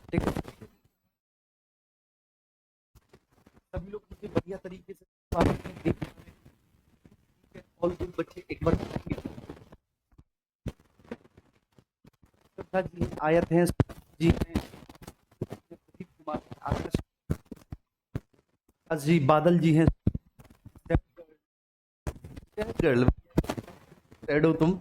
ठीक है, सभी लोग मुझे बढ़िया तरीके से स्वागत में देख रहे हैं। ऑल गुड बच्चे एक बार बताइए। श्रद्धा जी हैं, आयत हैं, जी हैं, प्रदीप कुमार हैं, आकाश जी, बादल जी हैं, गर्ल हो तुम।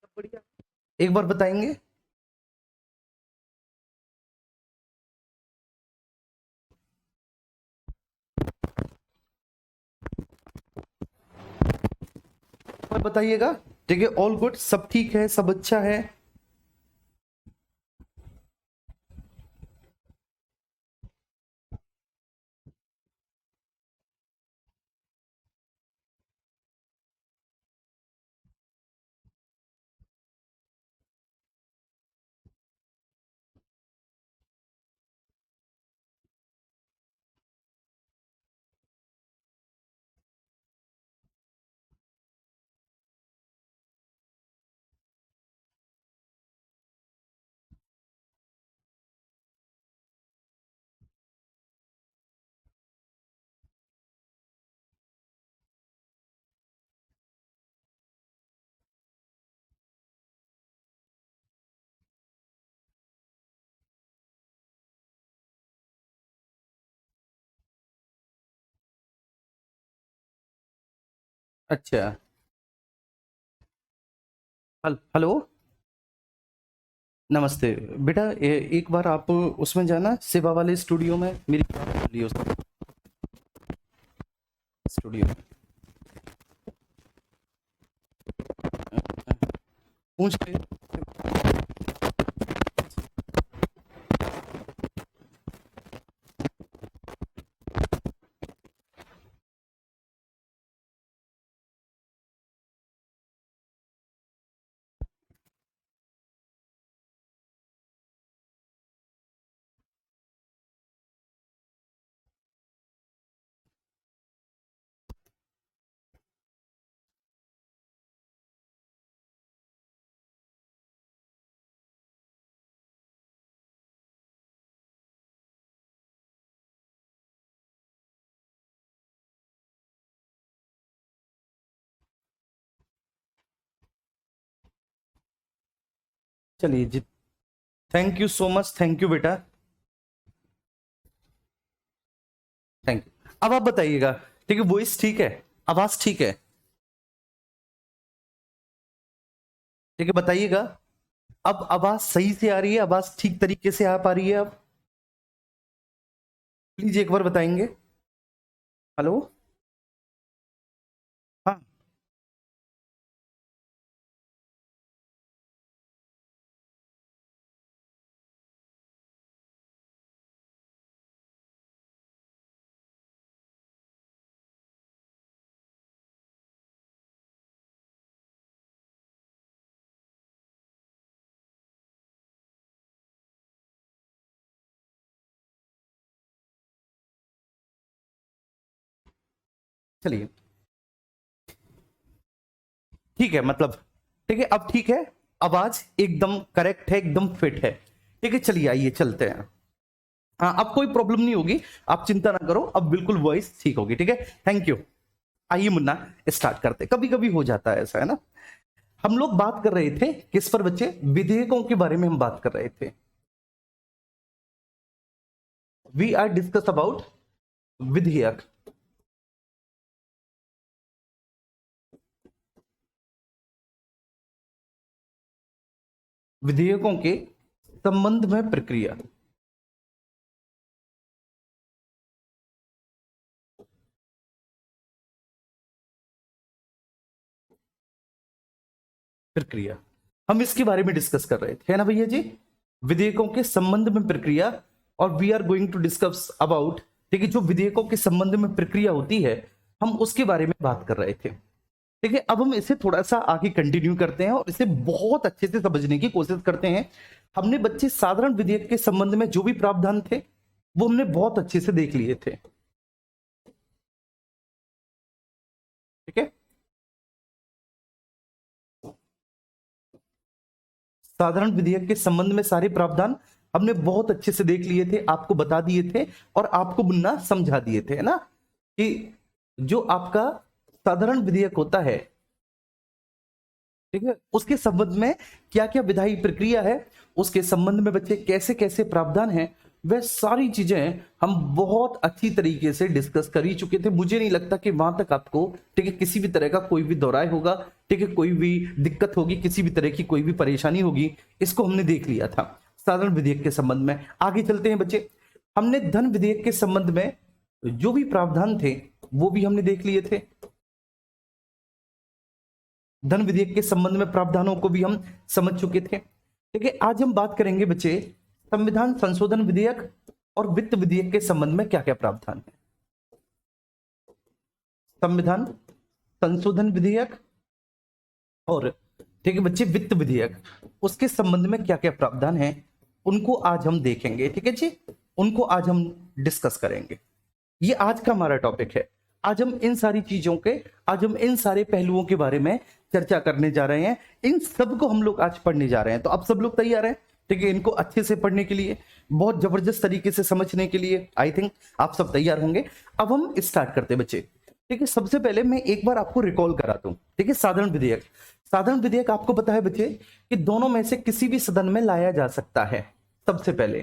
सब बढ़िया, एक बार बताएंगे। एक बार बताइएगा। ठीक है, ऑल गुड, सब ठीक है, सब अच्छा है। अच्छा, हेलो, नमस्ते बेटा। एक बार आप उसमें जाना, सेवा वाले स्टूडियो में, मेरी बात कर लियो स्टूडियो में। पूछ के चलिए जी, thank you so much, thank you बेटा, थैंक यू। अब आप बताइएगा। ठीक है, वॉइस ठीक है, आवाज ठीक है। ठीक है, बताइएगा। अब आवाज सही से आ रही है, आवाज ठीक तरीके से आ पा रही है अब? प्लीज एक बार बताएंगे। हेलो। हाँ, चलिए, ठीक है, मतलब ठीक है, अब ठीक है, आवाज एकदम करेक्ट है, एकदम फिट है। ठीक है, चलिए आइए चलते हैं। हाँ, अब कोई प्रॉब्लम नहीं होगी, आप चिंता ना करो, अब बिल्कुल वॉइस ठीक होगी। ठीक है, थैंक यू। आइए मुन्ना, स्टार्ट करते, कभी कभी हो जाता है ऐसा, है ना। हम लोग बात कर रहे थे किस पर बच्चे? विधेयकों के बारे में हम बात कर रहे थे। वी आर डिस्कस अबाउट विधेयक। विधेयकों के संबंध में प्रक्रिया। प्रक्रिया, हम इसके बारे में डिस्कस कर रहे थे, है ना भैया जी, विधेयकों के संबंध में प्रक्रिया। और we are going to discuss about, ठीक है, जो विधेयकों के संबंध में प्रक्रिया होती है हम उसके बारे में बात कर रहे थे। ठीक है, अब हम इसे थोड़ा सा आगे कंटिन्यू करते हैं और इसे बहुत अच्छे से समझने की कोशिश करते हैं। हमने बच्चे साधारण विधेयक के संबंध में जो भी प्रावधान थे वो हमने बहुत अच्छे से देख लिए थे। ठीक है, साधारण विधेयक के संबंध में सारे प्रावधान हमने बहुत अच्छे से देख लिए थे, आपको बता दिए थे और आपको बुनना समझा दिए थे, है ना, कि जो आपका साधारण विधेयक होता है, ठीक है, उसके संबंध में क्या क्या विधायी प्रक्रिया है, उसके संबंध में बच्चे कैसे कैसे प्रावधान है, वह सारी चीजें हम बहुत अच्छी तरीके से डिस्कस कर ही चुके थे। मुझे नहीं लगता कि वहां तक आपको, ठीक है, किसी भी तरह का कोई भी दौराय होगा, ठीक है, कोई भी दिक्कत होगी, किसी भी तरह की कोई भी परेशानी होगी, इसको हमने देख लिया था साधारण विधेयक के संबंध में। आगे चलते हैं बच्चे, हमने धन विधेयक के संबंध में जो भी प्रावधान थे वो भी हमने देख लिए थे। धन विधेयक के संबंध में प्रावधानों को भी हम समझ चुके थे। ठीक है, आज हम बात करेंगे बच्चे संविधान संशोधन विधेयक और वित्त विधेयक के संबंध में क्या क्या प्रावधान है। संविधान संशोधन विधेयक और, ठीक है बच्चे, वित्त विधेयक, उसके संबंध में क्या क्या प्रावधान है उनको आज हम देखेंगे। ठीक है जी, उनको आज हम डिस्कस करेंगे। ये आज का हमारा टॉपिक है। आज हम इन सारी चीजों के, आज हम इन सारे पहलुओं के बारे में चर्चा करने जा रहे हैं। इन सब को हम लोग आज पढ़ने जा रहे हैं। तो आप सब लोग तैयार हैं, ठीक है, इनको अच्छे से पढ़ने के लिए, बहुत जबरदस्त तरीके से समझने के लिए? आई थिंक आप सब तैयार होंगे। अब हम स्टार्ट करते हैं बच्चे। ठीक है, सबसे पहले मैं एक बार आपको रिकॉल करा दूं। ठीक है, साधारण विधेयक, साधारण विधेयक आपको पता है बच्चे कि दोनों में से किसी भी सदन में लाया जा सकता है सबसे पहले।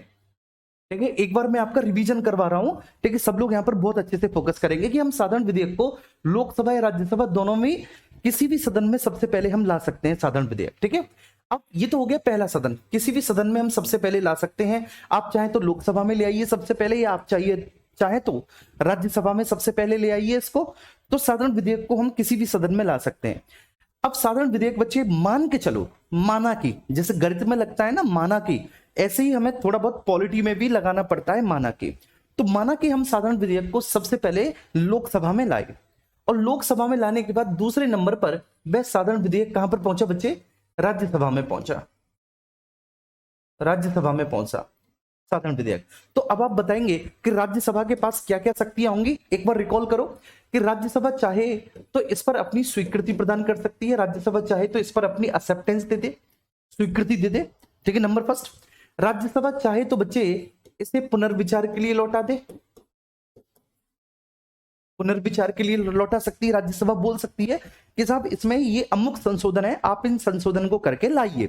ठीक है, एक बार मैं आपका रिवीजन करवा रहा हूं। ठीक है, सब लोग यहां पर बहुत अच्छे से फोकस करेंगे कि हम साधारण विधेयक को लोकसभा या राज्यसभा दोनों में किसी भी सदन में सबसे पहले हम ला सकते हैं साधारण विधेयक। ठीक है, अब ये तो हो गया पहला सदन, किसी भी सदन में हम सबसे पहले ला सकते हैं। आप चाहें तो लोकसभा में ले आइए सबसे पहले, या आप चाहे तो राज्यसभा में सबसे पहले ले आइए इसको। तो साधारण विधेयक को हम किसी भी सदन में ला सकते हैं। अब साधारण विधेयक बच्चे मान के चलो, माना की, जैसे गणित में लगता है ना माना की, ऐसे ही हमें थोड़ा बहुत पॉलिटी में भी लगाना पड़ता है माना की। तो माना कि हम साधारण विधेयक को सबसे पहले लोकसभा में लाए, और लोकसभा में लाने के बाद दूसरे नंबर पर वह साधारण विधेयक कहां पर पहुंचा बच्चे? राज्यसभा में पहुंचा, राज्यसभा में पहुंचा साधारण विधेयक। तो अब आप बताएंगे कि राज्यसभा के पास क्या क्या शक्तियां होंगी। एक बार रिकॉल करो कि राज्यसभा चाहे तो इस पर अपनी स्वीकृति प्रदान कर सकती है, राज्यसभा चाहे तो इस पर अपनी एक्सेप्टेंस दे दे, स्वीकृति दे दे। ठीक है, नंबर फर्स्ट, राज्यसभा चाहे तो बच्चे इसे पुनर्विचार के लिए लौटा दे, पुनर्विचार के लिए लौटा सकती है राज्यसभा, बोल सकती है कि साहब इसमें ये अमुक संशोधन है, आप इन संशोधन को करके लाइए।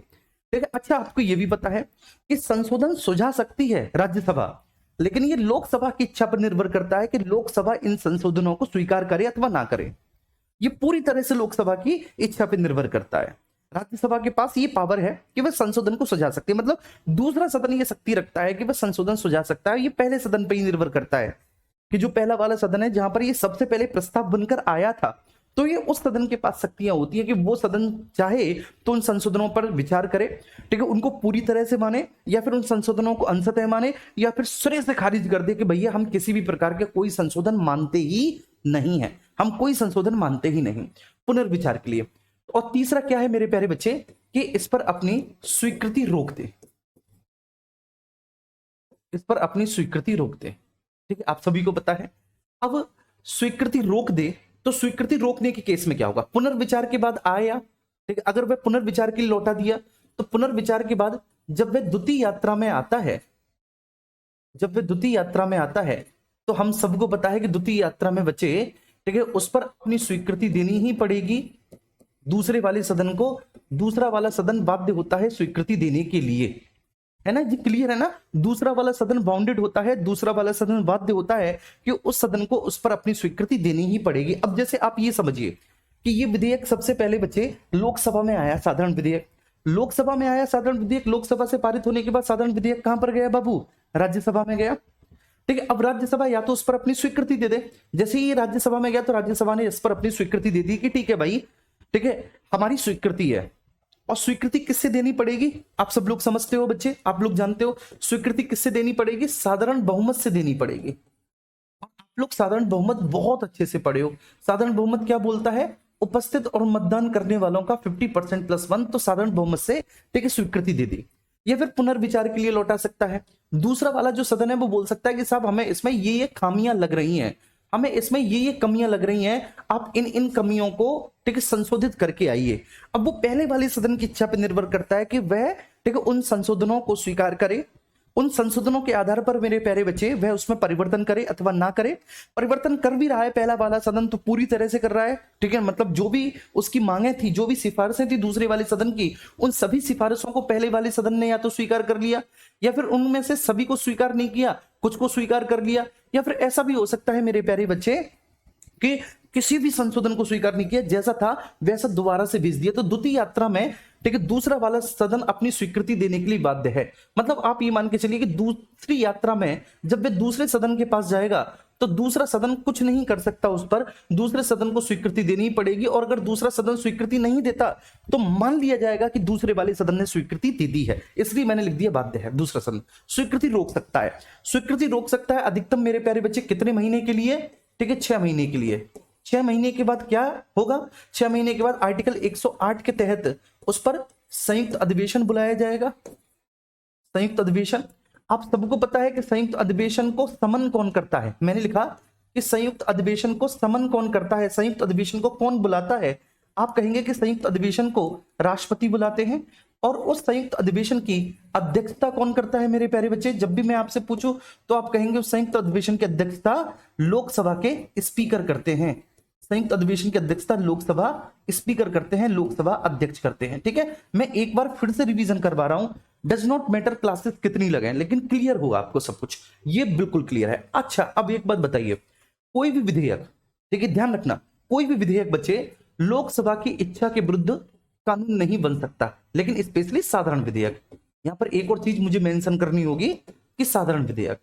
ठीक है, अच्छा आपको ये भी पता है कि संशोधन सुझा सकती है राज्यसभा, लेकिन ये लोकसभा की इच्छा पर निर्भर करता है कि लोकसभा इन संशोधनों को स्वीकार करे अथवा ना करे। ये पूरी तरह से लोकसभा की इच्छा पर निर्भर करता है। राज्यसभा के पास ये पावर है कि वह संशोधन को सुझा सकती है, मतलब दूसरा सदन ये शक्ति रखता है कि वह संशोधन सुझा सकता है। ये पहले सदन पर ही निर्भर करता है कि जो पहला वाला सदन है जहां पर ये सबसे पहले प्रस्ताव बनकर आया था, तो ये उस सदन के पास शक्तियां होती है कि वो सदन चाहे तो उन संशोधनों पर विचार करे, ठीक है, उनको पूरी तरह से माने या फिर उन संशोधनों को अंशतः माने, या फिर सिरे से खारिज कर दे कि भैया हम किसी भी प्रकार के कोई संशोधन मानते ही नहीं है, हम कोई संशोधन मानते ही नहीं, पुनर्विचार के लिए। और तीसरा क्या है मेरे प्यारे बच्चे, कि इस पर अपनी स्वीकृति रोक दे, इस पर अपनी स्वीकृति रोक दे। ठीक है, आप सभी को पता है। अब स्वीकृति रोक दे तो स्वीकृति रोकने के केस में क्या होगा? पुनर्विचार के बाद आया, ठीक है, अगर वह पुनर्विचार के लिए लौटा दिया तो पुनर्विचार के बाद जब वह द्वितीय यात्रा में आता है, जब वह द्वितीय यात्रा में आता है तो हम सबको पता है कि द्वितीय यात्रा में बच्चे, ठीक है, उस पर अपनी स्वीकृति देनी ही पड़ेगी दूसरे वाले सदन को। दूसरा वाला सदन बाध्य होता है स्वीकृति देने के लिए, है ना जी, क्लियर है ना? दूसरा वाला सदन बाउंडेड होता है, दूसरा वाला सदन बाध्य होता है कि उस सदन को उस पर अपनी स्वीकृति देनी ही पड़ेगी। अब जैसे आप ये समझिए कि ये विधेयक सबसे पहले बच्चे लोकसभा में आया, साधारण विधेयक लोकसभा में आया, साधारण विधेयक लोकसभा से पारित होने के बाद साधारण विधेयक कहां पर गया बाबू? राज्यसभा में गया। ठीक है, अब राज्यसभा या तो उस पर अपनी स्वीकृति दे दे, जैसे ही राज्यसभा में गया तो राज्यसभा ने इस पर अपनी स्वीकृति दे दी कि ठीक है भाई, ठीक है, हमारी स्वीकृति है, और स्वीकृति किससे देनी पड़ेगी? आप सब लोग समझते हो बच्चे, आप लोग जानते हो स्वीकृति किससे देनी पड़ेगी? साधारण बहुमत से देनी पड़ेगी। आप लोग साधारण बहुमत बहुत अच्छे से पढ़े हो। साधारण बहुमत क्या बोलता है? उपस्थित और मतदान करने वालों का 50% + 1, तो साधारण बहुमत से ठीक है स्वीकृति दे दी। या फिर पुनर्विचार के लिए लौटा सकता है। दूसरा वाला जो सदन है वो बोल सकता है कि साहब हमें इसमें ये खामियां लग रही हैं, हमें इसमें ये कमियां लग रही हैं, आप इन कमियों को ठीक है संशोधित करके आइए। अब वो पहले वाले सदन की इच्छा पर निर्भर करता है कि वह ठीक है उन संशोधनों को स्वीकार करे, उन संशोधनों के आधार पर मेरे प्यारे बच्चे वह उसमें परिवर्तन करे अथवा ना करे। परिवर्तन कर भी रहा है पहला वाला सदन तो पूरी तरह से कर रहा है, ठीक है, मतलब जो भी उसकी मांगे थी, जो भी सिफारिशें थी दूसरे वाले सदन की, उन सभी सिफारिशों को पहले वाले सदन ने या तो स्वीकार कर लिया या फिर उनमें से सभी को स्वीकार नहीं किया, कुछ को स्वीकार कर लिया। या फिर ऐसा भी हो सकता है मेरे प्यारे बच्चे कि किसी भी संशोधन को स्वीकार नहीं किया, जैसा था वैसा दोबारा से भेज दिया। तो द्वितीय यात्रा में ठीक है दूसरा वाला सदन अपनी स्वीकृति देने के लिए बाध्य है। मतलब आप ये मान के चलिए कि दूसरी यात्रा में जब वे दूसरे सदन के पास जाएगा तो दूसरा सदन कुछ नहीं कर सकता उस पर, दूसरे सदन को स्वीकृति देनी ही पड़ेगी। और अगर दूसरा सदन स्वीकृति नहीं देता तो मान लिया जाएगा कि दूसरे वाले सदन ने स्वीकृति दे दी है, इसलिए मैंने लिख दिया बाध्य है। दूसरा सदन स्वीकृति रोक सकता है, स्वीकृति रोक सकता है अधिकतम मेरे प्यारे बच्चे कितने महीने के लिए? ठीक है 6 महीने के लिए। 6 महीने के बाद क्या होगा? 6 महीने के बाद आर्टिकल 108 के तहत उस पर संयुक्त अधिवेशन बुलाया जाएगा। संयुक्त अधिवेशन, आप सबको पता है कि संयुक्त अधिवेशन को समन कौन करता है? मैंने लिखा कि संयुक्त अधिवेशन को समन कौन करता है, संयुक्त अधिवेशन को कौन बुलाता है? आप कहेंगे कि संयुक्त अधिवेशन को राष्ट्रपति बुलाते हैं। और उस संयुक्त अधिवेशन की अध्यक्षता कौन करता है मेरे प्यारे बच्चे? जब भी मैं आपसे पूछूं तो आप कहेंगे उस संयुक्त अधिवेशन की अध्यक्षता लोकसभा के स्पीकर करते हैं। संयुक्त अधिवेशन की अध्यक्षता लोकसभा स्पीकर करते हैं, लोकसभा अध्यक्ष करते हैं। ठीक है, मैं एक बार फिर से रिवीजन करवा रहा हूं, डज नॉट मैटर क्लासेस कितनी लगे, लेकिन क्लियर होगा आपको सब कुछ, ये बिल्कुल क्लियर है। अच्छा अब एक बात बताइए, कोई भी विधेयक, ठीक है ध्यान रखना, कोई भी विधेयक बच्चे लोकसभा की इच्छा के विरुद्ध कानून नहीं बन सकता, लेकिन स्पेशली साधारण विधेयक। यहां पर एक और चीज मुझे मेंशन करनी होगी कि साधारण विधेयक,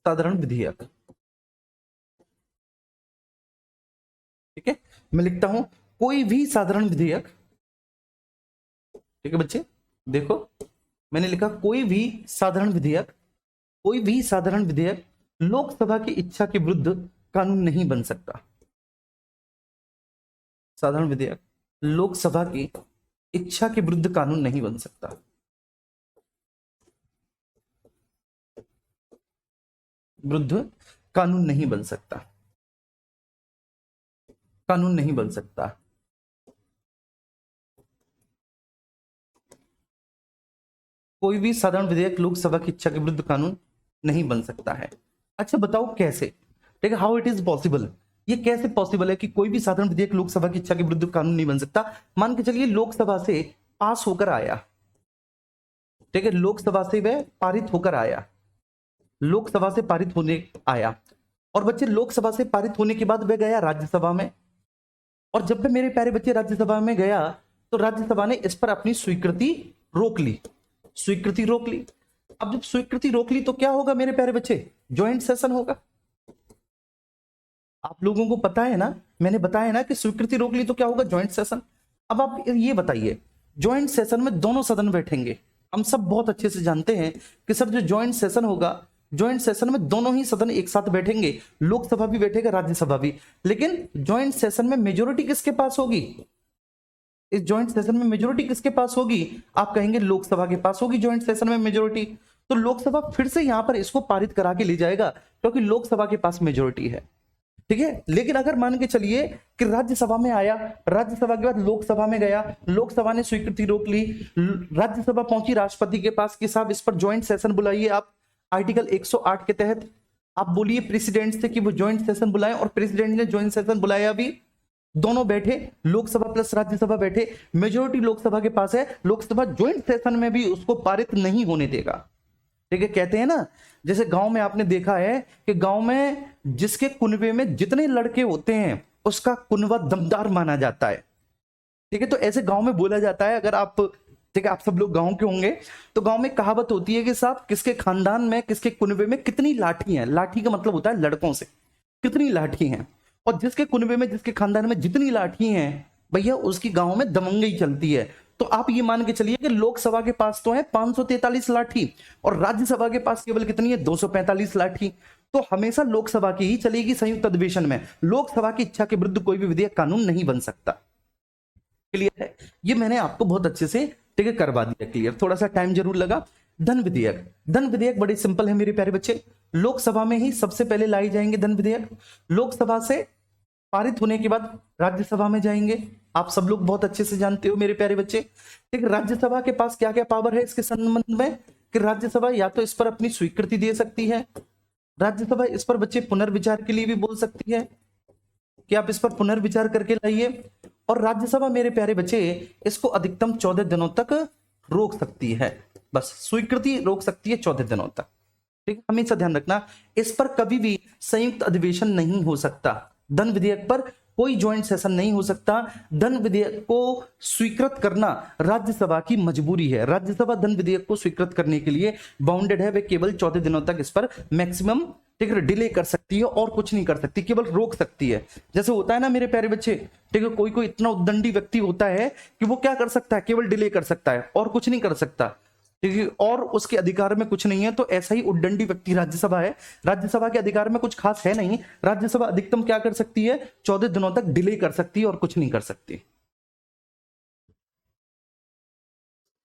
साधारण विधेयक, ठीक है, मैं लिखता हूं कोई भी साधारण विधेयक, ठीक है बच्चे देखो मैंने लिखा कोई भी साधारण विधेयक, कोई भी साधारण विधेयक लोकसभा की इच्छा के विरुद्ध कानून नहीं बन सकता। साधारण विधेयक लोकसभा की इच्छा के विरुद्ध कानून नहीं बन सकता। विरुद्ध कानून नहीं बन सकता, कानून नहीं बन सकता। कोई भी साधारण विधेयक लोकसभा की इच्छा के विरुद्ध कानून नहीं बन सकता है। अच्छा बताओ कैसे? ठीक है, हाउ इट इज पॉसिबल, ये कैसे पॉसिबल है कि कोई भी साधारण विधेयक लोकसभा की इच्छा के विरुद्ध कानून नहीं बन सकता? मान के चलिए लोकसभा से पास होकर आया, ठीक है, लोकसभा से वह पारित होकर आया, लोकसभा से पारित होने आया, और बच्चे लोकसभा से पारित होने के बाद वह गया राज्यसभा में, और जब वह मेरे प्यारे बच्चे राज्यसभा में गया तो राज्यसभा ने इस पर अपनी स्वीकृति रोक ली, स्वीकृति रोक ली। अब जब स्वीकृति रोक ली तो क्या होगा मेरे प्यारे बच्चे? ज्वाइंट सेशन होगा। आप लोगों को पता है ना, मैंने बताया ना कि स्वीकृति रोक ली तो क्या होगा? Joint session. अब आप ये बताइए, ज्वाइंट सेशन में दोनों सदन बैठेंगे, हम सब बहुत अच्छे से जानते हैं कि सर जो ज्वाइंट सेशन होगा, ज्वाइंट सेशन में दोनों ही सदन एक साथ बैठेंगे, लोकसभा भी बैठेगा राज्यसभा भी, लेकिन ज्वाइंट सेशन में मेजोरिटी किसके पास होगी? इस ज्वाइंट सेशन में मेजोरिटी किसके पास होगी? आप कहेंगे लोकसभा के पास होगी ज्वाइंट सेशन में मेजोरिटी। तो लोकसभा फिर से यहां पर इसको पारित करा के ले जाएगा क्योंकि लोकसभा के पास मेजोरिटी है, ठीक है। लेकिन अगर मान के चलिए कि राज्यसभा में आया, राज्यसभा के बाद लोकसभा में गया, लोकसभा ने स्वीकृति रोक ली, राज्यसभा पहुंची राष्ट्रपति के पास कि साहब इस पर ज्वाइंट सेशन बुलाइए आप, आर्टिकल 108 के तहत आप बोलिए प्रेसिडेंट से कि वो ज्वाइंट सेशन बुलाएं, और प्रेसिडेंट ने ज्वाइंट सेशन बुलाया भी, दोनों बैठे, लोकसभा प्लस राज्यसभा बैठे, मेजोरिटी लोकसभा के पास है, लोकसभा ज्वाइंट सेशन में भी उसको पारित नहीं होने देगा, ठीक है। कहते हैं ना, जैसे गांव में आपने देखा है कि गांव में जिसके कुनबे में जितने लड़के होते हैं उसका कुनबा दमदार माना जाता है, ठीक है। तो ऐसे गांव में बोला जाता है, अगर आप, ठीक है, आप सब लोग गांव के होंगे तो गांव में कहावत होती है कि साहब किसके खानदान में, किसके कुनबे में कितनी लाठी हैं, लाठी का मतलब होता है लड़कों से, कितनी लाठी हैं, और जिसके कुनबे में, जिसके खानदान में जितनी लाठी हैं भैया उसकी गांव में दमंगई चलती है। तो आप ये मान के चलिए कि लोकसभा के पास तो है 543 लाठी और राज्यसभा के पास केवल कितनी है 245 लाठी। तो हमेशा लोकसभा की ही चलेगी संयुक्त अधिवेशन में। लोकसभा की इच्छा के विरुद्ध कोई भी विधेयक कानून नहीं बन सकता। क्लियर है? ये मैंने आपको बहुत अच्छे से ठीक है करवा दिया क्लियर। थोड़ा सा टाइम जरूर लगा। धन विधेयक, धन विधेयक बड़े सिंपल है मेरे प्यारे बच्चे। लोकसभा में ही सबसे पहले लाई जाएंगे धन विधेयक, लोकसभा से पारित होने के बाद राज्यसभा में जाएंगे। आप सब लोग बहुत अच्छे से जानते हो मेरे प्यारे बच्चे। ठीक है, राज्यसभा के पास क्या क्या पावर है इसके संबंध में कि राज्यसभा या तो इस पर अपनी स्वीकृति दे सकती है, राज्यसभा इस पर बच्चे पुनर्विचार के लिए भी बोल सकती है कि आप इस पर पुनर्विचार करके लाइए, और राज्यसभा मेरे प्यारे बच्चे इसको अधिकतम 14 दिनों तक रोक सकती है। बस स्वीकृति रोक सकती है 14 दिनों तक। ठीक है, हमेशा ध्यान रखना इस पर कभी भी संयुक्त अधिवेशन नहीं हो सकता। धन विधेयक पर कोई ज्वाइंट सेशन नहीं हो सकता। धन विधेयक को स्वीकृत करना राज्यसभा की मजबूरी है। राज्यसभा धन विधेयक को स्वीकृत करने के लिए बाउंडेड है, वे केवल 14 दिनों तक इस पर मैक्सिमम ठीक है डिले कर सकती है और कुछ नहीं कर सकती, केवल रोक सकती है। जैसे होता है ना मेरे प्यारे बच्चे, ठीक है, कोई कोई इतना उद्दंडी व्यक्ति होता है कि वो क्या कर सकता है, केवल डिले कर सकता है और कुछ नहीं कर सकता, ठीक है, और उसके अधिकार में कुछ नहीं है। तो ऐसा ही उद्दंडी व्यक्ति राज्यसभा है। राज्यसभा के अधिकार में कुछ खास है नहीं। राज्यसभा अधिकतम क्या कर सकती है, 14 दिनों तक डिले कर सकती है और कुछ नहीं कर सकती।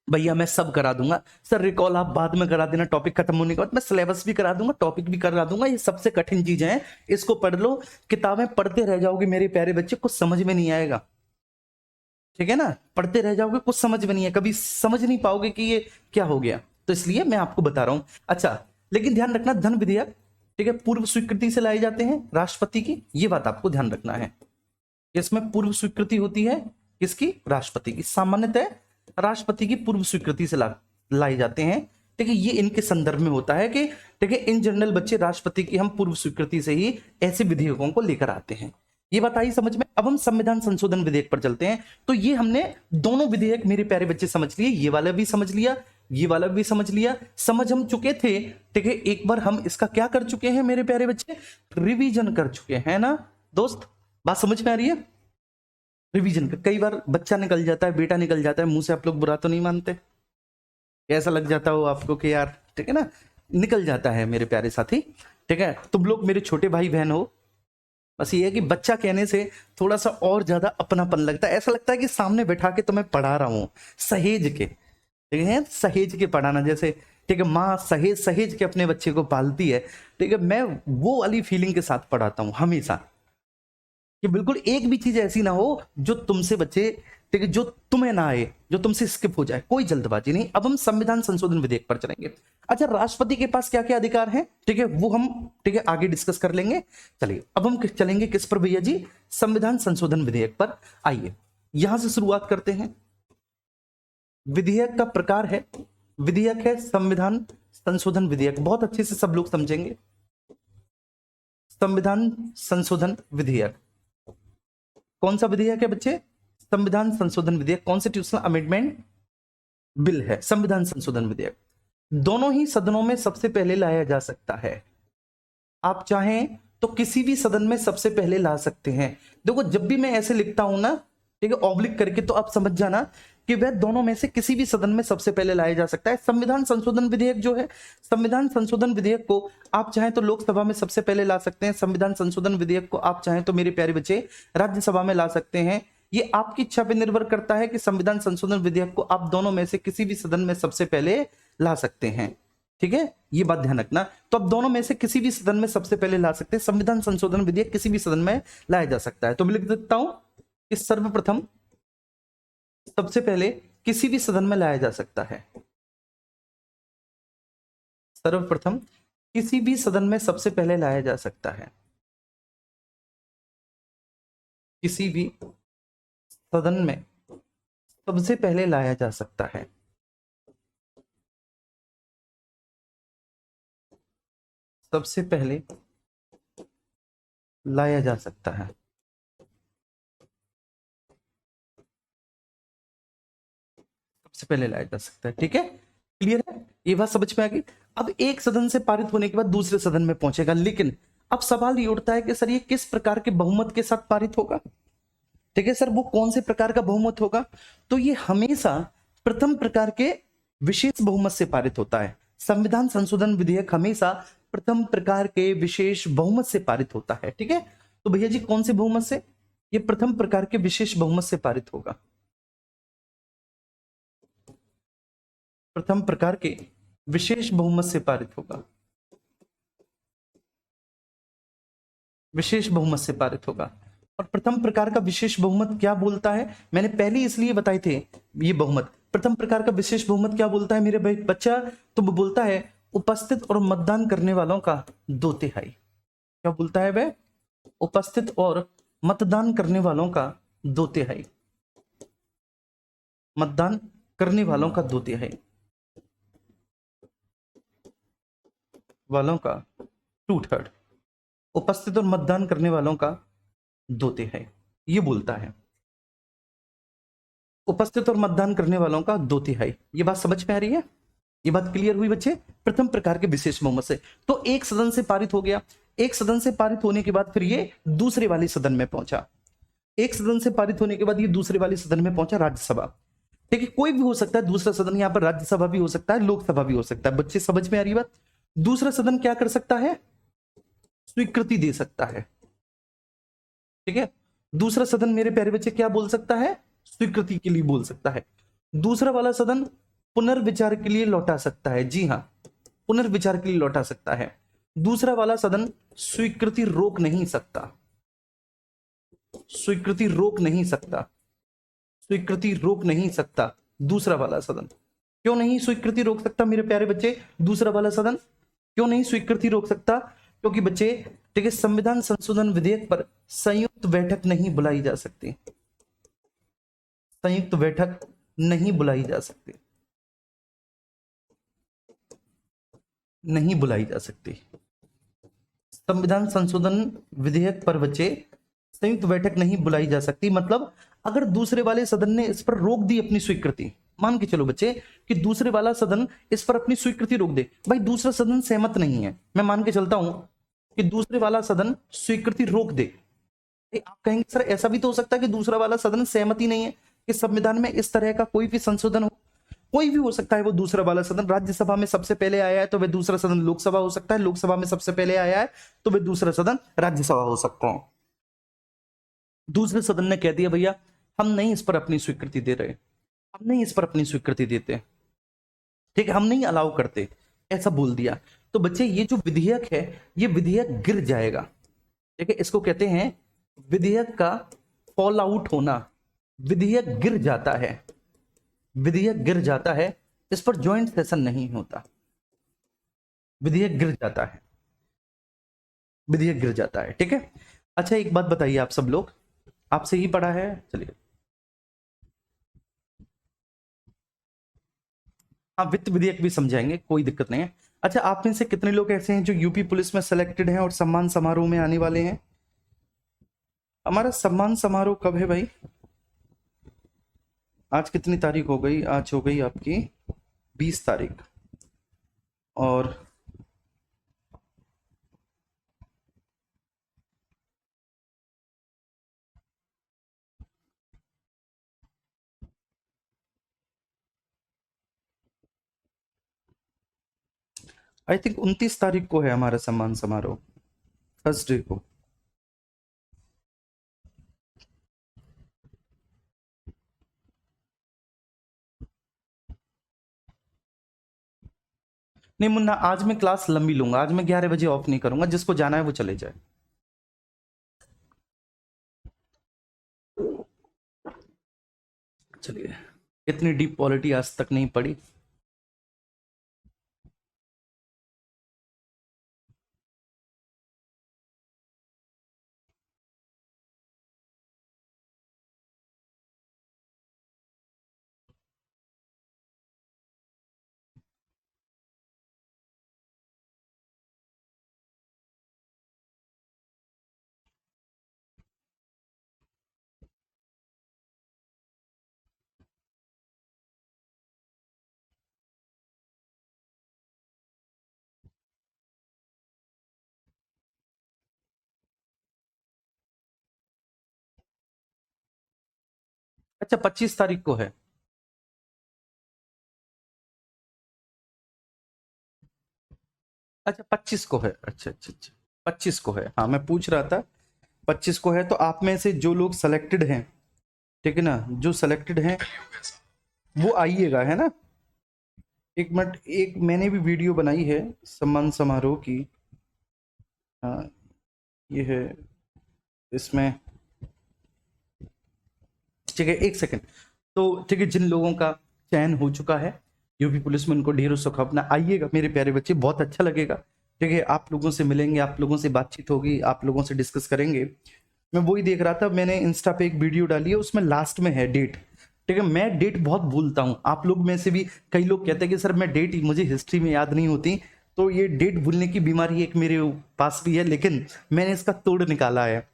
भैया मैं सब करा दूंगा सर, रिकॉल आप बाद में करा देना, टॉपिक खत्म होने के बाद मैं सिलेबस भी करा दूंगा, टॉपिक भी करा दूंगा। ये सबसे कठिन चीजें हैं, इसको पढ़ लो, किताबें पढ़ते रह जाओगे मेरे प्यारे बच्चे, कुछ समझ में नहीं आएगा। ठीक है ना, पढ़ते रह जाओगे, कुछ समझ में नहीं है, कभी समझ नहीं पाओगे कि ये क्या हो गया। तो इसलिए मैं आपको बता रहा हूं। अच्छा, लेकिन ध्यान रखना धन विधेयक ठीक है पूर्व स्वीकृति से लाए जाते हैं राष्ट्रपति की, ये बात आपको ध्यान रखना है। इसमें पूर्व स्वीकृति होती है किसकी, राष्ट्रपति की। सामान्यतः राष्ट्रपति की पूर्व स्वीकृति से लाए जाते हैं। ठीक है, ये इनके संदर्भ में होता है कि ठीक है इन जनरल बच्चे राष्ट्रपति की हम पूर्व स्वीकृति से ही ऐसे विधेयकों को लेकर आते हैं। ये बात आई समझ में। अब हम संविधान संशोधन विधेयक पर चलते हैं। तो ये हमने दोनों विधेयक मेरे प्यारे बच्चे समझ लिए, ये वाला भी समझ लिया, ये वाला भी समझ लिया, समझ हम चुके थे। ठीक है, एक बार हम इसका क्या कर चुके हैं मेरे प्यारे बच्चे, रिवीजन कर चुके हैं ना दोस्त। बात समझ में आ रही है? रिवीजन का कई बार बच्चा निकल जाता है, बेटा निकल जाता है मुंह से, आप लोग बुरा तो नहीं मानते? ऐसा लग जाता हो आपको कि यार ठीक है ना, निकल जाता है मेरे प्यारे साथी। ठीक है, तुम लोग मेरे छोटे भाई बहन हो। बस ये है कि बच्चा कहने से थोड़ा सा और ज्यादा अपनापन लगता है, ऐसा लगता है कि सामने बैठा के तुम्हें पढ़ा रहा हूं, सहेज के। ठीक है, सहेज के पढ़ाना, जैसे ठीक है माँ सहेज सहेज के अपने बच्चे को पालती है। ठीक है, मैं वो वाली फीलिंग के साथ पढ़ाता हूं हमेशा, कि बिल्कुल एक भी चीज ऐसी ना हो जो तुमसे बचे, ठीक है, जो तुम्हें ना आए, जो तुमसे स्किप हो जाए। कोई जल्दबाजी नहीं। अब हम संविधान संशोधन विधेयक पर चलेंगे। अच्छा, राष्ट्रपति के पास क्या क्या अधिकार है, ठीक है, वो हम ठीक है आगे डिस्कस कर लेंगे। चलिए अब हम चलेंगे किस पर भैया जी, संविधान संशोधन विधेयक पर। आइए यहां से शुरुआत करते हैं। विधेयक का प्रकार है, विधेयक है संविधान संशोधन विधेयक, बहुत अच्छे से सब लोग समझेंगे। संविधान संशोधन विधेयक कौन सा विधेयक है बच्चे, संविधान संशोधन विधेयक, कॉन्स्टिट्यूशनल अमेंडमेंट बिल है संविधान संशोधन विधेयक। दोनों ही सदनों में सबसे पहले लाया जा सकता है। आप चाहें तो किसी भी सदन में सबसे पहले ला सकते हैं। देखो जब भी मैं ऐसे लिखता हूं ना, ठीक है, ऑब्लिक करके, तो आप समझ जाना कि वह दोनों में से किसी भी सदन में सबसे पहले लाया जा सकता है। संविधान संशोधन विधेयक जो है, संविधान संशोधन विधेयक को आप चाहें तो लोकसभा में सबसे पहले ला सकते हैं। संविधान संशोधन विधेयक को आप चाहें तो मेरे प्यारे बच्चे राज्यसभा में ला सकते हैं। ये आपकी इच्छा पर निर्भर करता है कि संविधान संशोधन विधेयक को आप दोनों में से किसी भी सदन में सबसे पहले ला सकते हैं। ठीक है, ये बात ध्यान रखना। तो अब दोनों में से किसी भी सदन में सबसे पहले ला सकते हैं। संविधान संशोधन विधेयक किसी भी सदन में लाया जा सकता है। तो मैं लिख देता हूं कि सर्वप्रथम सबसे पहले किसी भी सदन में लाया जा सकता है। सर्वप्रथम किसी भी सदन में सबसे पहले लाया जा सकता है। किसी भी सदन में सबसे पहले लाया जा सकता है। सबसे पहले लाया जा सकता है। सबसे पहले लाया जा सकता है। ठीक है, क्लियर है, ये बात समझ में आ गई। अब एक सदन से पारित होने के बाद दूसरे सदन में पहुंचेगा, लेकिन अब सवाल ये उठता है कि सर ये किस प्रकार के बहुमत के साथ पारित होगा। ठीक है सर, वो कौन से प्रकार का बहुमत होगा? तो ये हमेशा प्रथम प्रकार के विशेष बहुमत से पारित होता है। संविधान संशोधन विधेयक हमेशा प्रथम प्रकार के विशेष बहुमत से पारित होता है। ठीक है, तो भैया जी कौन से बहुमत से? ये प्रथम प्रकार के विशेष बहुमत से पारित होगा। प्रथम प्रकार के विशेष बहुमत से पारित होगा, विशेष बहुमत से पारित होगा। और प्रथम प्रकार का विशेष बहुमत क्या बोलता है? मैंने पहले इसलिए बताए थे ये बहुमत। प्रथम प्रकार का विशेष बहुमत क्या बोलता है मेरे भाई बच्चा? तो वो बोलता है उपस्थित और मतदान करने वालों का 2/3। क्या बोलता है वह? उपस्थित और मतदान करने वालों का 2/3, मतदान करने वालों का 2/3 वालों का 2/3, उपस्थित और मतदान करने वालों का 2/3, ये बोलता है। उपस्थित और मतदान करने वालों का 2/3। ये बात समझ में आ रही है? ये बात क्लियर हुई बच्चे? प्रथम प्रकार के विशेष बहुमत से। तो एक सदन से पारित हो गया, एक सदन से पारित होने के बाद फिर ये दूसरे वाले सदन में पहुंचा, एक सदन से पारित होने के बाद ये दूसरे वाले सदन में पहुंचा, राज्यसभा। ठीक है, कोई भी हो सकता है दूसरा सदन, यहां पर राज्यसभा भी हो सकता है, लोकसभा भी हो सकता है। बच्चे समझ में आ रही बात? दूसरा सदन क्या कर सकता है? स्वीकृति दे सकता है। ठीक है, दूसरा सदन मेरे प्यारे बच्चे क्या बोल सकता है? स्वीकृति के लिए बोल सकता है। दूसरा वाला सदन पुनर्विचार के लिए लौटा सकता है। जी हाँ, पुनर्विचार के लिए लौटा सकता है। दूसरा वाला सदन स्वीकृति रोक नहीं सकता, स्वीकृति रोक नहीं सकता, स्वीकृति रोक नहीं सकता दूसरा वाला सदन। क्यों नहीं स्वीकृति रोक सकता मेरे प्यारे बच्चे? दूसरा वाला सदन क्यों नहीं स्वीकृति रोक सकता? क्योंकि बच्चे ठीक है, संविधान संशोधन विधेयक पर संयुक्त बैठक नहीं बुलाई जा सकती, संयुक्त बैठक नहीं बुलाई जा सकती, नहीं बुलाई जा सकती। संविधान संशोधन विधेयक पर बच्चे संयुक्त बैठक नहीं बुलाई जा सकती। मतलब अगर दूसरे वाले सदन ने इस पर रोक दी अपनी स्वीकृति, मान के चलो बच्चे कि दूसरे वाला सदन इस पर अपनी स्वीकृति रोक दे, भाई दूसरा सदन सहमत नहीं है, मैं मान के चलता हूं कि दूसरे वाला सदन स्वीकृति रोक दे। आप कहेंगे सर ऐसा भी तो हो सकता है कि दूसरा वाला सदन सहमति नहीं है कि संविधान में इस तरह का कोई भी संशोधन हो। कोई भी हो सकता है। वो दूसरा वाला सदन राज्यसभा में सबसे पहले आया है तो वह दूसरा सदन लोकसभा हो सकता है, लोकसभा में सबसे पहले आया है तो वह दूसरा सदन राज्यसभा हो सकता है। दूसरे सदन ने कह दिया भैया हम नहीं इस पर अपनी स्वीकृति दे रहे, हम नहीं इस पर अपनी स्वीकृति देते, ठीक है, हम नहीं अलाउ करते, ऐसा बोल दिया। तो बच्चे ये जो विधेयक है ये विधेयक गिर जाएगा। ठीक है, इसको कहते हैं विधेयक का फॉल आउट होना। विधेयक गिर जाता है, विधेयक गिर जाता है, इस पर ज्वाइंट सेशन नहीं होता, विधेयक गिर जाता है, विधेयक गिर जाता है। ठीक है, अच्छा एक बात बताइए आप सब लोग, आपसे ही पढ़ा है, चलिए हाँ वित्त विधेयक भी समझाएंगे, कोई दिक्कत नहीं है। अच्छा आप में से कितने लोग ऐसे हैं जो यूपी पुलिस में सेलेक्टेड हैं और सम्मान समारोह में आने वाले हैं? हमारा सम्मान समारोह कब है भाई? आज कितनी तारीख हो गई? आज हो गई आपकी 20 तारीख। और आई थिंक 29 तारीख को है हमारा सम्मान समारोह, थर्सडे को। नहीं मुन्ना, आज मैं क्लास लंबी लूंगा, आज मैं 11 बजे ऑफ नहीं करूंगा, जिसको जाना है वो चले जाए। चलिए, इतनी डीप पॉलिटी आज तक नहीं पड़ी। अच्छा 25 तारीख को है। अच्छा 25 को है, अच्छा अच्छा अच्छा, 25 को है, हाँ मैं पूछ रहा था 25 को है। तो आप में से जो लोग सेलेक्टेड हैं, ठीक है ना, जो सेलेक्टेड हैं वो आइएगा, है ना। एक मिनट, एक मैंने भी वीडियो बनाई है सम्मान समारोह की। हाँ ये है, इसमें ठीक है, एक सेकंड। तो ठीक है, जिन लोगों का चयन हो चुका है यूपी पुलिस में, उनको ढेरों शुभकामना। आइएगा मेरे प्यारे बच्चे, बहुत अच्छा लगेगा। ठीक है, आप लोगों से मिलेंगे, आप लोगों से बातचीत होगी, आप लोगों से डिस्कस करेंगे। मैं वही देख रहा था, मैंने इंस्टा पे एक वीडियो डाली है, उसमें लास्ट में है डेट। ठीक है, मैं डेट बहुत भूलता हूँ, आप लोग में से भी कई लोग कहते हैं कि सर मैं डेट, मुझे हिस्ट्री में याद नहीं होती। तो ये डेट भूलने की बीमारी एक मेरे पास भी है, लेकिन मैंने इसका तोड़ निकाला है।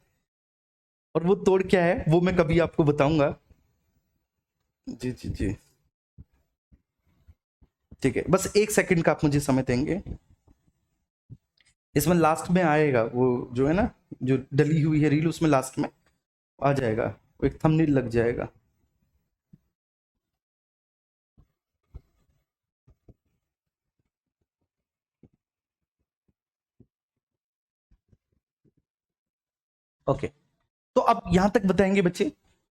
और वो तोड़ क्या है वो मैं कभी आपको बताऊंगा। जी जी जी, ठीक है, बस एक सेकंड का आप मुझे समय देंगे। इसमें लास्ट में आएगा वो, जो है ना, जो डली हुई है रील, उसमें लास्ट में आ जाएगा, वो एक थंबनेल लग जाएगा। ओके, तो अब यहां तक बताएंगे बच्चे।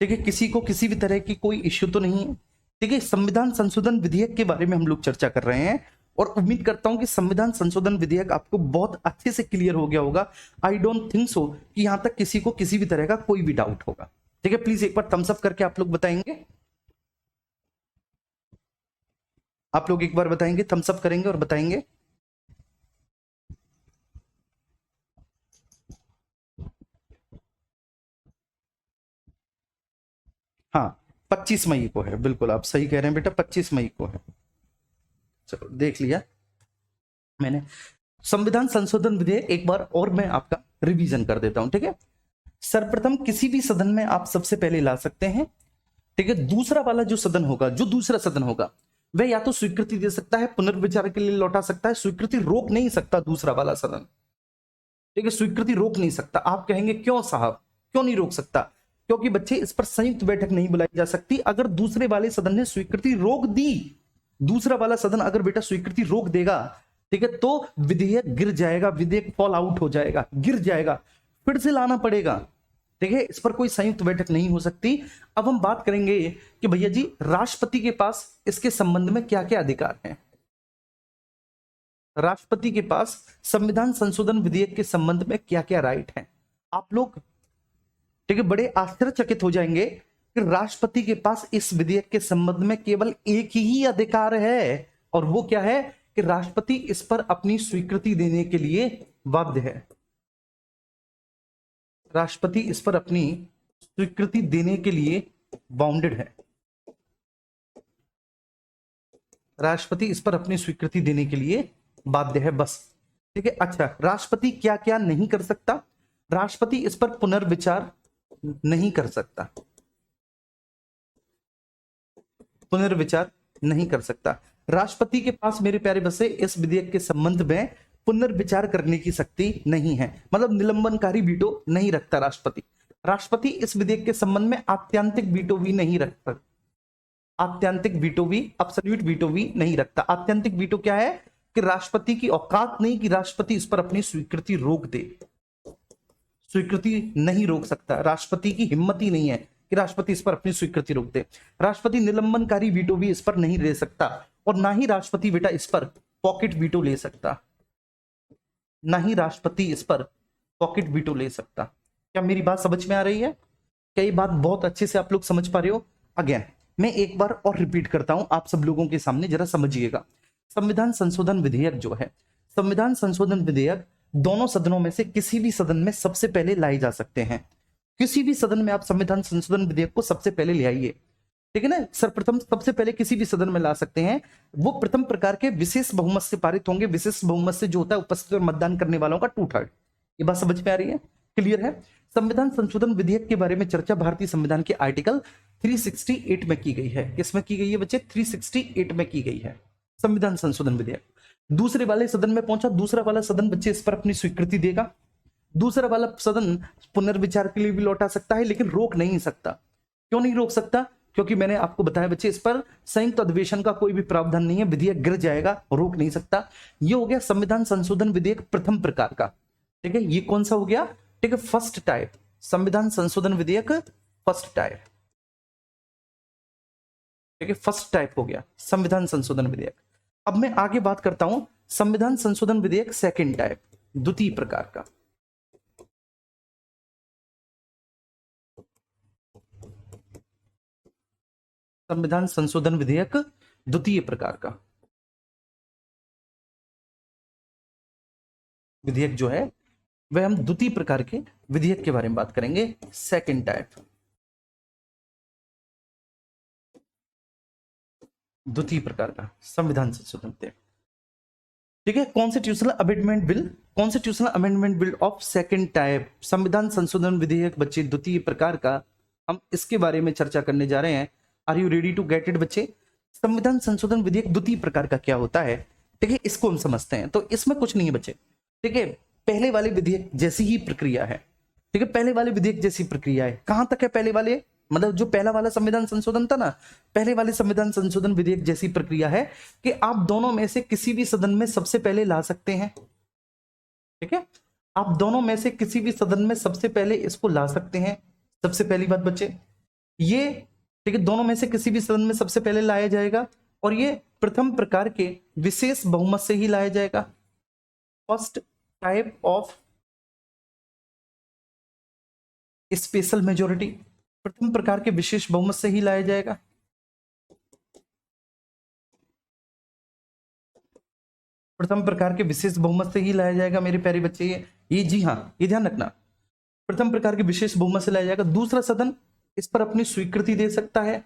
ठीक है, किसी को किसी भी तरह की कोई इश्यू तो नहीं है। ठीक है, संविधान संशोधन विधेयक के बारे में हम लोग चर्चा कर रहे हैं, और उम्मीद करता हूं कि संविधान संशोधन विधेयक आपको बहुत अच्छे से क्लियर हो गया होगा। आई डोंट थिंक सो कि यहां तक किसी को किसी भी तरह का कोई भी डाउट होगा। ठीक है, प्लीज एक बार थम्स अप करके आप लोग बताएंगे। आप लोग एक बार बताएंगे, थम्स अप करेंगे और बताएंगे। हाँ 25 मई को है, बिल्कुल आप सही कह रहे हैं बेटा, 25 मई को है। चलो देख लिया मैंने। संविधान संशोधन विधेयक एक बार और मैं आपका रिवीजन कर देता हूं। ठीक है, सर्वप्रथम किसी भी सदन में आप सबसे पहले ला सकते हैं। ठीक है, दूसरा वाला जो सदन होगा, जो दूसरा सदन होगा, वह या तो स्वीकृति दे सकता है, पुनर्विचार के लिए लौटा सकता है, स्वीकृति रोक नहीं सकता दूसरा वाला सदन। ठीक है, स्वीकृति रोक नहीं सकता। आप कहेंगे क्यों साहब, क्यों नहीं रोक सकता? क्योंकि बच्चे इस पर संयुक्त बैठक नहीं बुलाई जा सकती। अगर दूसरे वाले सदन ने स्वीकृति रोक दी, दूसरा वाला सदन अगर बेटा स्वीकृति रोक देगा, ठीक है, तो विधेयक गिर जाएगा, विधेयक फॉल आउट हो जाएगा, गिर जाएगा, फिर से लाना पड़ेगा। ठीक है, इस पर कोई संयुक्त बैठक नहीं हो सकती। अब हम बात करेंगे कि भैया जी राष्ट्रपति के पास इसके संबंध में क्या क्या अधिकार हैं। राष्ट्रपति के पास संविधान संशोधन विधेयक के संबंध में क्या क्या राइट हैं। आप लोग ठीक है बड़े आश्चर्यचकित हो जाएंगे कि राष्ट्रपति के पास इस विधेयक के संबंध में केवल एक ही अधिकार है, और वो क्या है कि राष्ट्रपति इस पर अपनी स्वीकृति देने के लिए बाध्य है। राष्ट्रपति इस पर अपनी स्वीकृति देने के लिए बाउंडेड है। राष्ट्रपति इस पर अपनी स्वीकृति देने के लिए बाध्य है, बस। ठीक है, अच्छा राष्ट्रपति क्या क्या नहीं कर सकता? राष्ट्रपति इस पर पुनर्विचार नहीं कर सकता, पुनर्विचार नहीं कर सकता। राष्ट्रपति के पास मेरे प्यारे बच्चे इस विधेयक के संबंध में पुनर्विचार करने की शक्ति नहीं है, मतलब निलंबनकारी वीटो नहीं रखता राष्ट्रपति। राष्ट्रपति इस विधेयक के संबंध में आत्यंतिक वीटो भी नहीं रखता, आत्यंतिक वीटो भी, अब्सोल्यूट वीटो भी नहीं रखता। आत्यंतिक वीटो क्या है कि राष्ट्रपति की औकात नहीं कि राष्ट्रपति इस पर अपनी स्वीकृति रोक दे, स्वीकृति नहीं रोक सकता। राष्ट्रपति की हिम्मत ही नहीं है कि राष्ट्रपति इस पर अपनी स्वीकृति रोक दे। राष्ट्रपति निलंबनकारी वीटो भी इस पर नहीं ले सकता, और ना ही राष्ट्रपति बेटा इस पर पॉकेट वीटो ले सकता, ना ही राष्ट्रपति इस पर पॉकेट वीटो ले सकता। क्या मेरी बात समझ में आ रही है? क्या ये बात बहुत अच्छे से आप लोग समझ पा रहे हो? अगेन मैं एक बार और रिपीट करता हूं आप सब लोगों के सामने, जरा समझिएगा। संविधान संशोधन विधेयक जो है, संविधान संशोधन विधेयक दोनों सदनों में से किसी भी सदन में सबसे पहले लाए जा सकते हैं। किसी भी सदन में आप संविधान संशोधन विधेयक को सबसे पहले ले आइए। ठीक है ना, सर्वप्रथम सबसे पहले किसी भी सदन में ला सकते हैं। वो प्रथम प्रकार के विशेष बहुमत से पारित होंगे। विशेष बहुमत से जो होता है उपस्थित और मतदान करने वालों का 2/3। ये बात समझ में आ रही है? क्लियर है? संविधान संशोधन विधेयक के बारे में चर्चा भारतीय संविधान के आर्टिकल 368 में की गई है। किसमें की गई है बच्चे? 368 में की गई है संविधान संशोधन विधेयक। दूसरे वाले सदन में पहुंचा, दूसरा वाला सदन बच्चे इस पर अपनी स्वीकृति देगा। दूसरा वाला सदन पुनर्विचार के लिए भी लौटा सकता है, लेकिन रोक नहीं सकता। क्यों नहीं रोक सकता? क्योंकि मैंने आपको बताया बच्चे इस पर संयुक्त अधिवेशन का कोई भी प्रावधान नहीं है, विधेयक गिर जाएगा, रोक नहीं सकता। ये हो गया संविधान संशोधन विधेयक प्रथम प्रकार का। ठीक है, ये कौन सा हो गया? ठीक है, फर्स्ट टाइप संविधान संशोधन विधेयक फर्स्ट टाइप। ठीक है, फर्स्ट टाइप हो गया संविधान संशोधन विधेयक। अब मैं आगे बात करता हूं संविधान संशोधन विधेयक सेकंड टाइप, द्वितीय प्रकार का। संविधान संशोधन विधेयक द्वितीय प्रकार का विधेयक जो है वह हम द्वितीय प्रकार के विधेयक के बारे में बात करेंगे, सेकंड टाइप द्वितीय प्रकार का संविधान संशोधन विधेयक। ठीक है, constitutional amendment bill, constitutional amendment bill of second type संविधान संशोधन विधेयक बच्चे द्वितीय प्रकार का, हम इसके बारे में चर्चा करने जा रहे हैं। Are you ready to get it बच्चे? संविधान संशोधन विधेयक द्वितीय प्रकार का क्या होता है? ठीक है, इसको हम समझते हैं। तो इसमें कुछ नहीं है बच्चे, ठीक है, पहले वाले विधेयक जैसी ही प्रक्रिया है। ठीक है, पहले वाले विधेयक जैसी प्रक्रिया है। कहां तक है पहले वाले, मतलब जो पहला वाला संविधान संशोधन था ना, पहले वाले संविधान संशोधन विधेयक जैसी प्रक्रिया है कि आप दोनों में से किसी भी सदन में सबसे पहले ला सकते हैं। ठीक है, आप दोनों में से किसी भी सदन में सबसे पहले इसको ला सकते हैं। सबसे पहली बात बच्चे ये, ठीक है, दोनों में से किसी भी सदन में सबसे पहले लाया जाएगा और ये प्रथम प्रकार के विशेष बहुमत से ही लाया जाएगा। First type of special majority, प्रथम प्रकार के विशेष बहुमत से ही लाया जाएगा। प्रथम प्रकार के विशेष बहुमत से ही लाया जाएगा मेरे प्यारे बच्चे। ये जी हाँ, ये ध्यान रखना, प्रथम प्रकार के विशेष बहुमत से लाया जाएगा। दूसरा सदन इस पर अपनी स्वीकृति दे सकता है।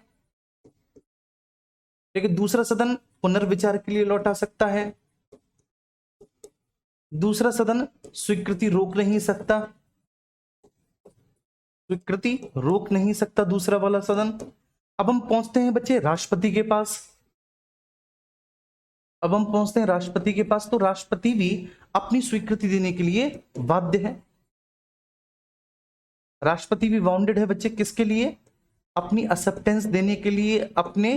लेकिन दूसरा सदन पुनर्विचार के लिए लौटा सकता है। दूसरा सदन स्वीकृति रोक नहीं सकता, स्वीकृति रोक नहीं सकता दूसरा वाला सदन। अब हम पहुंचते हैं बच्चे राष्ट्रपति के पास। अब हम पहुंचते हैं राष्ट्रपति के पास। तो राष्ट्रपति भी अपनी स्वीकृति देने के लिए बाध्य है। राष्ट्रपति भी बाउंडेड है बच्चे, किसके लिए? अपनी एक्सेप्टेंस देने के लिए, अपने,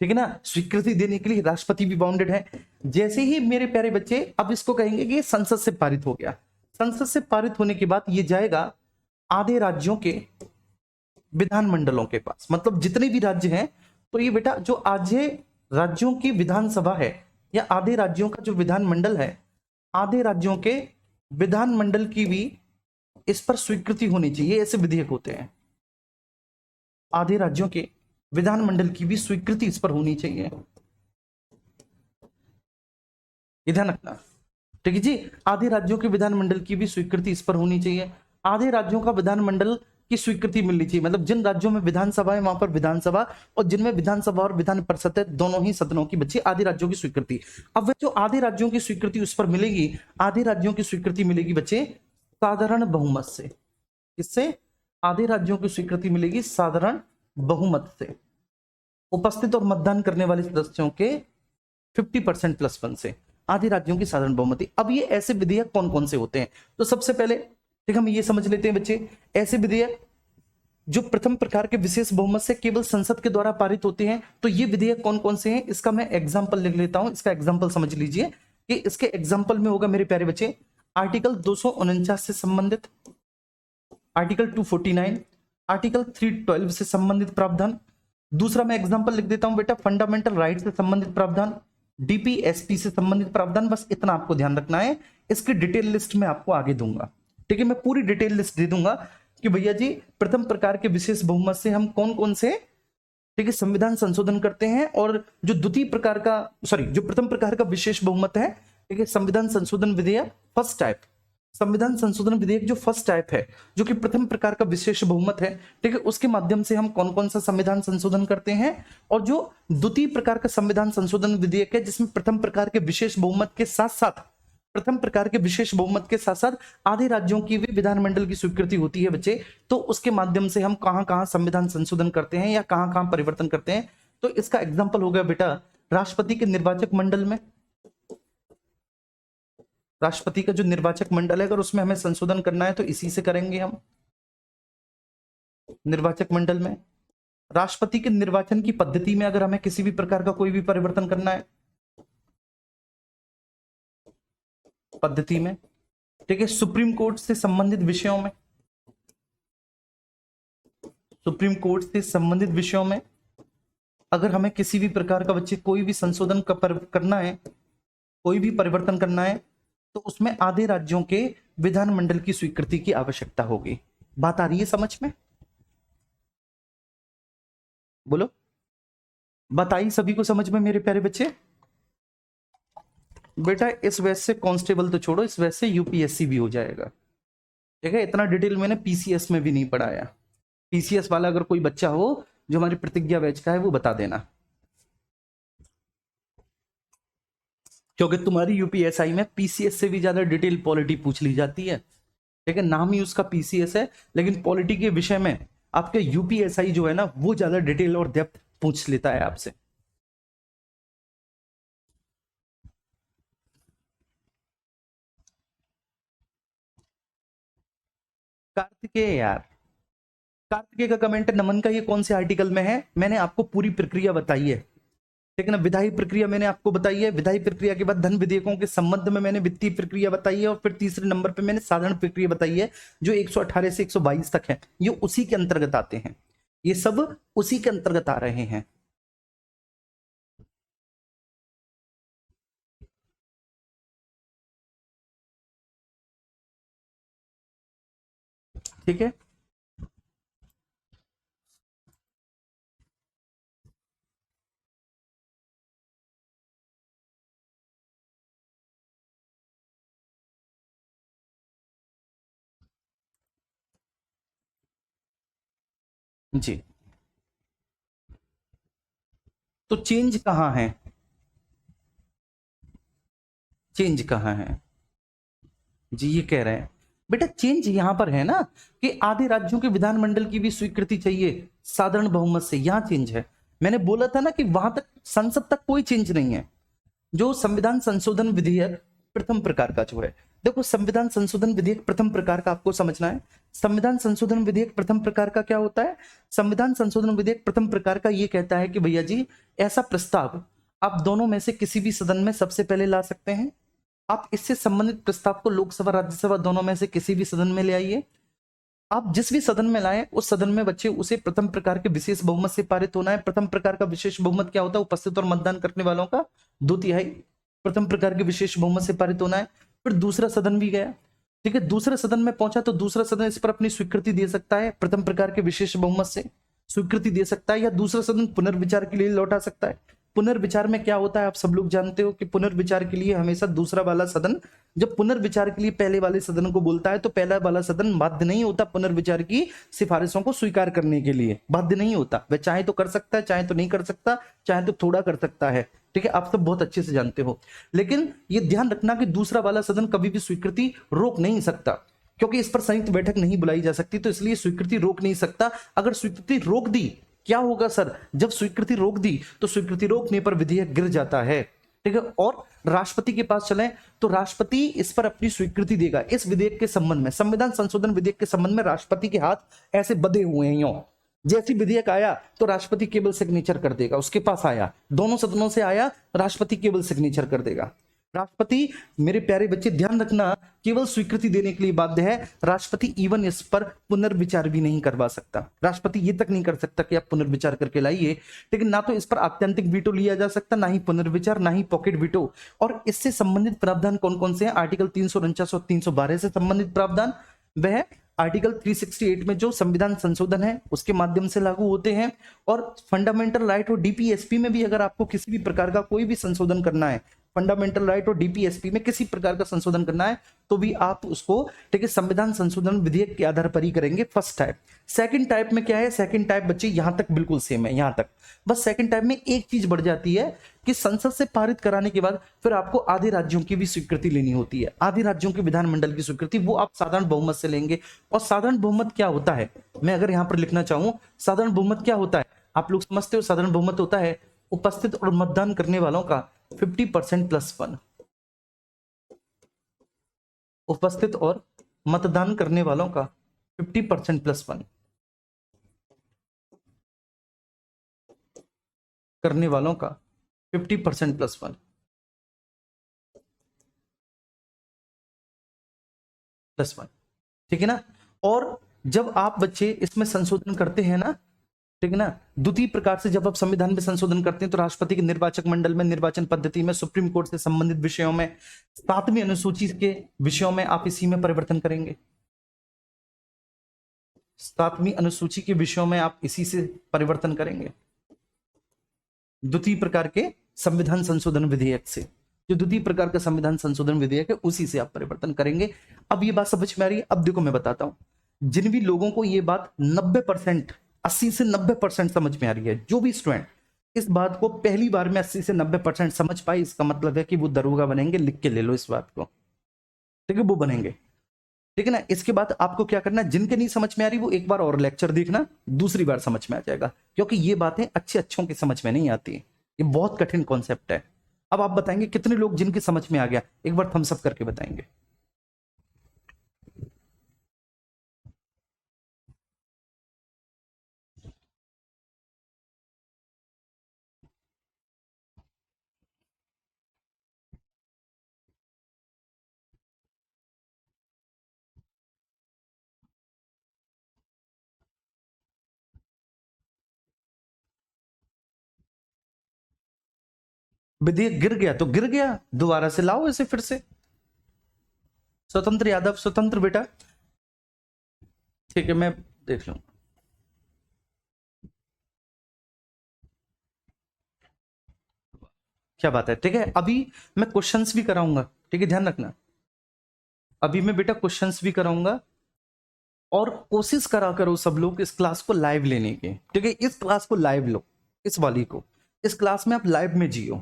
ठीक है ना, स्वीकृति देने के लिए राष्ट्रपति भी बाउंडेड है। जैसे ही मेरे प्यारे बच्चे अब इसको कहेंगे कि संसद से पारित हो गया, संसद से पारित होने के बाद ये जाएगा आधे राज्यों के विधानमंडलों के पास। मतलब जितने भी राज्य हैं, तो ये बेटा जो आधे राज्यों की विधानसभा है या आधे राज्यों का जो विधानमंडल है, आधे राज्यों के विधानमंडल की भी इस पर स्वीकृति होनी चाहिए। ऐसे विधेयक होते हैं, आधे राज्यों के विधानमंडल की भी स्वीकृति इस पर होनी चाहिए। ध्यान रखना, ठीक है जी, आधे राज्यों के विधानमंडल की भी स्वीकृति इस पर होनी चाहिए। आधे राज्यों का विधानमंडल की स्वीकृति मिलनी चाहिए, मतलब जिन राज्यों में विधानसभा है वहां पर विधानसभा, और जिनमें विधानसभा और विधान परिषद है दोनों ही सदनों की बच्ची आधे राज्यों की स्वीकृति। अब वह जो आधे राज्यों की स्वीकृति उस पर मिलेगी, आधे राज्यों की स्वीकृति मिलेगी बच्चे साधारण बहुमत से। किससे? आधे राज्यों की स्वीकृति मिलेगी साधारण बहुमत से, उपस्थित और मतदान करने वाले सदस्यों के 50% प्लस 1 से, आधे राज्यों की साधारण बहुमति। अब ये ऐसे विधेयक कौन कौन से होते हैं? तो सबसे पहले ठीक हम ये समझ लेते हैं बच्चे, ऐसे विधेयक जो प्रथम प्रकार के विशेष बहुमत से केवल संसद के द्वारा पारित होते हैं। तो ये विधेयक कौन कौन से हैं, इसका मैं एग्जांपल लिख लेता हूं। इसका एग्जांपल समझ लीजिए कि इसके एग्जांपल में होगा मेरे प्यारे बच्चे आर्टिकल 249 से संबंधित, आर्टिकल 249, आर्टिकल 312 से संबंधित प्रावधान। दूसरा मैं एग्जांपल लिख देता हूं बेटा फंडामेंटल राइट से संबंधित प्रावधान, डीपीएसपी से संबंधित प्रावधान। बस इतना आपको ध्यान रखना है, इसकी डिटेल लिस्ट में आपको आगे दूंगा। ठीक है, मैं पूरी डिटेल लिस्ट दे दूंगा कि भैया जी प्रथम प्रकार के विशेष बहुमत से हम कौन कौन से, ठीक है, संविधान संशोधन करते हैं, और जो द्वितीय प्रकार का, सॉरी, जो प्रथम प्रकार का विशेष बहुमत है, ठीक है, संविधान संशोधन विधेयक फर्स्ट टाइप, संविधान संशोधन विधेयक जो फर्स्ट टाइप है, जो कि प्रथम प्रकार का विशेष बहुमत है, ठीक है, उसके माध्यम से हम कौन कौन सा संविधान संशोधन करते हैं। और जो द्वितीय प्रकार का संविधान संशोधन विधेयक है, जिसमें प्रथम प्रकार के विशेष बहुमत के साथ साथ, प्रथम प्रकार के विशेष बहुमत के साथ साथ आधे राज्यों की भी विधानमंडल की स्वीकृति होती है बच्चे। तो उसके माध्यम से हम कहां कहां संविधान संशोधन करते हैं या कहां कहां परिवर्तन करते हैं। तो इसका एग्जाम्पल हो गया बेटा राष्ट्रपति के निर्वाचक मंडल में, राष्ट्रपति का जो निर्वाचक मंडल है, अगर उसमें हमें संशोधन करना है तो इसी से करेंगे हम, निर्वाचक मंडल में। राष्ट्रपति के निर्वाचन की पद्धति में अगर हमें किसी भी प्रकार का कोई भी परिवर्तन करना है, पद्धति में, ठीक है, सुप्रीम कोर्ट से संबंधित विषयों में, सुप्रीम कोर्ट से संबंधित विषयों में अगर हमें किसी भी प्रकार का बच्चे कोई भी संशोधन करना है, कोई भी परिवर्तन करना है, तो उसमें आधे राज्यों के विधानमंडल की स्वीकृति की आवश्यकता होगी। बात आ रही है समझ में? बोलो, बताइए सभी को समझ में मेरे प्यारे बच्चे? बेटा इस वजह से कांस्टेबल तो छोड़ो, इस वजह से यूपीएससी भी हो जाएगा, ठीक है। इतना डिटेल मैंने पीसीएस में भी नहीं पढ़ाया। पीसीएस वाला अगर कोई बच्चा हो जो हमारी प्रतिज्ञा बैच का है वो बता देना, क्योंकि तुम्हारी यूपीएसआई में पीसीएस से भी ज्यादा डिटेल पॉलिटी पूछ ली जाती है, ठीक है। नाम ही उसका पीसीएस है, लेकिन पॉलिटी के विषय में आपके यूपीएसआई जो है ना वो ज्यादा डिटेल और डेप्थ पूछ लेता है आपसे। कार्तिकेय यार, कार्तिकेय का कमेंट है नमन का ये कौन से आर्टिकल में है? मैंने आपको पूरी प्रक्रिया बताई है, ठीक है ना। विधायी प्रक्रिया मैंने आपको बताई है, विधायी प्रक्रिया के बाद धन विधेयकों के संबंध में मैंने वित्तीय प्रक्रिया बताई है, और फिर तीसरे नंबर पे मैंने साधारण प्रक्रिया बताई है जो 118 से 122 तक है। ये उसी के अंतर्गत आते हैं, ये सब उसी के अंतर्गत आ रहे हैं, ठीक है। जी, तो चेंज कहाँ है? चेंज कहाँ है? जी ये कह रहे हैं बेटा चेंज यहां पर है ना कि आधे राज्यों के विधानमंडल की भी स्वीकृति चाहिए साधारण बहुमत से, यहां चेंज है। मैंने बोला था ना कि वहां तक संसद तक कोई चेंज नहीं है। जो संविधान संशोधन विधेयक प्रथम प्रकार का जो है, देखो संविधान संशोधन विधेयक प्रथम प्रकार का आपको समझना है। संविधान संशोधन विधेयक प्रथम प्रकार का क्या होता है? संविधान संशोधन विधेयक प्रथम प्रकार का ये कहता है कि भैया जी ऐसा प्रस्ताव आप दोनों में से किसी भी सदन में सबसे पहले ला सकते हैं। आप इससे संबंधित प्रस्ताव को लोकसभा राज्यसभा दोनों में से किसी भी सदन में ले आइए। आप जिस भी सदन में लाएं उस सदन में बच्चे उसे प्रथम प्रकार के विशेष बहुमत से पारित होना है। प्रथम प्रकार का विशेष बहुमत क्या होता है? उपस्थित और मतदान करने वालों का 2/3 प्रथम प्रकार के विशेष बहुमत से पारित होना है। फिर दूसरा सदन भी गया, ठीक है। दूसरे सदन में पहुंचा तो दूसरा सदन इस पर अपनी स्वीकृति दे सकता है, प्रथम प्रकार के विशेष बहुमत से स्वीकृति दे सकता है, या दूसरा सदन पुनर्विचार के लिए लौटा सकता है। पुनर्विचार में क्या होता है आप सब लोग जानते हो कि पुनर्विचार के लिए हमेशा दूसरा वाला सदन जब पुनर्विचार के लिए पहले वाले सदन को बोलता है तो पहला वाला सदन बाध्य नहीं होता पुनर्विचार की सिफारिशों को स्वीकार करने के लिए, बाध्य नहीं होता। वह चाहे तो कर सकता है, चाहे तो नहीं कर सकता, चाहे तो थोड़ा कर सकता है, ठीक है। आप सब बहुत अच्छे से जानते हो। लेकिन ये ध्यान रखना कि दूसरा वाला सदन कभी भी स्वीकृति रोक नहीं सकता, क्योंकि इस पर संयुक्त बैठक नहीं बुलाई जा सकती, तो इसलिए स्वीकृति रोक नहीं सकता। अगर स्वीकृति रोक दी क्या होगा सर? जब स्वीकृति रोक दी तो स्वीकृति रोकने पर विधेयक गिर जाता है, ठीक है। और राष्ट्रपति के पास चले तो राष्ट्रपति इस पर अपनी स्वीकृति देगा। इस विधेयक के संबंध में, संविधान संशोधन विधेयक के संबंध में राष्ट्रपति के हाथ ऐसे बंधे हुए हैं यूं। जैसे विधेयक आया तो राष्ट्रपति केवल सिग्नेचर कर देगा, उसके पास आया, दोनों सदनों से आया, राष्ट्रपति केवल सिग्नेचर कर देगा। राष्ट्रपति, मेरे प्यारे बच्चे ध्यान रखना, केवल स्वीकृति देने के लिए बाध्य है। राष्ट्रपति इवन इस पर पुनर्विचार भी नहीं करवा सकता। राष्ट्रपति ये तक नहीं कर सकता कि आप पुनर्विचार करके लाइए, लेकिन ना तो इस पर आत्यंतिक वीटो लिया जा सकता, ना ही पुनर्विचार, ना ही पॉकेट वीटो। और इससे संबंधित प्रावधान कौन कौन से हैं? आर्टिकल 349 और 312 से संबंधित प्रावधान वह आर्टिकल 368 में जो संविधान संशोधन है उसके माध्यम से लागू होते हैं। और फंडामेंटल राइट और डीपीएसपी में भी अगर आपको किसी भी प्रकार का कोई भी संशोधन करना है, फंडामेंटल राइट और डीपीएसपी में किसी प्रकार का संशोधन करना है तो भी आप उसको, ठीक है, संविधान संशोधन विधेयक के आधार पर ही करेंगे। First type. सेकंड टाइप में क्या है? सेकंड टाइप बच्चे यहां तक बिल्कुल सेम है, यहां तक। बस सेकंड टाइप में एक चीज बढ़ जाती है कि संसद से पारित कराने के बाद फिर आपको आधे राज्यों की भी स्वीकृति लेनी होती है। आधे राज्यों के विधानमंडल की स्वीकृति वो आप साधारण बहुमत से लेंगे। और साधारण बहुमत क्या होता है? मैं अगर यहां पर लिखना चाहूं, साधारण बहुमत क्या होता है? आप लोग समझते हो साधारण बहुमत होता है उपस्थित और मतदान करने वालों का 50% प्लस 1। उपस्थित और मतदान करने वालों का 50% प्लस 1। करने वालों का 50% +1 +1, ठीक है ना। और जब आप बच्चे इसमें संशोधन करते हैं ना, ठीक है ना, द्वितीय प्रकार से जब आप संविधान में संशोधन करते हैं तो राष्ट्रपति के निर्वाचक मंडल में, निर्वाचन पद्धति में, सुप्रीम कोर्ट से संबंधित विषयों में, 7वीं अनुसूची के विषयों में आप इसी में परिवर्तन करेंगे। 7वीं अनुसूची के विषयों में आप इसी से परिवर्तन करेंगे, द्वितीय प्रकार के संविधान संशोधन विधेयक से। जो द्वितीय प्रकार का संविधान संशोधन विधेयक है उसी से आप परिवर्तन करेंगे। अब ये बात समझ में आ रही है? अब देखो मैं बताता हूं, जिन भी लोगों को ये बात 90%, 80 से 90% समझ में आ रही है, जो भी स्टूडेंट इस बात को पहली बार में 80 से 90% समझ पाए, इसका मतलब है कि वो दरोगा बनेंगे। लिख के ले लो इस बात को, ठीक है, वो बनेंगे, ठीक है ना। इसके बाद आपको क्या करना है, जिनके नहीं समझ में आ रही वो एक बार और लेक्चर देखना, दूसरी बार समझ में आ जाएगा, क्योंकि ये बातें अच्छों की समझ में नहीं आती, ये बहुत कठिन कॉन्सेप्ट है। अब आप बताएंगे कितने लोग जिनकी समझ में आ गया, एक बार थम्स अप करके बताएंगे। विधेयक गिर गया तो गिर गया, दोबारा से लाओ इसे फिर से। स्वतंत्र यादव, स्वतंत्र बेटा, ठीक है, मैं देख लूंगा। क्या बात है, ठीक है। अभी मैं क्वेश्चंस भी कराऊंगा, ठीक है, ध्यान रखना। अभी मैं बेटा क्वेश्चंस भी कराऊंगा, और कोशिश करा करो सब लोग इस क्लास को लाइव लेने की, ठीक है। इस क्लास को लाइव लो, इस वाली को, इस क्लास में आप लाइव में जियो,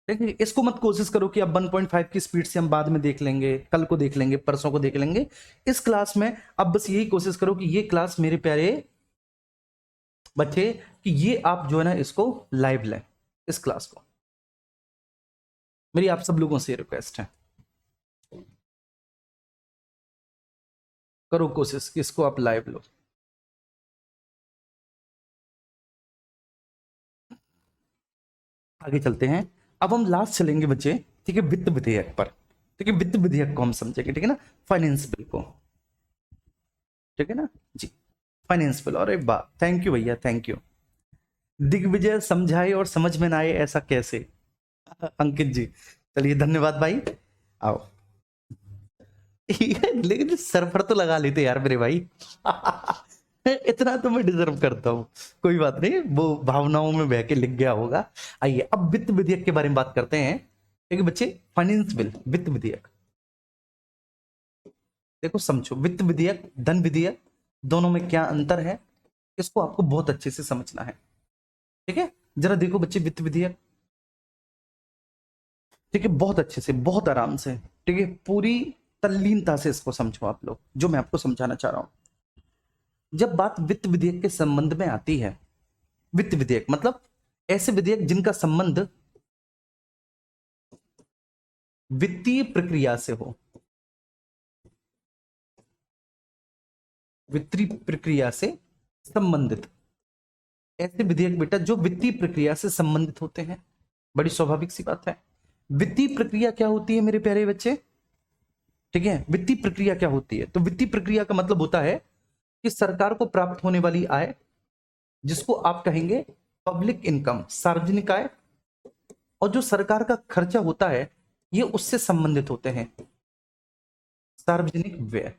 ठीक है। इसको मत कोशिश करो कि अब 1.5 की स्पीड से हम बाद में देख लेंगे, कल को देख लेंगे, परसों को देख लेंगे। इस क्लास में अब बस यही कोशिश करो कि ये क्लास मेरे प्यारे बच्चे, कि ये आप जो है ना इसको लाइव लें, इस क्लास को। मेरी आप सब लोगों से रिक्वेस्ट है, करो कोशिश कि इसको आप लाइव लो। आगे चलते हैं, अब हम लास्ट चलेंगे बच्चे, ठीक है, वित्त विधेयक पर, ठीक है। वित्त विधेयक को हम समझेंगे, ठीक है ना, फाइनेंस बिल को, ठीक है ना जी, फाइनेंस बिल। अरे वाह, थैंक यू भैया, थैंक यू। दिग्विजय समझाए और समझ में ना आए ऐसा कैसे, अंकित जी, चलिए धन्यवाद भाई, आओ। लेकिन सर पर तो लगा लेते यार मेरे भाई। इतना तो मैं डिजर्व करता हूँ, कोई बात नहीं, वो भावनाओं में बह के लिख गया होगा। आइए अब वित्त विधेयक के बारे में बात करते हैं, ठीक है बच्चे। फाइनेंस बिल, वित्त विधेयक, देखो समझो, वित्त विधेयक, धन विधेयक, दोनों में क्या अंतर है, इसको आपको बहुत अच्छे से समझना है, ठीक है। जरा देखो बच्चे, वित्त विधेयक, ठीक है, बहुत अच्छे से, बहुत आराम से, ठीक है, पूरी तल्लीनता से इसको समझो आप लोग, जो मैं आपको समझाना चाह रहा हूं। जब बात वित्त विधेयक के संबंध में आती है, वित्त विधेयक मतलब ऐसे विधेयक जिनका संबंध वित्तीय प्रक्रिया से हो, वित्तीय प्रक्रिया से संबंधित, ऐसे विधेयक बेटा जो वित्तीय प्रक्रिया से संबंधित होते हैं। बड़ी स्वाभाविक सी बात है। वित्तीय प्रक्रिया क्या होती है मेरे प्यारे बच्चे, ठीक है, वित्तीय प्रक्रिया क्या होती है, तो वित्तीय प्रक्रिया का मतलब होता है कि सरकार को प्राप्त होने वाली आय, जिसको आप कहेंगे पब्लिक इनकम, सार्वजनिक आय, और जो सरकार का खर्चा होता है ये उससे संबंधित होते हैं, सार्वजनिक व्यय।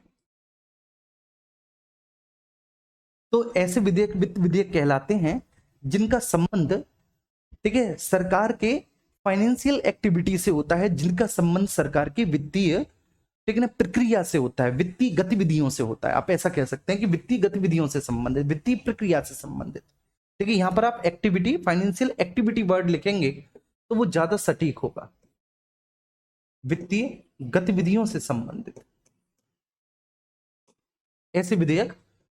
तो ऐसे विधेयक वित्त विधेयक कहलाते हैं जिनका संबंध, ठीक है, सरकार के फाइनेंशियल एक्टिविटी से होता है, जिनका संबंध सरकार की वित्तीय, ठीक है ना, प्रक्रिया से होता है, वित्तीय गतिविधियों से होता है। आप ऐसा कह सकते हैं कि वित्तीय गतिविधियों से संबंधित, वित्तीय प्रक्रिया से संबंधित, ठीक है। यहां पर आप एक्टिविटी, फाइनेंशियल एक्टिविटी वर्ड लिखेंगे तो वो ज्यादा सटीक होगा, वित्तीय गतिविधियों से संबंधित ऐसे विधेयक,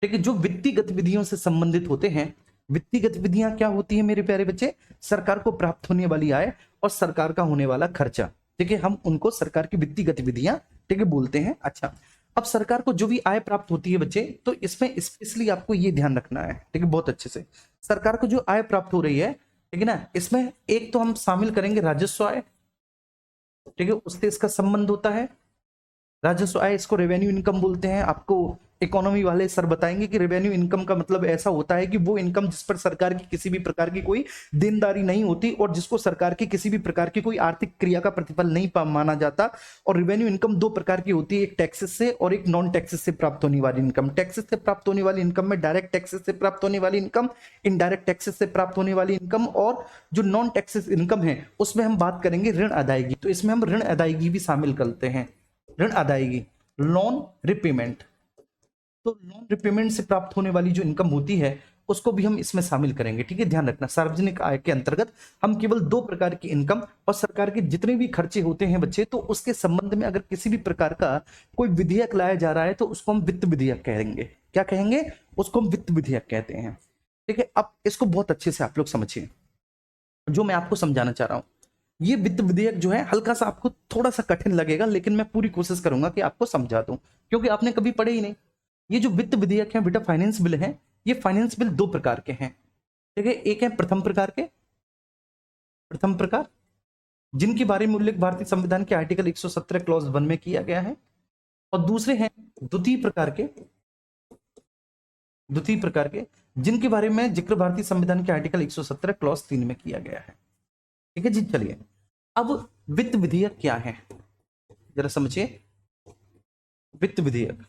ठीक है, जो वित्तीय गतिविधियों से संबंधित होते हैं। वित्तीय गतिविधियां क्या होती है मेरे प्यारे बच्चे, सरकार को प्राप्त होने वाली आय और सरकार का होने वाला खर्चा, ठीक है, हम उनको सरकार की वित्तीय गतिविधियां, ठीक है, बोलते हैं। अच्छा, अब सरकार को जो भी आय प्राप्त होती है बच्चे, तो इसमें स्पेशली आपको ये ध्यान रखना है, ठीक है, बहुत अच्छे से। सरकार को जो आय प्राप्त हो रही है, ठीक है ना। इसमें एक तो हम शामिल करेंगे राजस्व आय, ठीक है, उससे इसका संबंध होता है राजस्व आय, इसको रेवेन्यू इनकम बोलते हैं। आपको इकोनॉमी वाले सर बताएंगे कि रेवेन्यू इनकम का मतलब ऐसा होता है कि वो इनकम जिस पर सरकार की किसी भी प्रकार की कोई देनदारी नहीं होती और जिसको सरकार की किसी भी प्रकार की कोई आर्थिक क्रिया का प्रतिफल नहीं माना जाता। और रेवेन्यू इनकम दो प्रकार की होती है, एक टैक्सेस से और एक नॉन टैक्सेस से प्राप्त होने वाली इनकम। टैक्सेस से प्राप्त होने वाली इनकम में डायरेक्ट टैक्सेस से प्राप्त होने वाली इनकम, इनडायरेक्ट टैक्सेस से प्राप्त होने वाली इनकम, और जो नॉन टैक्सेस इनकम है उसमें हम बात करेंगे ऋण अदायगी। तो इसमें हम ऋण अदायगी भी शामिल करते हैं, ऋण अदायगी, लोन रिपेमेंट। तो लोन रिपेमेंट से प्राप्त होने वाली जो इनकम होती है उसको भी हम इसमें शामिल करेंगे। ठीक है, ध्यान रखना, सार्वजनिक आय के अंतर्गत हम केवल दो प्रकार की इनकम और सरकार के जितने भी खर्चे होते हैं बच्चे, तो उसके संबंध में अगर किसी भी प्रकार का कोई विधेयक लाया जा रहा है तो उसको हम वित्त विधेयक कहेंगे। क्या कहेंगे? उसको हम वित्त विधेयक कहते हैं। ठीक है, अब इसको बहुत अच्छे से आप लोग समझिए जो मैं आपको समझाना चाह रहा हूं। ये वित्त विधेयक जो है हल्का सा आपको थोड़ा सा कठिन लगेगा, लेकिन मैं पूरी कोशिश करूंगा कि आपको समझा दूं, क्योंकि आपने कभी पढ़े ही नहीं। ये जो वित्त विधेयक है बेटा, फाइनेंस बिल है, ये फाइनेंस बिल दो प्रकार के हैं। ठीक है, एक है प्रथम प्रकार के, प्रथम प्रकार जिनके बारे में उल्लेख भारतीय संविधान के आर्टिकल 117 क्लॉज 1 में किया गया है, और दूसरे हैं द्वितीय प्रकार के, द्वितीय प्रकार के जिनके बारे में जिक्र भारतीय संविधान के आर्टिकल 117 क्लॉज 3 में किया गया है। ठीक है जी, चलिए अब वित्त विधेयक क्या है जरा समझिए। वित्त विधेयक,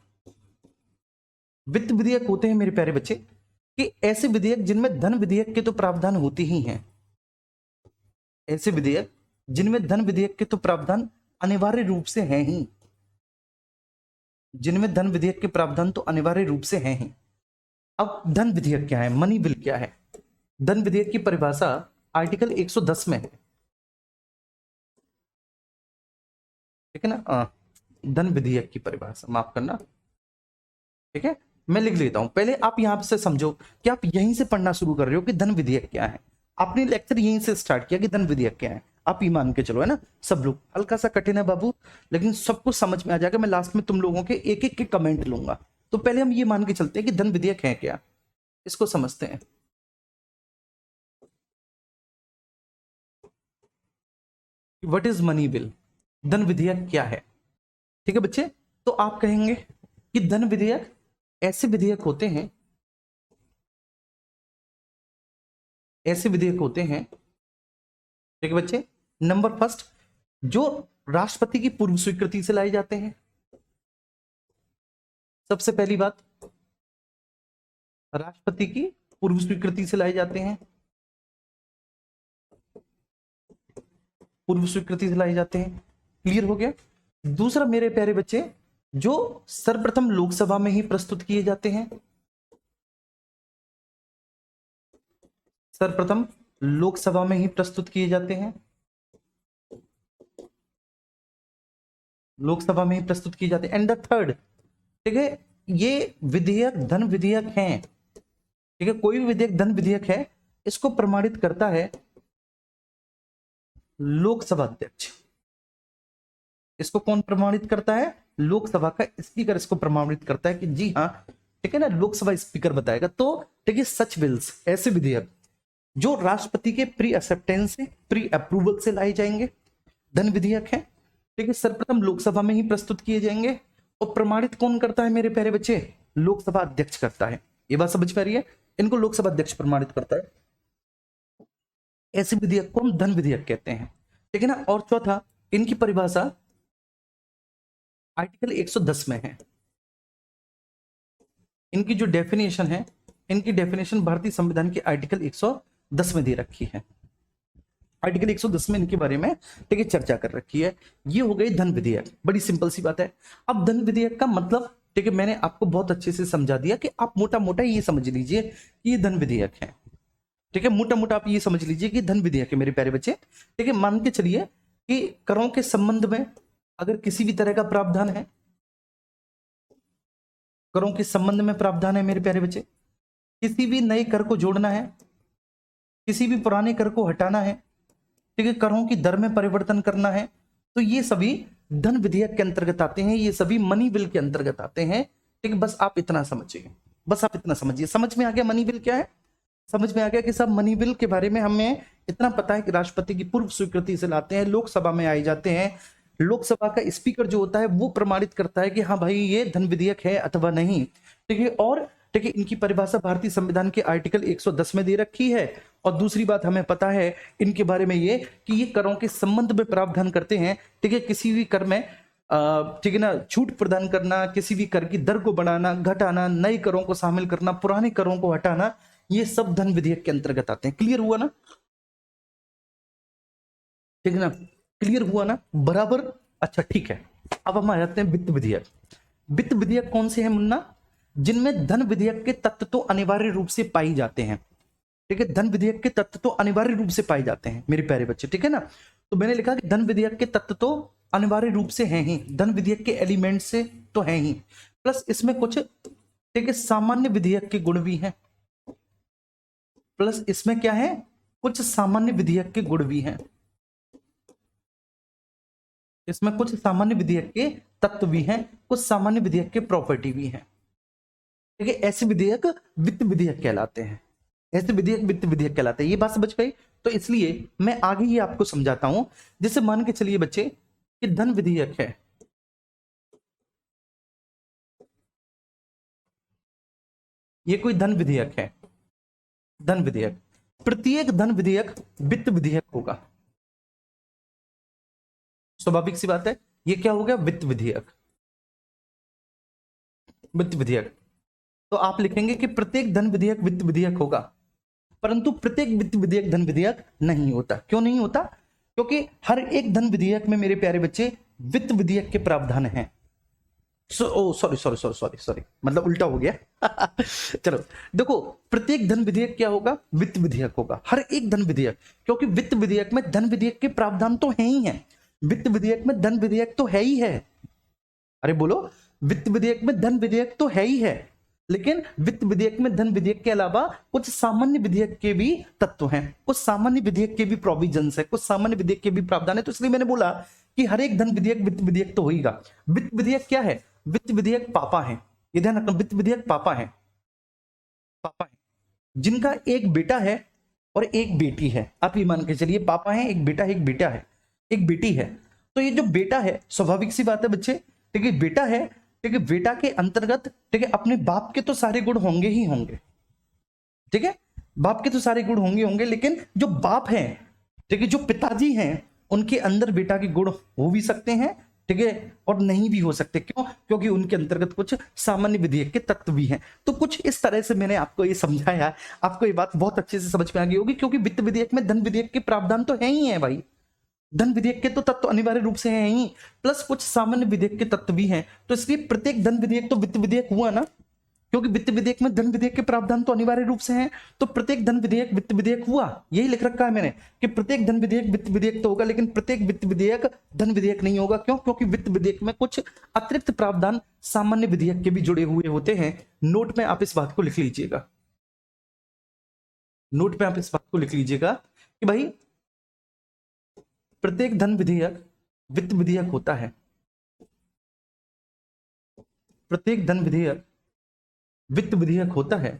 वित्त विधेयक होते हैं मेरे प्यारे बच्चे कि ऐसे विधेयक जिनमें धन विधेयक के तो प्रावधान होते ही हैं, ऐसे विधेयक जिनमें धन विधेयक के तो प्रावधान अनिवार्य रूप से हैं ही, जिनमें धन विधेयक के प्रावधान तो अनिवार्य रूप से हैं ही। अब धन विधेयक क्या है, मनी बिल क्या है? धन विधेयक की परिभाषा आर्टिकल 110 में है। ठीक है ना, धन विधेयक की परिभाषा, माफ करना, ठीक है, मैं लिख लेता हूं। पहले आप यहां से समझो कि आप यहीं से पढ़ना शुरू कर रहे हो कि धन विधेयक क्या है। आपने लेक्चर यहीं से स्टार्ट किया कि धन विधेयक क्या है, आप ही मान के चलो, है ना। सब लोग, हल्का सा कठिन है बाबू, लेकिन सब कुछ समझ में आ जाएगा। मैं लास्ट में तुम लोगों के एक एक के कमेंट लूंगा। तो पहले हम ये मान के चलते हैं कि धन विधेयक है क्या, इसको समझते हैं। व्हाट इज मनी बिल, धन विधेयक क्या है? ठीक है बच्चे, तो आप कहेंगे कि धन विधेयक ऐसे विधेयक होते हैं, ऐसे विधेयक होते हैं, ठीक है बच्चे, नंबर फर्स्ट, जो राष्ट्रपति की पूर्व स्वीकृति से लाए जाते हैं। सबसे पहली बात, राष्ट्रपति की पूर्व स्वीकृति से लाए जाते हैं, पूर्व स्वीकृति से लाए जाते हैं। क्लियर हो गया? दूसरा मेरे प्यारे बच्चे, जो सर्वप्रथम लोकसभा में ही प्रस्तुत किए जाते हैं, सर्वप्रथम लोकसभा में ही प्रस्तुत किए जाते हैं, लोकसभा में ही प्रस्तुत किए जाते हैं। एंड द थर्ड, ठीक है, ये विधेयक धन विधेयक हैं, ठीक है, कोई भी विधेयक धन विधेयक है, इसको प्रमाणित करता है लोकसभा अध्यक्ष। इसको कौन प्रमाणित करता है? लोकसभा का स्पीकर इसको प्रमाणित करता है कि जी हाँ, ठीक है ना, लोकसभा स्पीकर बताएगा। तो ठीक है, सच बिल्स, ऐसे विधेयक जो राष्ट्रपति के प्री एक्सेप्टेंस से, प्री अप्रूवल से लाए जाएंगे, धन विधेयक है। ठीक है, सर्वप्रथम लोकसभा में ही प्रस्तुत किए जाएंगे, और प्रमाणित कौन करता है मेरे प्यारे बच्चे? लोकसभा अध्यक्ष करता है। ये बात समझ में आ रही है? इनको लोकसभा अध्यक्ष प्रमाणित करता है। ऐसे विधेयक को हम धन विधेयक कहते हैं। ठीक है ना। और चौथा, इनकी परिभाषा आर्टिकल 110 में है। इनकी जो डेफिनेशन है, इनकी डेफिनेशन भारतीय संविधान के आर्टिकल 110 में दे रखी है। आर्टिकल 110 में इनके बारे में ठीक है चर्चा कर रखी है। ये हो गई धन विधेयक, बड़ी सिंपल सी बात है। अब धन विधेयक का मतलब, ठीक है, मैंने आपको बहुत अच्छे से समझा दिया कि आप मोटा मोटा ये समझ लीजिए कि ये धन विधेयक है। ठीक है, मोटा मोटा आप ये समझ लीजिए कि धन विधेयक है मेरे प्यारे बच्चे। ठीक है, मान के चलिए कि करों के संबंध में अगर किसी भी तरह का प्रावधान है, करों के संबंध में प्रावधान है मेरे प्यारे बच्चे, किसी भी नए कर को जोड़ना है, किसी भी पुराने कर को हटाना है, ठीक है, करों की दर में परिवर्तन करना है, तो ये सभी धन विधेयक के अंतर्गत आते हैं, ये सभी मनी बिल के अंतर्गत आते हैं। ठीक है, बस आप इतना समझिए, बस आप इतना समझिए। समझ में आ गया मनी बिल क्या है? समझ में आ गया कि सब मनी बिल के बारे में हमें इतना पता है कि राष्ट्रपति की पूर्व स्वीकृति से लाते हैं, लोकसभा में आए जाते हैं, लोकसभा का स्पीकर जो होता है वो प्रमाणित करता है कि हाँ भाई ये धन विधेयक है अथवा नहीं। ठीक है, और ठीक है, इनकी परिभाषा भारतीय संविधान के आर्टिकल 110 में दे रखी है। और दूसरी बात हमें पता है इनके बारे में ये कि ये करों के संबंध में प्रावधान करते हैं। ठीक है, किसी भी कर में ठीक है ना, छूट प्रदान करना, किसी भी कर की दर को बढ़ाना, घटाना, नए करों को शामिल करना, पुराने करों को हटाना, ये सब धन विधेयक के अंतर्गत आते हैं। क्लियर हुआ ना? ठीक है ना, क्लियर हुआ ना बराबर? अच्छा ठीक है, अब हम आ जाते हैं वित्त विधेयक। वित्त विधेयक कौन से हैं मुन्ना? जिनमें धन विधेयक के तत्व तो अनिवार्य रूप से पाई जाते हैं। ठीक है, धन विधेयक के तत्व तो अनिवार्य रूप से पाए जाते हैं मेरे प्यारे बच्चे। ठीक है ना, तो मैंने लिखा कि धन विधेयक के तत्व तो अनिवार्य रूप से हैं ही, धन विधेयक के एलिमेंट से तो हैं ही, प्लस इसमें कुछ ठीक है सामान्य विधेयक के गुण भी हैं, प्लस इसमें क्या है, कुछ सामान्य विधेयक के गुण भी हैं, इसमें कुछ सामान्य विधेयक के तत्व भी हैं, कुछ सामान्य विधेयक के प्रॉपर्टी भी हैं। ठीक है, ऐसे विधेयक वित्त विधेयक कहलाते हैं, ऐसे विधेयक वित्त विधेयक कहलाते हैं। ये बात समझ गई? तो इसलिए मैं आगे ही आपको समझाता हूं। जैसे मान के चलिए बच्चे कि धन विधेयक है, ये कोई धन विधेयक है, धन विधेयक, प्रत्येक धन विधेयक वित्त विधेयक होगा। स्वाभाविक सी बात है, ये क्या हो गया, वित्त विधेयक, वित्त विधेयक। तो आप लिखेंगे कि प्रत्येक धन विधेयक वित्त विधेयक होगा, परंतु प्रत्येक वित्त विधेयक धन विधेयक नहीं होता। क्यों नहीं होता? क्योंकि हर एक धन विधेयक में मेरे प्यारे बच्चे वित्त विधेयक के प्रावधान हैं। Sorry sorry sorry sorry sorry, मतलब उल्टा हो गया। चलो देखो, प्रत्येक धन विधेयक क्या होगा, वित्त विधेयक होगा, हर एक धन विधेयक, क्योंकि वित्त विधेयक में धन विधेयक के प्रावधान तो है ही है, वित्त विधेयक में धन विधेयक तो है ही है। अरे बोलो, वित्त विधेयक में धन विधेयक तो है ही है, लेकिन वित्त विधेयक में धन विधेयक के अलावा कुछ सामान्य विधेयक के भी तत्व हैं, कुछ सामान्य विधेयक के भी प्रोविजंस है, कुछ सामान्य विधेयक के भी प्रावधान है। तो इसलिए मैंने बोला कि हर एक धन विधेयक वित्त विधेयक तो होगा। वित्त विधेयक क्या है? वित्त विधेयक पापा है, ये ध्यान रखना, वित्त विधेयक पापा है, पापा है जिनका एक बेटा है और एक बेटी है। आप ये मान के चलिए, पापा है, एक बेटा है, एक बेटा है, एक बेटी है। तो ये जो बेटा है, स्वाभाविक सी बात है बच्चे, ठीक है, बेटा है, ठीक है, बेटा के अंतर्गत ठीक है अपने बाप के तो सारे गुण होंगे ही होंगे। ठीक है, बाप के तो सारे गुण होंगे होंगे, लेकिन जो बाप हैं, ठीक है, जो पिताजी हैं, उनके अंदर बेटा के गुण हो भी सकते हैं, ठीक है, और नहीं भी हो सकते। क्यों? क्योंकि उनके अंतर्गत कुछ सामान्य विधेयक के तत्व भी हैं। तो कुछ इस तरह से मैंने आपको ये समझाया, आपको ये बात बहुत अच्छे से समझ में आ गई होगी, क्योंकि वित्त विधेयक में धन विधेयक के प्रावधान तो है ही है भाई, धन विधेयक के तो तत्व अनिवार्य रूप से हैं ही, प्लस कुछ सामान्य विधेयक के तत्व भी हैं। तो इसलिए प्रत्येक धन विधेयक तो वित्त विधेयक हुआ ना, क्योंकि वित्त विधेयक में धन विधेयक के प्रावधान तो अनिवार्य रूप से हैं, तो प्रत्येक धन विधेयक वित्त विधेयक हुआ। यही लिख रखा है मैंने कि प्रत्येक धन विधेयक वित्त विधेयक तो होगा, लेकिन प्रत्येक वित्त विधेयक धन विधेयक नहीं होगा। क्यों? क्योंकि वित्त विधेयक में कुछ अतिरिक्त प्रावधान सामान्य विधेयक के भी जुड़े हुए होते हैं। नोट में आप इस बात को लिख लीजिएगा, नोट में आप इस बात को लिख लीजिएगा कि भाई प्रत्येक धन विधेयक वित्त विधेयक होता है, प्रत्येक धन विधेयक वित्त विधेयक होता है,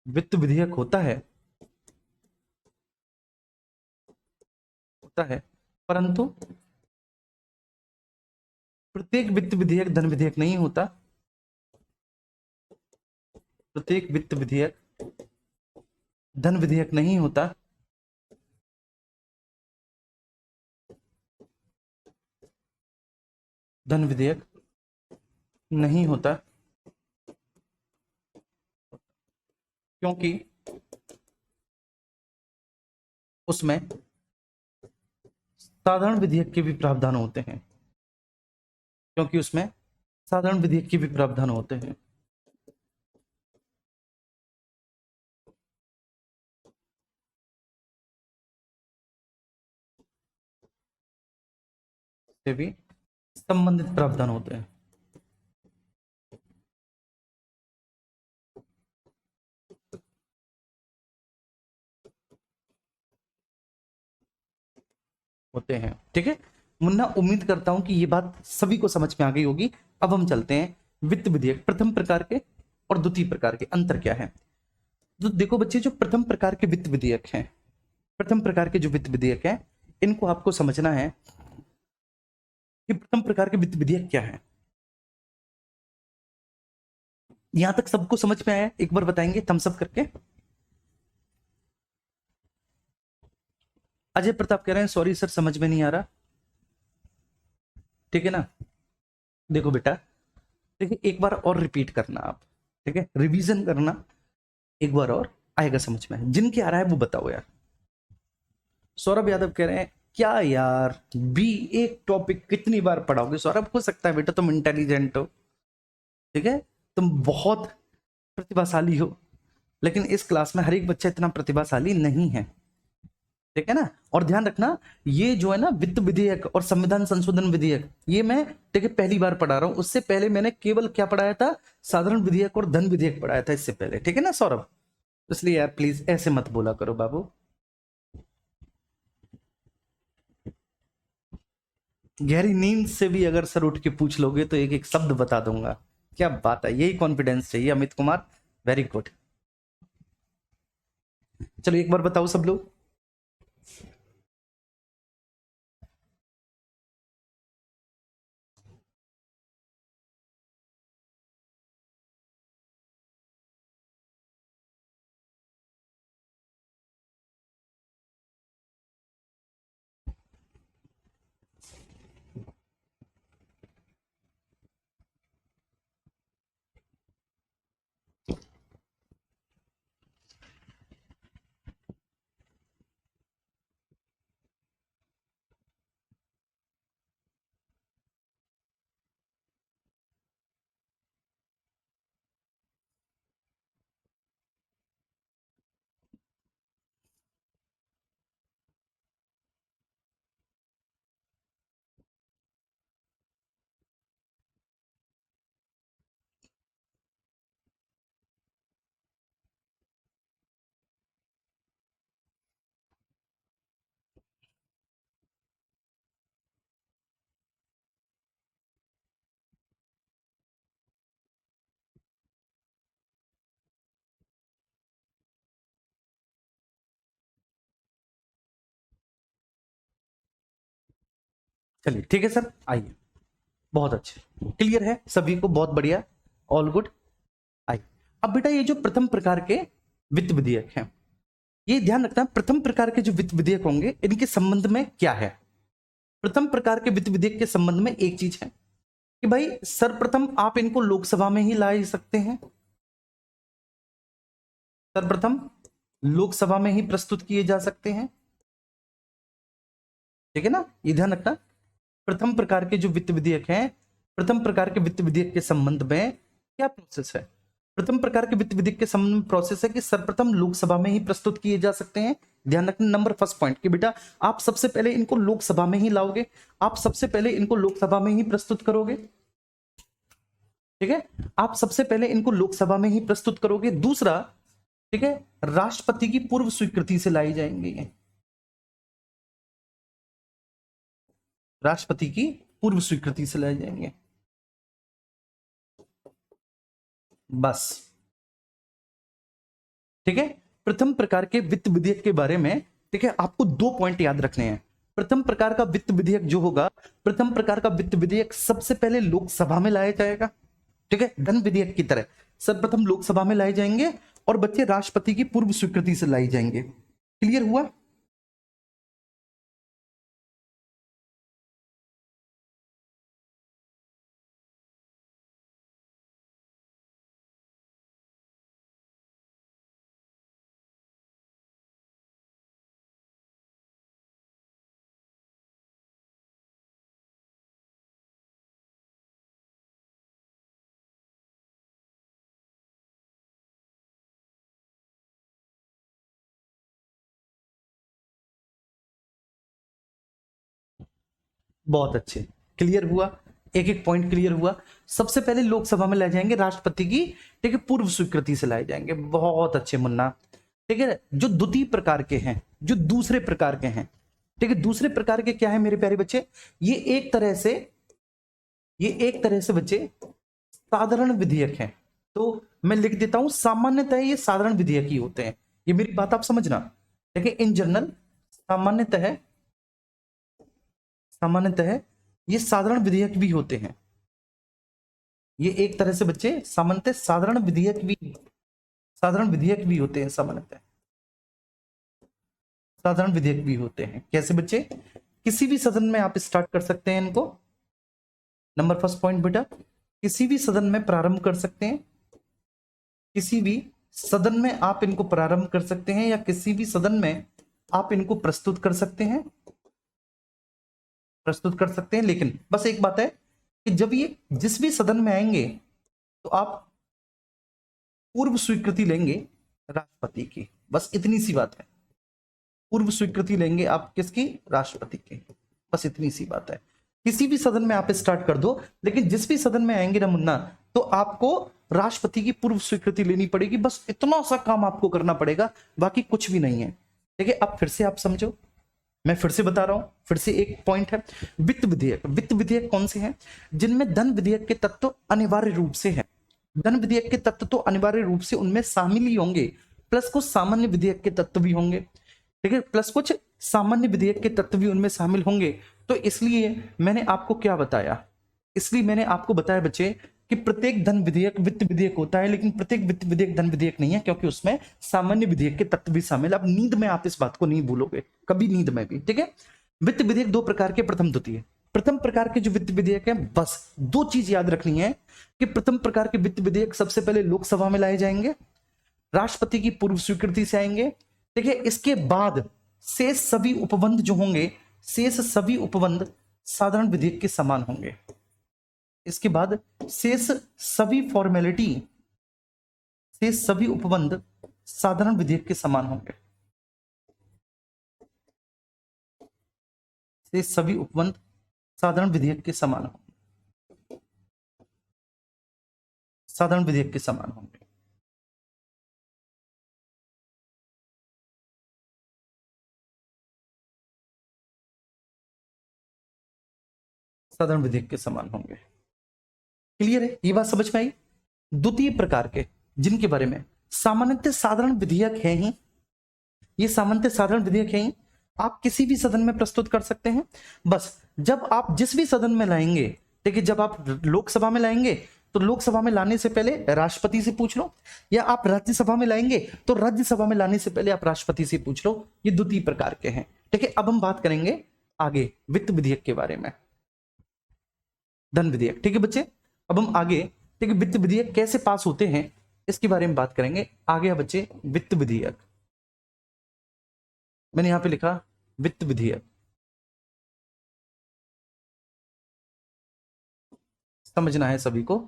वित्त विधेयक होता है, होता है, परंतु प्रत्येक वित्त विधेयक धन विधेयक नहीं होता, प्रत्येक वित्त विधेयक धन विधेयक नहीं होता, धन विधेयक नहीं होता, क्योंकि उसमें साधारण विधेयक के भी प्रावधान होते हैं, क्योंकि उसमें साधारण विधेयक के भी प्रावधान होते हैं। से भी संबंधित प्रावधान होते हैं। होते हैं, ठीक है मुन्ना, उम्मीद करता हूं कि ये बात सभी को समझ में आ गई होगी। अब हम चलते हैं वित्त विधेयक प्रथम प्रकार के और द्वितीय प्रकार के अंतर क्या है? तो देखो बच्चे, जो प्रथम प्रकार के वित्त विधेयक हैं, प्रथम प्रकार के जो वित्त विधेयक हैं, इनको आपको समझना है कि प्रथम प्रकार के वित्त विधेयक क्या है। यहां तक सबको समझ में आया? एक बार बताएंगे थम्स अप करके। अजय प्रताप कह रहे हैं सॉरी सर समझ में नहीं आ रहा। ठीक है ना, देखो बेटा, देखिए एक बार और रिपीट करना आप, ठीक है, रिवीजन करना एक बार और, आएगा समझ में। जिनके आ रहा है वो बताओ यार। सौरभ यादव कह रहे हैं क्या यार बी एक टॉपिक कितनी बार पढ़ाओगे सौरभ? हो सकता है बेटा तुम इंटेलिजेंट हो, ठीक है, तुम बहुत प्रतिभाशाली हो, लेकिन इस क्लास में हर एक बच्चा इतना प्रतिभाशाली नहीं है, ठीक है ना। और ध्यान रखना, ये जो है ना वित्त विधेयक और संविधान संशोधन विधेयक, ये मैं ठीक है पहली बार पढ़ा रहा हूं। उससे पहले मैंने केवल क्या पढ़ाया था? साधारण विधेयक और धन विधेयक पढ़ाया था इससे पहले, ठीक है ना सौरभ। इसलिए यार प्लीज ऐसे मत बोला करो बाबू। गहरी नींद से भी अगर सर उठ के पूछ लोगे तो एक एक शब्द बता दूंगा। क्या बात है, यही कॉन्फिडेंस चाहिए अमित कुमार, वेरी गुड। चलो एक बार बताओ सब लोग। चलिए ठीक है सर, आइए, बहुत अच्छे, क्लियर है सभी को, बहुत बढ़िया, ऑल गुड। आइए अब बेटा, ये जो प्रथम प्रकार के वित्त विधेयक हैं, ये ध्यान रखना, प्रथम प्रकार के जो वित्त विधेयक होंगे इनके संबंध में क्या है। प्रथम प्रकार के वित्त विधेयक के संबंध में एक चीज है कि भाई सर्वप्रथम आप इनको लोकसभा में ही ला सकते हैं, सर्वप्रथम लोकसभा में ही प्रस्तुत किए जा सकते हैं, ठीक है ना, ये ध्यान रखना। प्रथम प्रकार के जो वित्त विधेयक हैं, प्रथम प्रकार के वित्त विधेयक के संबंध में क्या प्रोसेस है? प्रथम प्रकार के वित्त विधेयक के संबंध में प्रोसेस है कि सर्वप्रथम लोकसभा में ही प्रस्तुत किए जा सकते हैं। ध्यान रखना नंबर फर्स्ट पॉइंट कि बेटा आप सबसे पहले इनको लोकसभा में ही लाओगे, आप सबसे पहले इनको लोकसभा में ही प्रस्तुत करोगे, ठीक है, आप सबसे पहले इनको लोकसभा में ही प्रस्तुत करोगे। दूसरा, ठीक है, राष्ट्रपति की पूर्व स्वीकृति से लाई जाएंगे ये, राष्ट्रपति की पूर्व स्वीकृति से लाए जाएंगे, बस, ठीक है। प्रथम प्रकार के वित्त विधेयक के बारे में, ठीक है, आपको दो पॉइंट याद रखने हैं। प्रथम प्रकार का वित्त विधेयक जो होगा, प्रथम प्रकार का वित्त विधेयक सबसे पहले लोकसभा में लाया जाएगा, ठीक है, धन विधेयक की तरह सर्वप्रथम लोकसभा में लाए जाएंगे और बच्चे राष्ट्रपति की पूर्व स्वीकृति से लाई जाएंगे। क्लियर हुआ? बहुत अच्छे, क्लियर हुआ, एक एक पॉइंट क्लियर हुआ। सबसे पहले लोकसभा में लाए जाएंगे राष्ट्रपति की, ठीक है, पूर्व स्वीकृति से लाए जाएंगे। बहुत अच्छे मुन्ना, ठीक है। जो द्वितीय प्रकार के हैं, जो दूसरे प्रकार के हैं, ठीक है, दूसरे प्रकार के क्या है मेरे प्यारे बच्चे? ये एक तरह से, ये एक तरह से बच्चे साधारण विधेयक हैं। तो मैं लिख देता हूं सामान्यतः ये साधारण विधेयक ही होते हैं। ये मेरी बात आप समझना, देखिए इन जनरल सामान्यतः ये साधारण विधेयक भी होते हैं। ये एक तरह से बच्चे सामान्यतः साधारण विधेयक भी होते हैं। सामान्यतः साधारण विधेयक भी होते हैं। कैसे बच्चे? किसी भी सदन में आप स्टार्ट कर सकते हैं इनको। नंबर फर्स्ट पॉइंट बेटा, किसी भी सदन में प्रारंभ कर सकते हैं। किसी भी सदन में आप इनको प्रारंभ कर सकते हैं या किसी भी सदन में आप इनको प्रस्तुत कर सकते हैं। लेकिन बस एक बात है कि जब ये जिस भी सदन में आएंगे तो आप पूर्व स्वीकृति लेंगे राष्ट्रपति की। बस इतनी सी बात है। पूर्व स्वीकृति लेंगे आप किसकी? राष्ट्रपति की। बस इतनी सी बात है। किसी भी सदन में आप स्टार्ट कर दो, लेकिन जिस भी सदन में आएंगे ना मुन्ना, तो आपको राष्ट्रपति की पूर्व स्वीकृति लेनी पड़ेगी। बस इतना सा काम आपको करना पड़ेगा, बाकी कुछ भी नहीं है। देखिए अब फिर से आप समझो, मैं फिर से बता रहा हूं। फिर से एक पॉइंट है, वित्त विधेयक। वित्त विधेयक कौन से हैं? जिनमें धन विधेयक के तत्व अनिवार्य रूप से हैं। धन विधेयक के तत्व तो अनिवार्य रूप से उनमें शामिल ही होंगे, प्लस कुछ सामान्य विधेयक के तत्व भी होंगे। ठीक है, प्लस कुछ सामान्य विधेयक के तत्व भी उनमें शामिल होंगे। तो इसलिए मैंने आपको क्या बताया? इसलिए मैंने आपको बताया बच्चे कि प्रत्येक धन विधेयक वित्त विधेयक होता है, लेकिन प्रत्येक वित्त विधेयक धन विधेयक नहीं है, क्योंकि उसमें सामान्य विधेयक के तत्व भी शामिल। अब नींद में आप इस बात को नहीं भूलोगे कभी, नींद में भी। ठीक है, वित्त विधेयक दो प्रकार के, प्रथम द्वितीय। प्रथम प्रकार के जो वित्त विधेयक है, बस दो चीज याद रखनी है कि प्रथम प्रकार के वित्त विधेयक सबसे पहले लोकसभा में लाए जाएंगे, राष्ट्रपति की पूर्व स्वीकृति से आएंगे। ठीक है, इसके बाद शेष सभी उपबंध जो होंगे, शेष सभी उपबंध साधारण विधेयक के समान होंगे। इसके बाद शेष सभी फॉर्मेलिटी, शेष सभी उपबंध साधारण विधेयक के समान होंगे। शेष सभी उपबंध साधारण विधेयक के समान होंगे। साधारण विधेयक के समान होंगे। साधारण विधेयक के समान होंगे। क्लियर है? ये बात समझ में आई? द्वितीय प्रकार के, जिनके बारे में सामान्यतः साधारण विधेयक है ही, ये सामान्यतः साधारण विधेयक है ही, आप किसी भी सदन में प्रस्तुत कर सकते हैं। बस जब आप जिस भी सदन में लाएंगे, देखिए जब आप लोकसभा में लाएंगे तो लोकसभा में लाने से पहले राष्ट्रपति से पूछ लो, या आप राज्यसभा में लाएंगे तो राज्यसभा में लाने से पहले आप राष्ट्रपति से पूछ लो। ये द्वितीय प्रकार के हैं। ठीक है, अब हम बात करेंगे आगे वित्त विधेयक के बारे में, धन विधेयक। ठीक है बच्चे, अब हम आगे, ठीक है, वित्त विधेयक कैसे पास होते हैं इसके बारे में बात करेंगे। आगे बच्चे वित्त विधेयक, मैंने यहां पे लिखा वित्त विधेयक। समझना है सभी को।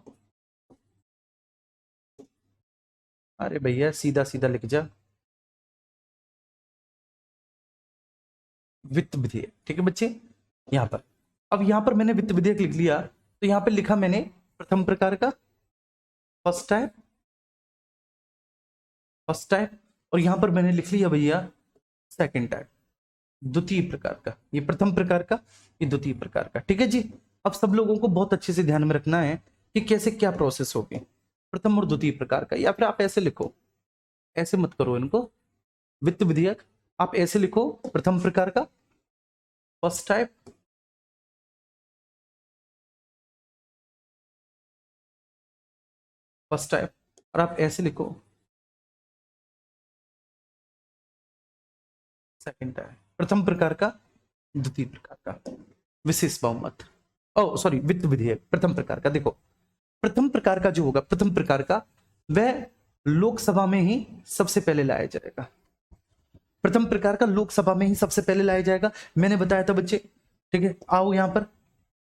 अरे भैया सीधा सीधा लिख जा, वित्त विधेयक। ठीक है बच्चे, यहां पर, अब यहां पर मैंने वित्त विधेयक लिख लिया, तो यहां पर लिखा मैंने प्रथम प्रकार का, फर्स्ट टाइप, और यहां पर मैंने लिख लिया भैया सेकंड टाइप, द्वितीय प्रकार का। ये प्रथम प्रकार का, ये द्वितीय प्रकार का। ठीक है जी, अब सब लोगों को बहुत अच्छे से ध्यान में रखना है कि कैसे क्या प्रोसेस होगी, प्रथम और द्वितीय प्रकार का। या फिर आप ऐसे लिखो, ऐसे मत करो इनको, वित्त विधेयक आप ऐसे लिखो, प्रथम प्रकार का, फर्स्ट टाइप, और आप ऐसे लिखो सेकंड टाइप। प्रथम प्रकार का, द्वितीय प्रकार का, विशेष बहुमत, ओ सॉरी वित्त विधेयक प्रथम प्रकार का। देखो प्रथम प्रकार का जो होगा, प्रथम प्रकार का, वह लोकसभा में ही सबसे पहले लाया जाएगा। प्रथम प्रकार का लोकसभा में ही सबसे पहले लाया जाएगा, मैंने बताया था बच्चे। ठीक है, आओ यहां पर।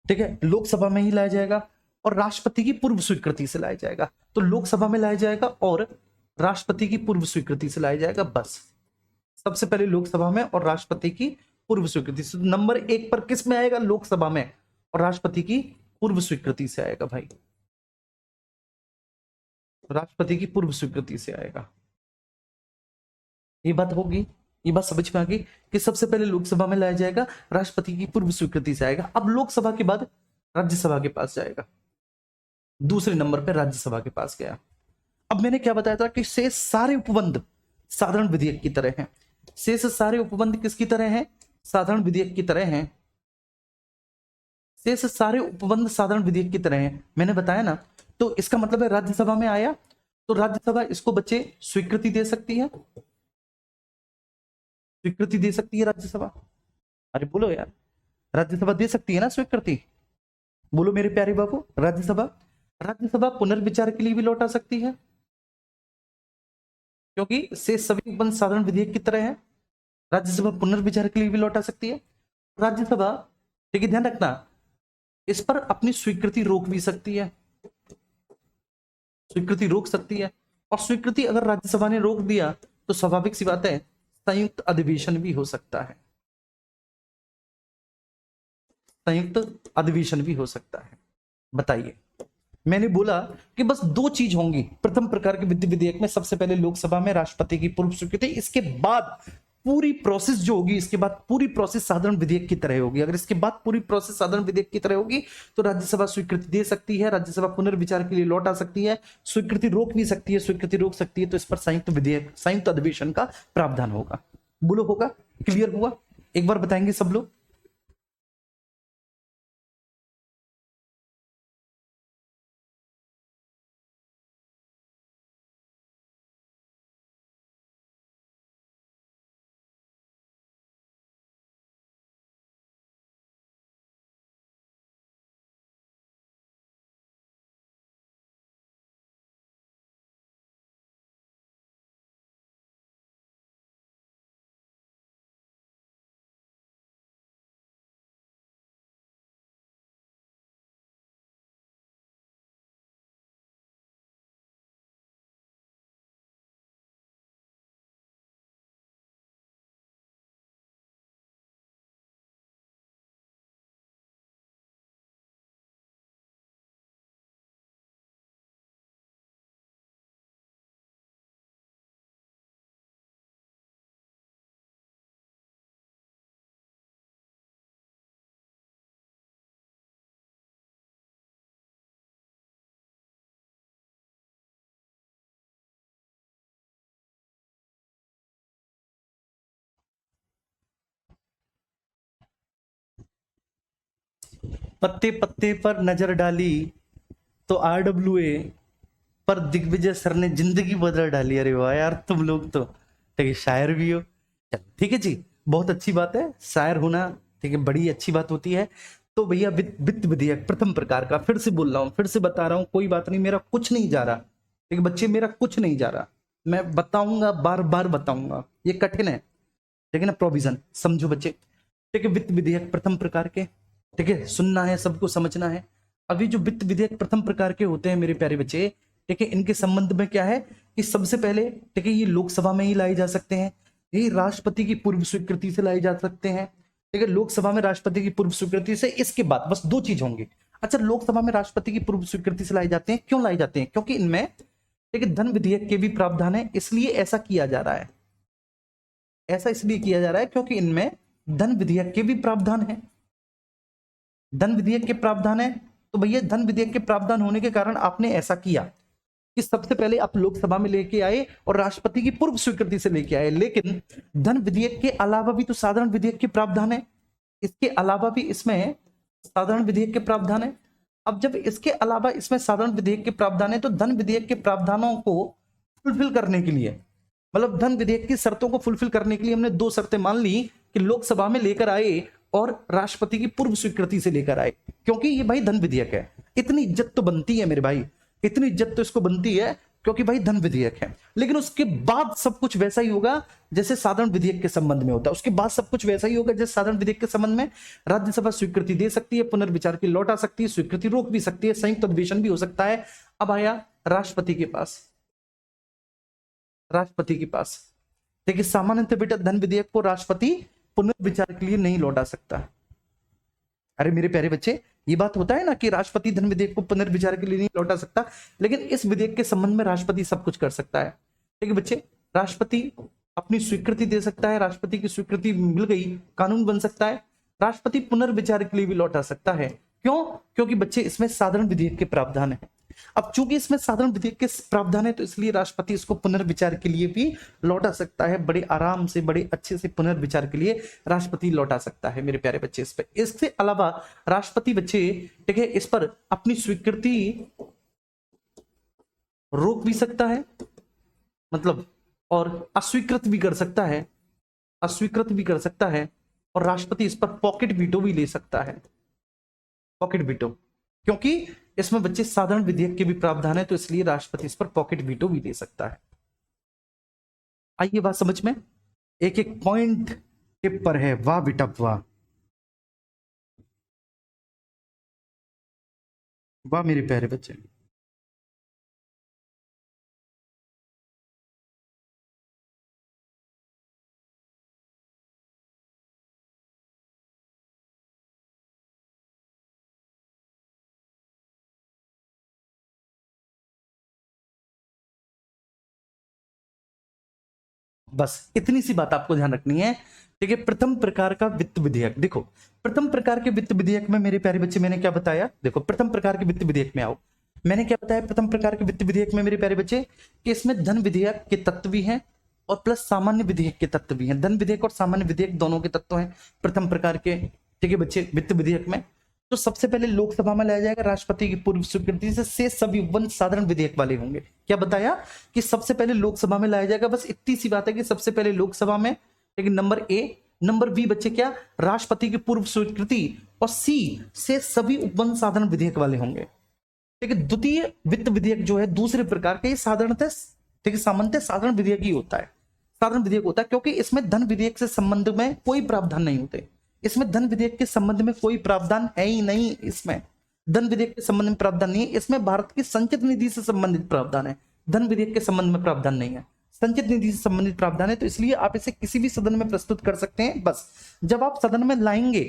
ठीक है, लोकसभा में ही लाया जाएगा और राष्ट्रपति की पूर्व स्वीकृति से लाया जाएगा। तो लोकसभा में लाया जाएगा और राष्ट्रपति की पूर्व स्वीकृति से लाया जाएगा। बस सबसे पहले लोकसभा में और राष्ट्रपति की पूर्व स्वीकृति से। नंबर 1 पर किस में आएगा? लोकसभा में, और राष्ट्रपति की पूर्व स्वीकृति से आएगा भाई, राष्ट्रपति की पूर्व स्वीकृति से आएगा। ये बात होगी, ये बात समझ में आ गई कि सबसे पहले लोकसभा में लाया जाएगा, राष्ट्रपति की पूर्व स्वीकृति से आएगा। अब लोकसभा के बाद राज्यसभा के पास जाएगा। दूसरे नंबर पे राज्यसभा के पास गया। अब मैंने क्या बताया था कि शेष सारे उपबंध साधारण विधेयक की तरह हैं। शेष सारे उपबंध किसकी तरह हैं? साधारण विधेयक की तरह हैं। शेष सारे उपबंध साधारण विधेयक की तरह हैं, मैंने बताया ना। तो इसका मतलब है राज्यसभा में आया तो राज्यसभा इसको बच्चे स्वीकृति दे सकती है, स्वीकृति दे सकती है राज्यसभा। अरे बोलो यार, राज्यसभा दे सकती है ना स्वीकृति? बोलो मेरे प्यारे बाबू, राज्यसभा राज्यसभा पुनर्विचार के लिए भी लौटा सकती है, क्योंकि शेष सभी उपबंध साधारण विधेयक की तरह है। राज्यसभा पुनर्विचार के लिए भी लौटा सकती है। राज्यसभा, ठीक है, ध्यान रखना, इस पर अपनी स्वीकृति रोक भी सकती है, स्वीकृति रोक सकती है। और स्वीकृति अगर राज्यसभा ने रोक दिया तो स्वाभाविक सी बात है संयुक्त अधिवेशन भी हो सकता है, संयुक्त अधिवेशन भी हो सकता है। बताइए, मैंने बोला कि बस दो चीज होंगी प्रथम प्रकार के विधि विधेयक में। सबसे पहले लोकसभा में राष्ट्रपति की पूर्व स्वीकृति, इसके बाद पूरी प्रोसेस जो होगी, इसके बाद पूरी प्रोसेस साधारण विधेयक की तरह होगी। अगर इसके बाद पूरी प्रोसेस साधारण विधेयक की तरह होगी तो राज्यसभा स्वीकृति दे सकती है, राज्यसभा पुनर्विचार के लिए लौटा सकती है, स्वीकृति रोक भी सकती है, स्वीकृति रोक सकती है। तो इस पर संयुक्त विधेयक, संयुक्त अधिवेशन का प्रावधान होगा। बोलो होगा? क्लियर हुआ? एक बार बताएंगे सब लोग। पत्ते पत्ते पर नजर डाली तो RWA पर दिग्विजय सर ने जिंदगी बदल डाली। अरे वाह यार, तुम लोग तो ठीक है, शायर भी हो। चल ठीक है जी, बहुत अच्छी बात है, शायर होना ठीक है, बड़ी अच्छी बात होती है। तो भैया वित्त विधेयक प्रथम प्रकार का, फिर से बोल रहा हूँ, फिर से बता रहा हूँ, कोई बात नहीं, मेरा कुछ नहीं जा रहा, ठीक है बच्चे, मेरा कुछ नहीं जा रहा, मैं बताऊंगा, बार बार बताऊंगा, ये कठिन है, ठीक है ना, प्रोविजन समझो बच्चे, ठीक है। वित्त विधेयक प्रथम प्रकार के, ठीक है, सुनना है, सबको समझना है। अभी जो वित्त विधेयक प्रथम प्रकार के होते हैं मेरे प्यारे बच्चे, ठीक है, इनके संबंध में क्या है कि सबसे पहले, ठीक है, ये लोकसभा में ही लाए जा सकते हैं, ये राष्ट्रपति की पूर्व स्वीकृति से लाए जा सकते हैं, ठीक है, लोकसभा में राष्ट्रपति की पूर्व स्वीकृति से। इसके बाद बस दो चीज होंगी। अच्छा, लोकसभा में राष्ट्रपति की पूर्व स्वीकृति से लाए जाते हैं, क्यों लाए जाते हैं? क्योंकि इनमें, ठीक है, धन विधेयक के भी प्रावधान है, इसलिए ऐसा किया जा रहा है, ऐसा इसलिए किया जा रहा है क्योंकि इनमें धन विधेयक के भी प्रावधान है, धन विधेयक के प्रावधान है। तो भैया धन विधेयक के प्रावधान होने के कारण आपने ऐसा किया कि सबसे पहले आप लोकसभा में लेके आए और राष्ट्रपति की पूर्व स्वीकृति से लेके आए, लेकिन धन विधेयक के अलावा भी तो साधारण विधेयक के प्रावधान है, इसके अलावा भी इसमें साधारण विधेयक के प्रावधान है। अब जब इसके अलावा इसमें साधारण विधेयक के प्रावधान है तो धन विधेयक के प्रावधानों को फुलफिल करने के लिए, मतलब धन विधेयक की शर्तों को फुलफिल करने के लिए हमने दो शर्तें मान ली कि लोकसभा में लेकर आए और राष्ट्रपति की पूर्व स्वीकृति से लेकर आए, क्योंकि ये भाई धन विधेयक है। इतनी इज्जत तो बनती है मेरे भाई, इतनी इज्जत तो इसको बनती है क्योंकि भाई धन विधेयक है। लेकिन उसके बाद सब कुछ वैसा ही होगा जैसे साधारण विधेयक के संबंध में होता है, उसके बाद सब कुछ वैसा ही होगा जैसे साधारण विधेयक के संबंध में। राज्यसभा स्वीकृति दे सकती है, पुनर्विचार की लौटा सकती है, स्वीकृति रोक भी सकती है, संयुक्त अधिवेशन भी हो सकता है। अब आया राष्ट्रपति के पास, राष्ट्रपति के पास देखिए, सामान्यतः बेटा धन विधेयक को राष्ट्रपति पुनर्विचार के लिए नहीं लौटा सकता। अरे मेरे प्यारे बच्चे, ये बात होता है ना कि राष्ट्रपति धन विधेयक को पुनर्विचार के लिए नहीं लौटा सकता, लेकिन इस विधेयक के संबंध में राष्ट्रपति सब कुछ कर सकता है। ठीक है बच्चे, राष्ट्रपति अपनी स्वीकृति दे सकता है, राष्ट्रपति की स्वीकृति मिल गई, कानून बन सकता है। राष्ट्रपति पुनर्विचार के लिए भी लौटा सकता है। क्यों? क्योंकि बच्चे इसमें साधारण विधेयक के प्रावधान है। अब चूंकि इसमें साधारण विधेयक के प्रावधान है तो इसलिए राष्ट्रपति इसको पुनर्विचार के लिए भी लौटा सकता है, बड़े आराम से, बड़े अच्छे से पुनर्विचार के लिए राष्ट्रपति लौटा सकता है मेरे प्यारे बच्चे इस पर। इसके अलावा राष्ट्रपति बच्चे, ठीक है, इस पर अपनी स्वीकृति रोक भी सकता है, मतलब, और अस्वीकृत भी कर सकता है, अस्वीकृत भी कर सकता है, और राष्ट्रपति इस पर पॉकेट वीटो भी ले सकता है, पॉकेट वीटो, क्योंकि इसमें बच्चे साधारण विधेयक के भी प्रावधान है तो इसलिए राष्ट्रपति इस पर पॉकेट वीटो भी ले सकता है। आइए बात समझ में, एक एक पॉइंट टिप पर है, वाह बेटा वाह, वाह मेरे प्यारे बच्चे। बस इतनी सी बात आपको ध्यान रखनी है, ठीक है। प्रथम प्रकार का वित्त विधेयक, देखो प्रथम प्रकार के वित्त विधेयक में मेरे प्यारे बच्चे मैंने क्या बताया, देखो प्रथम प्रकार के वित्त विधेयक में आओ, मैंने क्या बताया प्रथम प्रकार के वित्त विधेयक में मेरे प्यारे बच्चे कि इसमें धन विधेयक के तत्व भी हैं और प्लस सामान्य विधेयक के तत्व भी हैं। धन विधेयक और सामान्य विधेयक दोनों के तत्व हैं प्रथम प्रकार के, ठीक है बच्चे, वित्त विधेयक में। तो सबसे पहले लोकसभा में लाया जाएगा राष्ट्रपति की पूर्व स्वीकृति से सभी वन साधारण विधेयक वाले होंगे। क्या बताया कि सबसे पहले लोकसभा में लाया जाएगा, बस इतनी सी बात है कि सबसे पहले लोकसभा में, लेकिन नंबर ए, नंबर बी बच्चे क्या, राष्ट्रपति की पूर्व स्वीकृति, और सी से सभी वन साधारण विधेयक वाले होंगे। ठीक है, द्वितीय वित्त विधेयक जो है दूसरे प्रकार के, साधारणतः, ठीक है, सामान्यतः साधारण विधेयक ही होता है, साधारण विधेयक होता है, क्योंकि इसमें धन विधेयक से संबंध में कोई प्रावधान नहीं होते। इसमें धन विधेयक के संबंध में कोई प्रावधान है ही नहीं, इसमें धन विधेयक के संबंध में प्रावधान नहीं है। इसमें भारत की संचित निधि से संबंधित प्रावधान है, धन विधेयक के संबंध में प्रावधान नहीं है, संचित निधि से संबंधित प्रावधान है। तो इसलिए आप इसे किसी भी सदन में प्रस्तुत कर सकते हैं। बस जब आप सदन में लाएंगे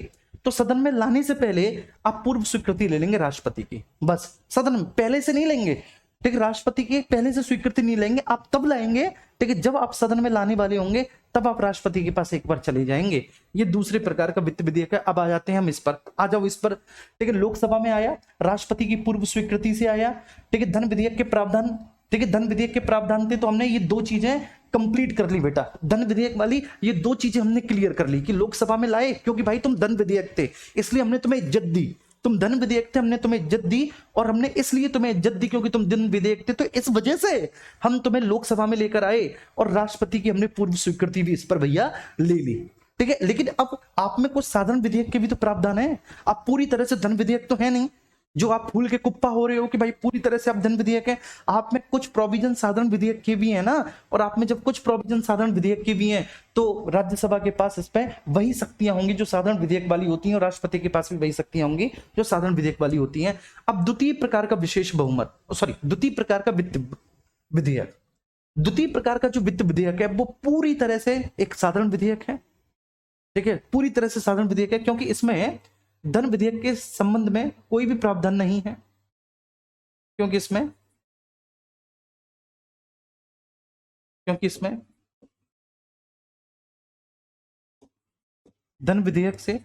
तो सदन में लाने से पहले आप पूर्व स्वीकृति ले लेंगे राष्ट्रपति की, बस सदन में पहले से नहीं लेंगे, ठीक है, राष्ट्रपति की पहले से स्वीकृति नहीं लेंगे, आप तब लाएंगे, ठीक है, जब आप सदन में लाने वाले होंगे तब आप राष्ट्रपति के पास एक बार चले जाएंगे। ये दूसरे प्रकार का वित्त विधेयक है। अब आ जाते हैं हम इस पर, आ जाओ इस पर, ठीक है, लोकसभा में आया, राष्ट्रपति की पूर्व स्वीकृति से आया, ठीक है, धन विधेयक के प्रावधान, ठीक है, धन विधेयक के प्रावधान थे तो हमने ये दो चीजें कंप्लीट कर ली बेटा, धन विधेयक वाली ये दो चीजें हमने क्लियर कर ली कि लोकसभा में लाए क्योंकि भाई तुम धन विधेयक थे इसलिए हमने तुम्हें इज्जत दी, तुम धन विधेयक थे हमने तुम्हें इज्जत दी, और हमने इसलिए तुम्हें इज्जत दी क्योंकि तुम धन विधेयक थे, तो इस वजह से हम तुम्हें लोकसभा में लेकर आए और राष्ट्रपति की हमने पूर्व स्वीकृति भी इस पर भैया ले ली, ठीक है। लेकिन अब आप में कुछ साधारण विधेयक के भी तो प्रावधान है, आप पूरी तरह से धन विधेयक तो है नहीं जो आप फूल के कुप्पा हो रहे हो कि भाई पूरी तरह से आप धन विधेयक है। आप में कुछ प्रोविजन साधारण विधेयक के भी है ना, और आप में जब कुछ प्रोविजन साधारण विधेयक के भी हैं तो राज्यसभा के पास इस पे वही शक्तियां होंगी जो साधारण विधेयक वाली होती हैं, और राष्ट्रपति के पास भी वही शक्तियां होंगी जो साधारण विधेयक वाली होती हैं। अब द्वितीय प्रकार का विशेष बहुमत, सॉरी द्वितीय प्रकार का वित्त विधेयक, द्वितीय प्रकार का जो वित्त विधेयक है वो पूरी तरह से एक साधारण विधेयक है, ठीक है, पूरी तरह से साधारण विधेयक है, क्योंकि इसमें धन विधेयक के संबंध में कोई भी प्रावधान नहीं है, क्योंकि इसमें धन विधेयक से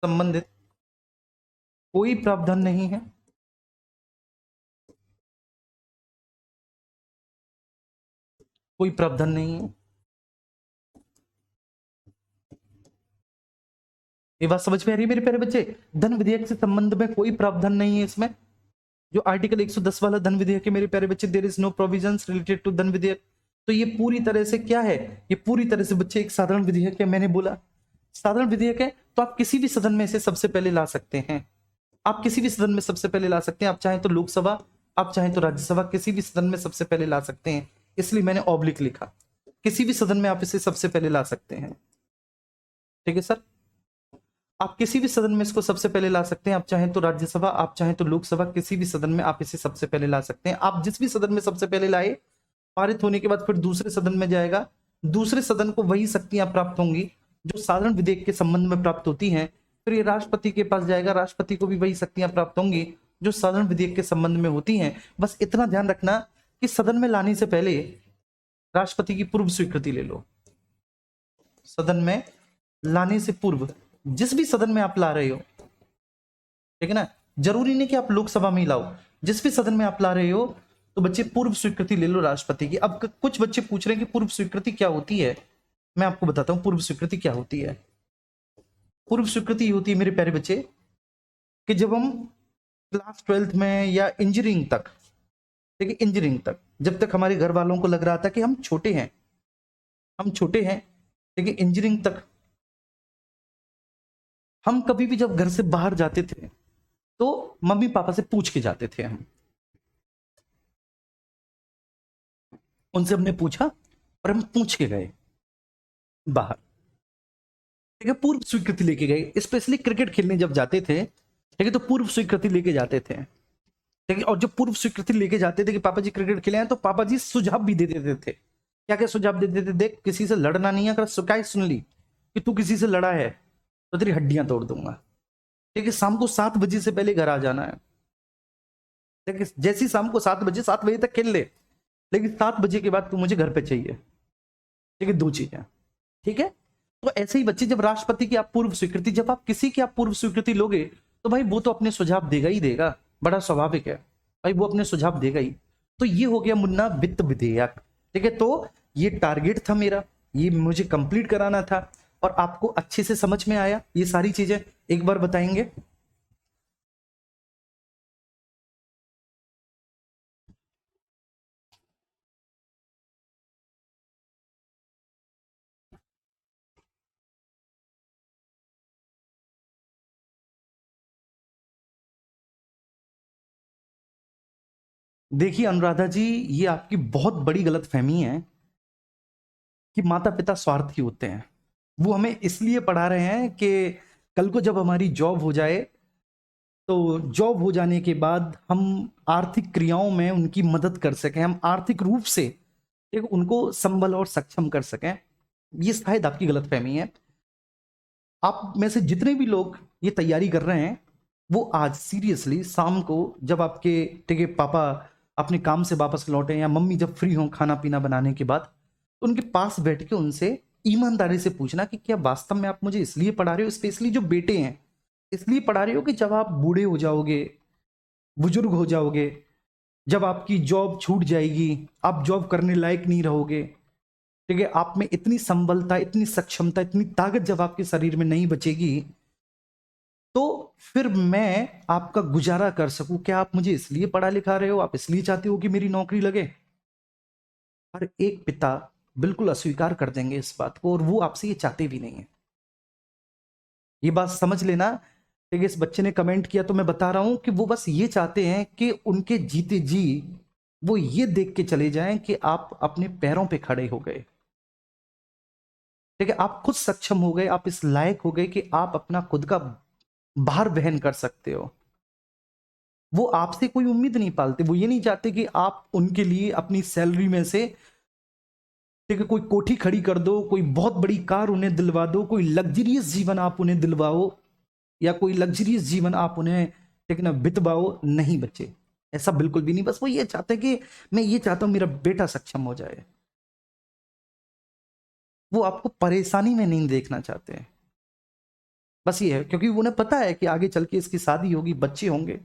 संबंधित कोई प्रावधान नहीं है, कोई प्रावधान नहीं है। ये बात समझ में आ रही है मेरे प्यारे बच्चे, धन विधेयक से संबंध में कोई प्रावधान नहीं है इसमें। जो आर्टिकल 110 वाला धन विधेयक है मेरे प्यारे बच्चे, there is no provisions related to धन विधेयक, तो ये पूरी तरह से क्या है, ये पूरी तरह से बच्चे एक साधारण विधेयक है। मैंने बोला साधारण विधेयक है तो आप किसी भी सदन में इसे सबसे पहले ला सकते हैं, आप किसी भी सदन में सबसे पहले ला सकते हैं, आप चाहें तो लोकसभा, आप चाहें तो राज्यसभा, किसी भी सदन में सबसे पहले ला सकते हैं, इसलिए मैंने ऑब्लिक लिखा, किसी भी सदन में आप इसे सबसे पहले ला सकते हैं, ठीक है सर, आप किसी भी सदन में इसको सबसे पहले ला सकते हैं, आप चाहें तो राज्यसभा, आप चाहें तो लोकसभा, किसी भी सदन में आप इसे सबसे पहले ला सकते हैं। आप जिस भी सदन में सबसे पहले लाए, पारित होने के बाद फिर दूसरे सदन में जाएगा, दूसरे सदन को वही शक्तियां प्राप्त होंगी जो साधारण विधेयक के संबंध में प्राप्त होती हैं, फिर ये राष्ट्रपति के पास जाएगा, राष्ट्रपति को भी वही शक्तियां प्राप्त होंगी जो साधारण विधेयक के संबंध में होती हैं। बस इतना ध्यान रखना कि सदन में लाने से पहले राष्ट्रपति की पूर्व स्वीकृति ले लो, सदन में लाने से पूर्व जिस भी सदन में आप ला रहे हो, ठीक है ना, जरूरी नहीं कि आप लोकसभा में ही लाओ, जिस भी सदन में आप ला रहे हो तो बच्चे पूर्व स्वीकृति ले लो राष्ट्रपति की। अब कुछ बच्चे पूछ रहे हैं कि पूर्व स्वीकृति क्या होती है, मैं आपको बताता हूं पूर्व स्वीकृति क्या होती है। पूर्व स्वीकृति होती है मेरे प्यारे बच्चे कि जब हम क्लास 12th में या इंजीनियरिंग तक, ठीक है, इंजीनियरिंग तक जब तक हमारे घर वालों को लग रहा था कि हम छोटे हैं, ठीक है, इंजीनियरिंग तक हम कभी भी जब घर से बाहर जाते थे तो मम्मी पापा से पूछ के जाते थे। हम उनसे हमने पूछा और हम पूछ के गए बाहर, ठीक है, पूर्व स्वीकृति लेके गए। स्पेशली क्रिकेट खेलने जब जाते थे, ठीक है, तो पूर्व स्वीकृति लेके जाते थे, ठीक है। और जब पूर्व स्वीकृति लेके जाते थे कि पापा जी क्रिकेट खेले हैं, तो पापा जी सुझाव भी दे देते थे। क्या क्या सुझाव दे देते थे? देख, किसी से लड़ना नहीं है, अगर शिकायत सुन ली कि तू किसी से लड़ा है तो तेरी हड्डियां तोड़ दूंगा, ठीक है। शाम को 7 बजे से पहले घर आ जाना है, ठीक है। जैसी शाम को 7 बजे तक खेल ले, लेकिन 7 बजे के बाद तू मुझे घर पे चाहिए, ठीक है। 2 चीजें, ठीक है। तो ऐसे ही बच्चे, जब राष्ट्रपति की आप पूर्व स्वीकृति, जब आप किसी की आप पूर्व स्वीकृति लोगे तो भाई वो तो अपने सुझाव देगा ही देगा, बड़ा स्वाभाविक है भाई, वो अपने सुझाव देगा ही। तो ये हो गया मुन्ना वित्त विधेयक, ठीक है। तो ये टारगेट था मेरा, ये मुझे कंप्लीट कराना था, और आपको अच्छे से समझ में आया ये सारी चीजें? एक बार बताएंगे। देखिए अनुराधा जी, ये आपकी बहुत बड़ी गलतफहमी है कि माता पिता स्वार्थी होते हैं। वो हमें इसलिए पढ़ा रहे हैं कि कल को जब हमारी जॉब हो जाए तो जॉब हो जाने के बाद हम आर्थिक क्रियाओं में उनकी मदद कर सकें, हम आर्थिक रूप से एक उनको संबल और सक्षम कर सकें। ये शायद आपकी गलतफहमी है। आप में से जितने भी लोग ये तैयारी कर रहे हैं, वो आज सीरियसली शाम को जब आपके, ठीक है, पापा अपने काम से वापस लौटे या मम्मी जब फ्री हों खाना पीना बनाने के बाद, तो उनके पास बैठ के उनसे ईमानदारी से पूछना कि क्या वास्तव में आप मुझे इसलिए पढ़ा रहे हो, स्पेशली जो बेटे हैं, इसलिए पढ़ा रहे हो कि जब आप बूढ़े हो जाओगे, बुजुर्ग हो जाओगे, जब आपकी जॉब छूट जाएगी, आप जॉब करने लायक नहीं रहोगे, ठीक है, आप में इतनी संबलता, इतनी सक्षमता, इतनी ताकत जब आपके शरीर में नहीं बचेगी, तो फिर मैं आपका गुजारा कर सकूं। क्या आप मुझे इसलिए पढ़ा लिखा रहे हो, आप इसलिए चाहते हो कि मेरी नौकरी लगे? हर एक पिता बिल्कुल अस्वीकार कर देंगे इस बात को, और वो आपसे ये चाहते भी नहीं है। ये बात समझ लेना, ठीक है। इस बच्चे ने कमेंट किया तो मैं बता रहा हूं कि वो बस ये चाहते हैं कि उनके जीते जी वो ये देख के चले जाएं कि आप अपने पैरों पे खड़े हो गए, ठीक है, आप खुद सक्षम हो गए, आप इस लायक हो गए कि आप अपना खुद का भार वहन कर सकते हो। वो आपसे कोई उम्मीद नहीं पालते, वो ये नहीं चाहते कि आप उनके लिए अपनी सैलरी में से, ठीक है, कोई कोठी खड़ी कर दो, कोई बहुत बड़ी कार उन्हें दिलवा दो, कोई लग्जरियस जीवन आप उन्हें दिलवाओ, या कोई लग्जरियस जीवन आप उन्हें, ठीक है ना, बितवाओ। नहीं बच्चे, ऐसा बिल्कुल भी नहीं। बस वो ये चाहते हैं कि मैं ये चाहता हूं मेरा बेटा सक्षम हो जाए। वो आपको परेशानी में नहीं देखना चाहते हैं, बस ये है, क्योंकि उन्हें पता है कि आगे चल के इसकी शादी होगी, बच्चे होंगे,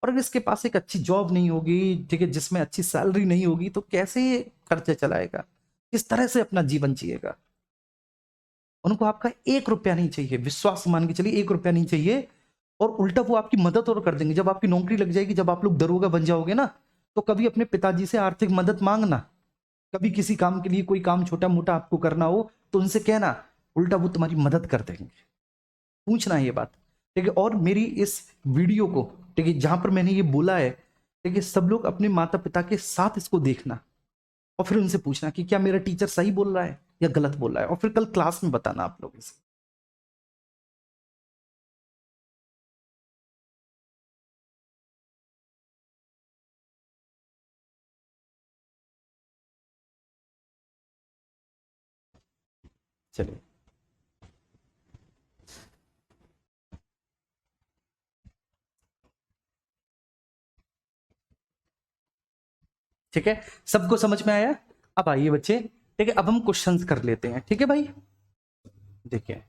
और अगर इसके पास एक अच्छी जॉब नहीं होगी, ठीक है, जिसमें अच्छी सैलरी नहीं होगी, तो कैसे खर्चे चलाएगा, किस तरह से अपना जीवन जिएगा। उनको आपका 1 रुपया नहीं चाहिए, विश्वास मान के चलिए, 1 रुपया नहीं चाहिए। और उल्टा वो आपकी मदद और कर देंगे। जब आपकी नौकरी लग जाएगी, जब आप लोग दरोगा बन जाओगे ना, तो कभी अपने पिताजी से आर्थिक मदद मांगना। कभी किसी काम के लिए, कोई काम छोटा मोटा आपको करना हो, तो उनसे कहना, उल्टा वो तुम्हारी मदद कर देंगे। पूछना है ये बात, ठीक है। और मेरी इस वीडियो को, ठीक है, जहां पर मैंने ये बोला है, ठीक है, सब लोग अपने माता पिता के साथ इसको देखना, और फिर उनसे पूछना कि क्या मेरा टीचर सही बोल रहा है या गलत बोल रहा है, और फिर कल क्लास में बताना आप लोग इसे। चलिए, ठीक है, सबको समझ में आया? अब आइए बच्चे, ठीक है, अब हम क्वेश्चंस कर लेते हैं, ठीक है भाई। देखिए,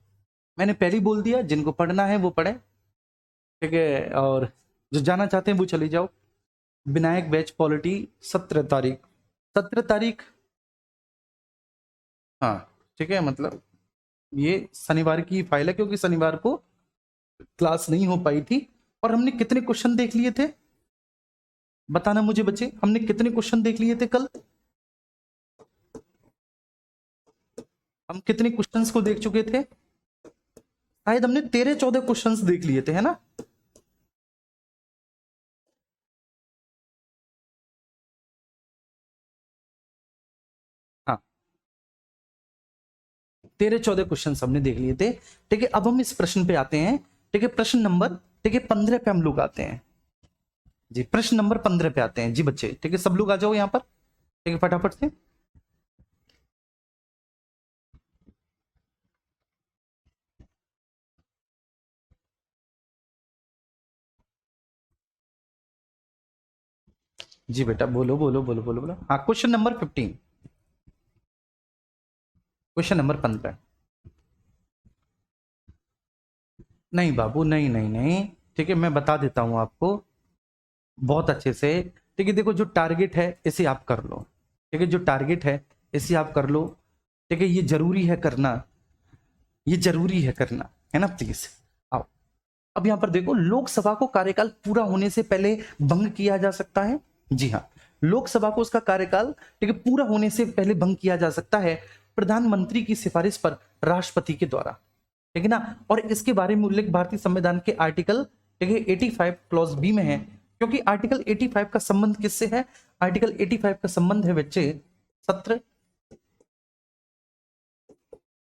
मैंने पहले ही बोल दिया, जिनको पढ़ना है वो पढ़े, ठीक है, और जो जाना चाहते हैं वो चले जाओ। विनायक बैच पॉलिटी 17 तारीख, 17 तारीख, हाँ ठीक है, मतलब ये शनिवार की फाइल है, क्योंकि शनिवार को क्लास नहीं हो पाई थी। और हमने कितने क्वेश्चन देख लिए थे बताना मुझे बच्चे, हमने कितने क्वेश्चन देख लिए थे कल? हम कितने क्वेश्चंस को देख चुके थे? शायद हमने 13-14 क्वेश्चंस देख लिए थे, है ना? हाँ, 13-14 क्वेश्चन हमने देख लिए थे। ठीक है, अब हम इस प्रश्न पे आते हैं। ठीक है, प्रश्न नंबर, ठीक है, 15 पे हम लोग आते हैं जी। प्रश्न नंबर 15 पे आते हैं जी बच्चे। ठीक है, सब लोग आ जाओ यहाँ पर, ठीक है, फटाफट से। जी बेटा, बोलो बोलो बोलो बोलो बोलो। हाँ, क्वेश्चन नंबर 15, क्वेश्चन नंबर 15। नहीं बाबू, नहीं नहीं नहीं, ठीक है, मैं बता देता हूं आपको बहुत अच्छे से। ठीक है, देखो, जो टारगेट है इसे आप कर लो। ठीक है, जो टारगेट है इसे आप कर लो। ठीक है, ये जरूरी है करना, ये जरूरी है करना, है ना? प्लीज आओ। अब यहां पर देखो, लोकसभा को कार्यकाल पूरा होने से पहले भंग किया जा सकता है। जी हाँ, लोकसभा को उसका कार्यकाल, ठीक है, पूरा होने से पहले भंग किया जा सकता है प्रधानमंत्री की सिफारिश पर राष्ट्रपति के द्वारा। ठीक है ना? और इसके बारे में उल्लेख भारतीय संविधान के आर्टिकल, ठीक है, 85 क्लॉज बी में है। क्योंकि आर्टिकल 85 का संबंध किससे है? आर्टिकल 85 का संबंध है बच्चे सत्र,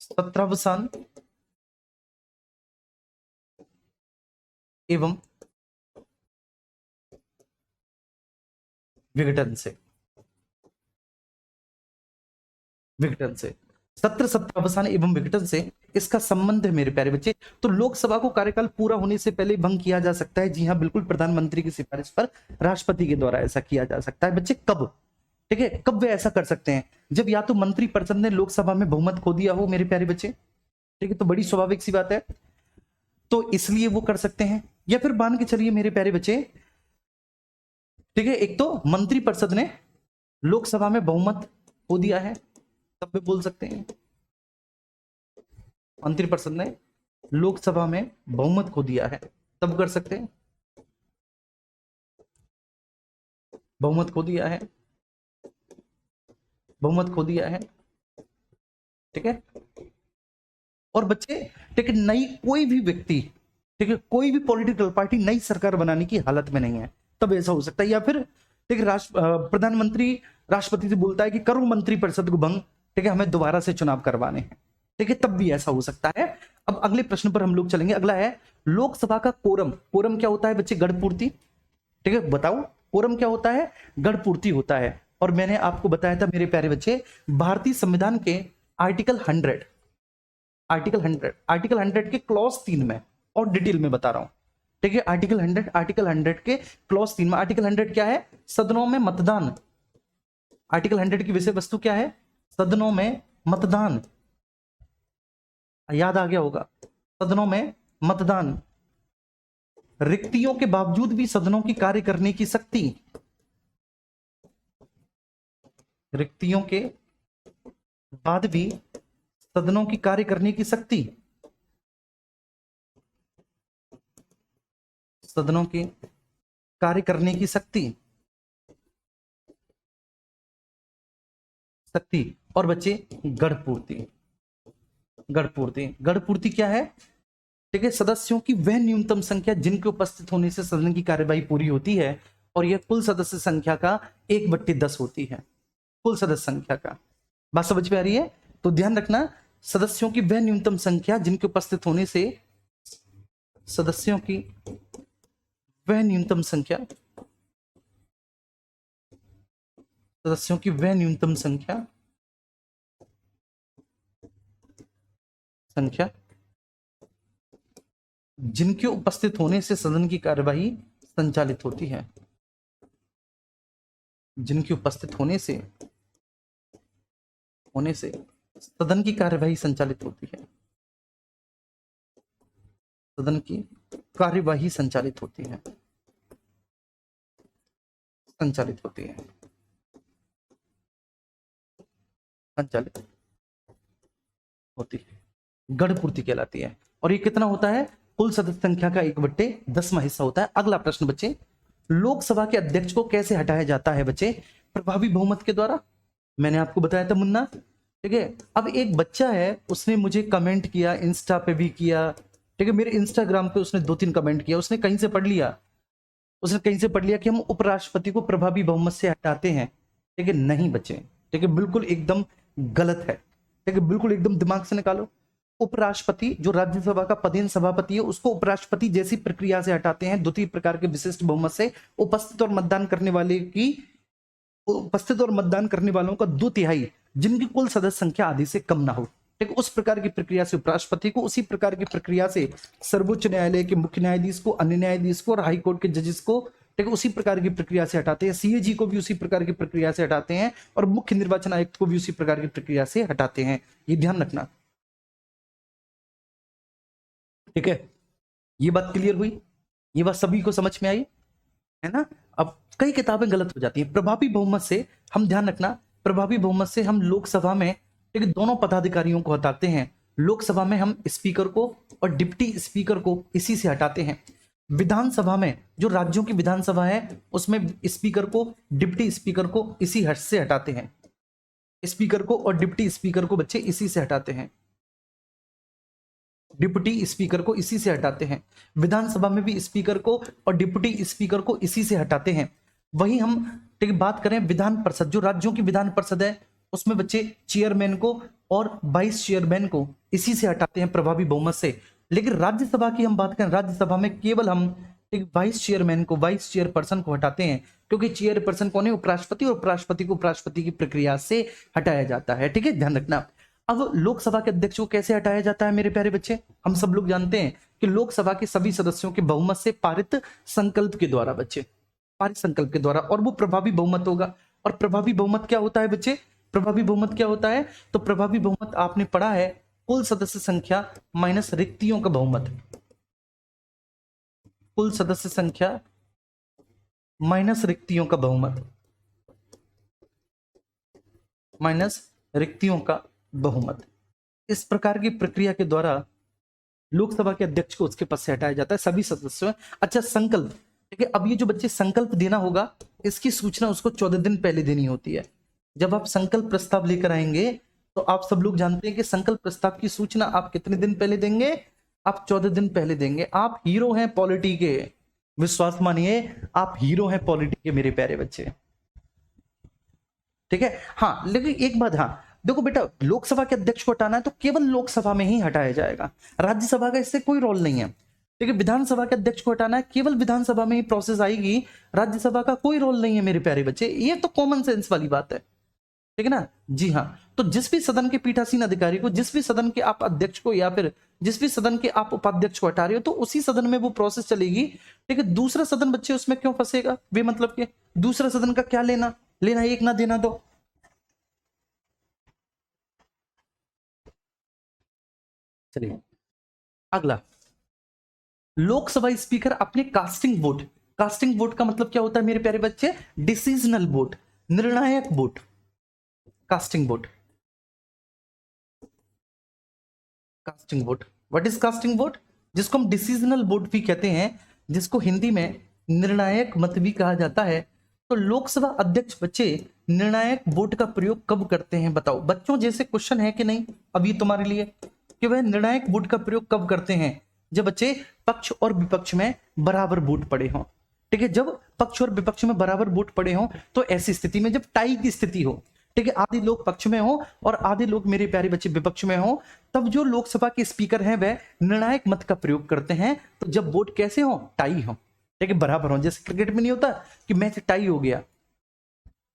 सत्रावसान एवं विघटन से, विघटन से, सत्र सत्रावसान एवं विघटन से इसका संबंध है मेरे प्यारे बच्चे। तो लोकसभा को कार्यकाल पूरा होने से पहले भंग किया जा सकता है। जी हाँ, बिल्कुल, प्रधानमंत्री की सिफारिश पर राष्ट्रपति के द्वारा ऐसा किया जा सकता है बच्चे। कब? ठीक है, कब वे ऐसा कर सकते हैं? जब या तो मंत्रिपरिषद ने लोकसभा में बहुमत खो दिया हो मेरे प्यारे बच्चे। ठीक है, तो बड़ी स्वाभाविक सी बात है, तो इसलिए वो कर सकते हैं। या फिर मान के चलिए मेरे प्यारे बच्चे, ठीक है, एक तो मंत्रिपरिषद ने लोकसभा में बहुमत खो दिया है, तब वे बोल सकते हैं। मंत्रिपरिषद ने लोकसभा में बहुमत खो दिया है, तब कर सकते हैं। बहुमत खो दिया है, बहुमत खो दिया है, ठीक है। और बच्चे, ठीक है, नई कोई भी व्यक्ति, ठीक है, कोई भी पॉलिटिकल पार्टी नई सरकार बनाने की हालत में नहीं है, तब ऐसा हो सकता है। या फिर ठीक है, प्रधानमंत्री राष्ट्रपति से बोलता है कि करो मंत्रिपरिषद को भंग, ठीक है, हमें दोबारा से चुनाव करवाने हैं, ठीक है, तब भी ऐसा हो सकता है। अब अगले प्रश्न पर हम लोग चलेंगे। अगला है लोकसभा का कोरम। कोरम क्या होता है बच्चे? गढ़ पूर्ति। ठीक है, बताओ कोरम क्या होता है? गढ़ पूर्ति होता है। और मैंने आपको बताया था मेरे प्यारे बच्चे, भारतीय संविधान के आर्टिकल 100, आर्टिकल 100 के क्लॉज 3 में, और डिटेल में बता रहा हूं। ठीक है, आर्टिकल 100 के क्लॉज 3 में, आर्टिकल 100 क्या है? सदनों में मतदान। आर्टिकल 100 की विषय वस्तु क्या है? सदनों में मतदान। याद आ गया होगा, सदनों में मतदान। रिक्तियों के बावजूद भी सदनों की कार्य करने की शक्ति, रिक्तियों के बाद भी सदनों की कार्य करने की शक्ति, सदनों के कार्य करने की शक्ति, शक्ति। और बच्चे गढ़ पूर्ति, गढ़ पूर्ति, गढ़ पूर्ति क्या है? ठीक है, सदस्यों की वह न्यूनतम संख्या जिनके उपस्थित होने से सदन की कार्यवाही पूरी होती है, और यह कुल सदस्य संख्या का 1/10 होती है, कुल सदस्य संख्या का। बात समझ में आ रही है? तो ध्यान रखना, सदस्यों की वह न्यूनतम संख्या जिनके उपस्थित होने से, सदस्यों की वह न्यूनतम संख्या, सदस्यों की वह न्यूनतम संख्या, संख्या जिनके उपस्थित होने से सदन की कार्यवाही संचालित होती है, जिनके उपस्थित होने से सदन की कार्यवाही संचालित होती है, सदन की कार्यवाही संचालित होती है। संचालित होती है, संचालित होती है, गढ़ पूर्ति कहलाती है। और ये कितना होता है? कुल सदस्य संख्या का 1/10वां हिस्सा होता है। अगला प्रश्न बच्चे, लोकसभा के अध्यक्ष को कैसे हटाया जाता है बच्चे? प्रभावी बहुमत के द्वारा। मैंने आपको बताया था मुन्ना, ठीक है। अब एक बच्चा है, उसने मुझे कमेंट किया, इंस्टा पे भी किया, ठीक है, मेरे इंस्टाग्राम पे उसने 2-3 कमेंट किया, उसने कहीं से पढ़ लिया, उसने कहीं से पढ़ लिया कि हम उपराष्ट्रपति को प्रभावी बहुमत से हटाते हैं। ठीक है, नहीं बच्चे, ठीक है, बिल्कुल एकदम गलत है। ठीक है, बिल्कुल एकदम दिमाग से निकालो। उपराष्ट्रपति जो राज्यसभा का पदेन सभापति है, उसको उपराष्ट्रपति जैसी प्रक्रिया से हटाते हैं, द्वितीय प्रकार के विशिष्ट बहुमत से। उपस्थित और मतदान करने वाले की उपस्थित और मतदान करने वालों का 2/3 जिनकी कुल सदस्य संख्या आधी से कम ना हो। ठीक, उस प्रकार की प्रक्रिया से उपराष्ट्रपति को, उसी प्रकार की प्रक्रिया से सर्वोच्च न्यायालय के मुख्य न्यायाधीश को, अन्य न्यायाधीश को और हाई कोर्ट के जजेस को, ठीक है, उसी प्रकार की प्रक्रिया से हटाते हैं। सीएजी को भी उसी प्रकार की प्रक्रिया से हटाते हैं और मुख्य निर्वाचन आयुक्त को भी उसी प्रकार की प्रक्रिया से हटाते हैं। ये ध्यान रखना, ठीक है। ये बात क्लियर हुई? ये बात सभी को समझ में आई है ना? अब कई किताबें गलत हो जाती हैं। प्रभावी बहुमत से हम ध्यान रखना, प्रभावी बहुमत से हम लोकसभा में, ठीक है, दोनों पदाधिकारियों को हटाते हैं। लोकसभा में हम स्पीकर को और डिप्टी स्पीकर को इसी से हटाते हैं। विधानसभा में, जो राज्यों की विधानसभा है, उसमें स्पीकर को, डिप्टी स्पीकर को इसी हट से हटाते हैं। स्पीकर को और डिप्टी स्पीकर को बच्चे इसी से हटाते हैं, डिप्टी स्पीकर को इसी से हटाते हैं। विधानसभा में भी स्पीकर को और डिप्टी स्पीकर को इसी से हटाते हैं। वही हम, ठीक, बात करें विधान परिषद, जो राज्यों की विधान परिषद है, उसमें बच्चे चेयरमैन को और वाइस चेयरमैन को इसी से हटाते हैं प्रभावी बहुमत से। लेकिन राज्यसभा की हम बात करें, राज्यसभा में केवल हम एक वाइस चेयरमैन को, वाइस चेयरपर्सन को हटाते हैं, क्योंकि चेयरपर्सन कौन है? उपराष्ट्रपति, और उपराष्ट्रपति को उपराष्ट्रपति की प्रक्रिया से हटाया जाता है। ठीक है, ध्यान रखना। अब लोकसभा के अध्यक्ष को कैसे हटाया जाता है मेरे प्यारे बच्चे? हम सब लोग जानते हैं कि लोकसभा के सभी सदस्यों के बहुमत से पारित संकल्प के द्वारा बच्चे, पारित संकल्प के द्वारा, और वो प्रभावी बहुमत होगा। और प्रभावी बहुमत क्या होता है बच्चे? प्रभावी बहुमत क्या होता है? तो प्रभावी बहुमत आपने पढ़ा है, कुल सदस्य संख्या माइनस रिक्तियों का बहुमत। कुल सदस्य संख्या माइनस रिक्तियों का बहुमत, माइनस रिक्तियों का बहुमत। इस प्रकार की प्रक्रिया के द्वारा लोकसभा के अध्यक्ष को उसके पद से हटाया जाता है, सभी सदस्यों। अच्छा, संकल्प, ठीक है। अब ये जो बच्चे संकल्प देना होगा, इसकी सूचना उसको 14 दिन पहले देनी होती है। जब आप संकल्प प्रस्ताव लेकर आएंगे, तो आप सब लोग जानते हैं कि संकल्प प्रस्ताव की सूचना आप कितने दिन पहले देंगे? आप 14 दिन पहले देंगे। आप हीरो हैं पॉलिटी के, विश्वास मानिए, आप हीरो हैं पॉलिटी के मेरे प्यारे बच्चे, ठीक है। हाँ, लेकिन एक बात, हाँ देखो बेटा, लोकसभा के अध्यक्ष को हटाना है तो केवल लोकसभा में ही हटाया जाएगा, राज्यसभा का इससे कोई रोल नहीं है। ठीक है, विधानसभा के अध्यक्ष को हटाना है, केवल विधानसभा में ही प्रोसेस आएगी, राज्यसभा का कोई रोल नहीं है मेरे प्यारे बच्चे। ये तो कॉमन सेंस वाली बात है, ठीक है ना? जी हाँ। तो जिस भी सदन के पीठासीन अधिकारी को, जिस भी सदन के आप अध्यक्ष को या फिर जिस भी सदन के आप उपाध्यक्ष को हटा रहे हो, तो उसी सदन में वो प्रोसेस चलेगी। ठीक है, दूसरा सदन बच्चे उसमें क्यों फंसेगा बेमतलब के? दूसरा सदन का क्या लेना लेना, एक ना देना दो। चलिए अगला, लोकसभा स्पीकर अपने कास्टिंग वोट, कास्टिंग वोट का मतलब क्या होता है मेरे प्यारे बच्चे? डिसीजनल वोट, निर्णायक vote, casting vote, casting vote. What is casting vote? जिसको हम डिसीजनल वोट भी कहते हैं, जिसको हिंदी में निर्णायक मत भी कहा जाता है। तो लोकसभा अध्यक्ष बच्चे निर्णायक वोट का प्रयोग कब करते हैं बताओ? बच्चों जैसे क्वेश्चन है कि नहीं अभी तुम्हारे लिए, कि वह निर्णायक वोट का प्रयोग कब करते हैं? जब बच्चे पक्ष और विपक्ष में बराबर वोट पड़े हों। ठीक है, जब पक्ष और विपक्ष में बराबर वोट पड़े हों, तो ऐसी स्थिति में, जब टाई की स्थिति हो, ठीक है, आधे लोग पक्ष में हो और आधे लोग मेरे प्यारे बच्चे विपक्ष में हो, तब जो लोकसभा के स्पीकर हैं वह निर्णायक मत का प्रयोग करते हैं। तो जब वोट कैसे हो? टाई हो, ठीक है, बराबर हो। जैसे क्रिकेट में नहीं होता कि मैच टाई हो गया,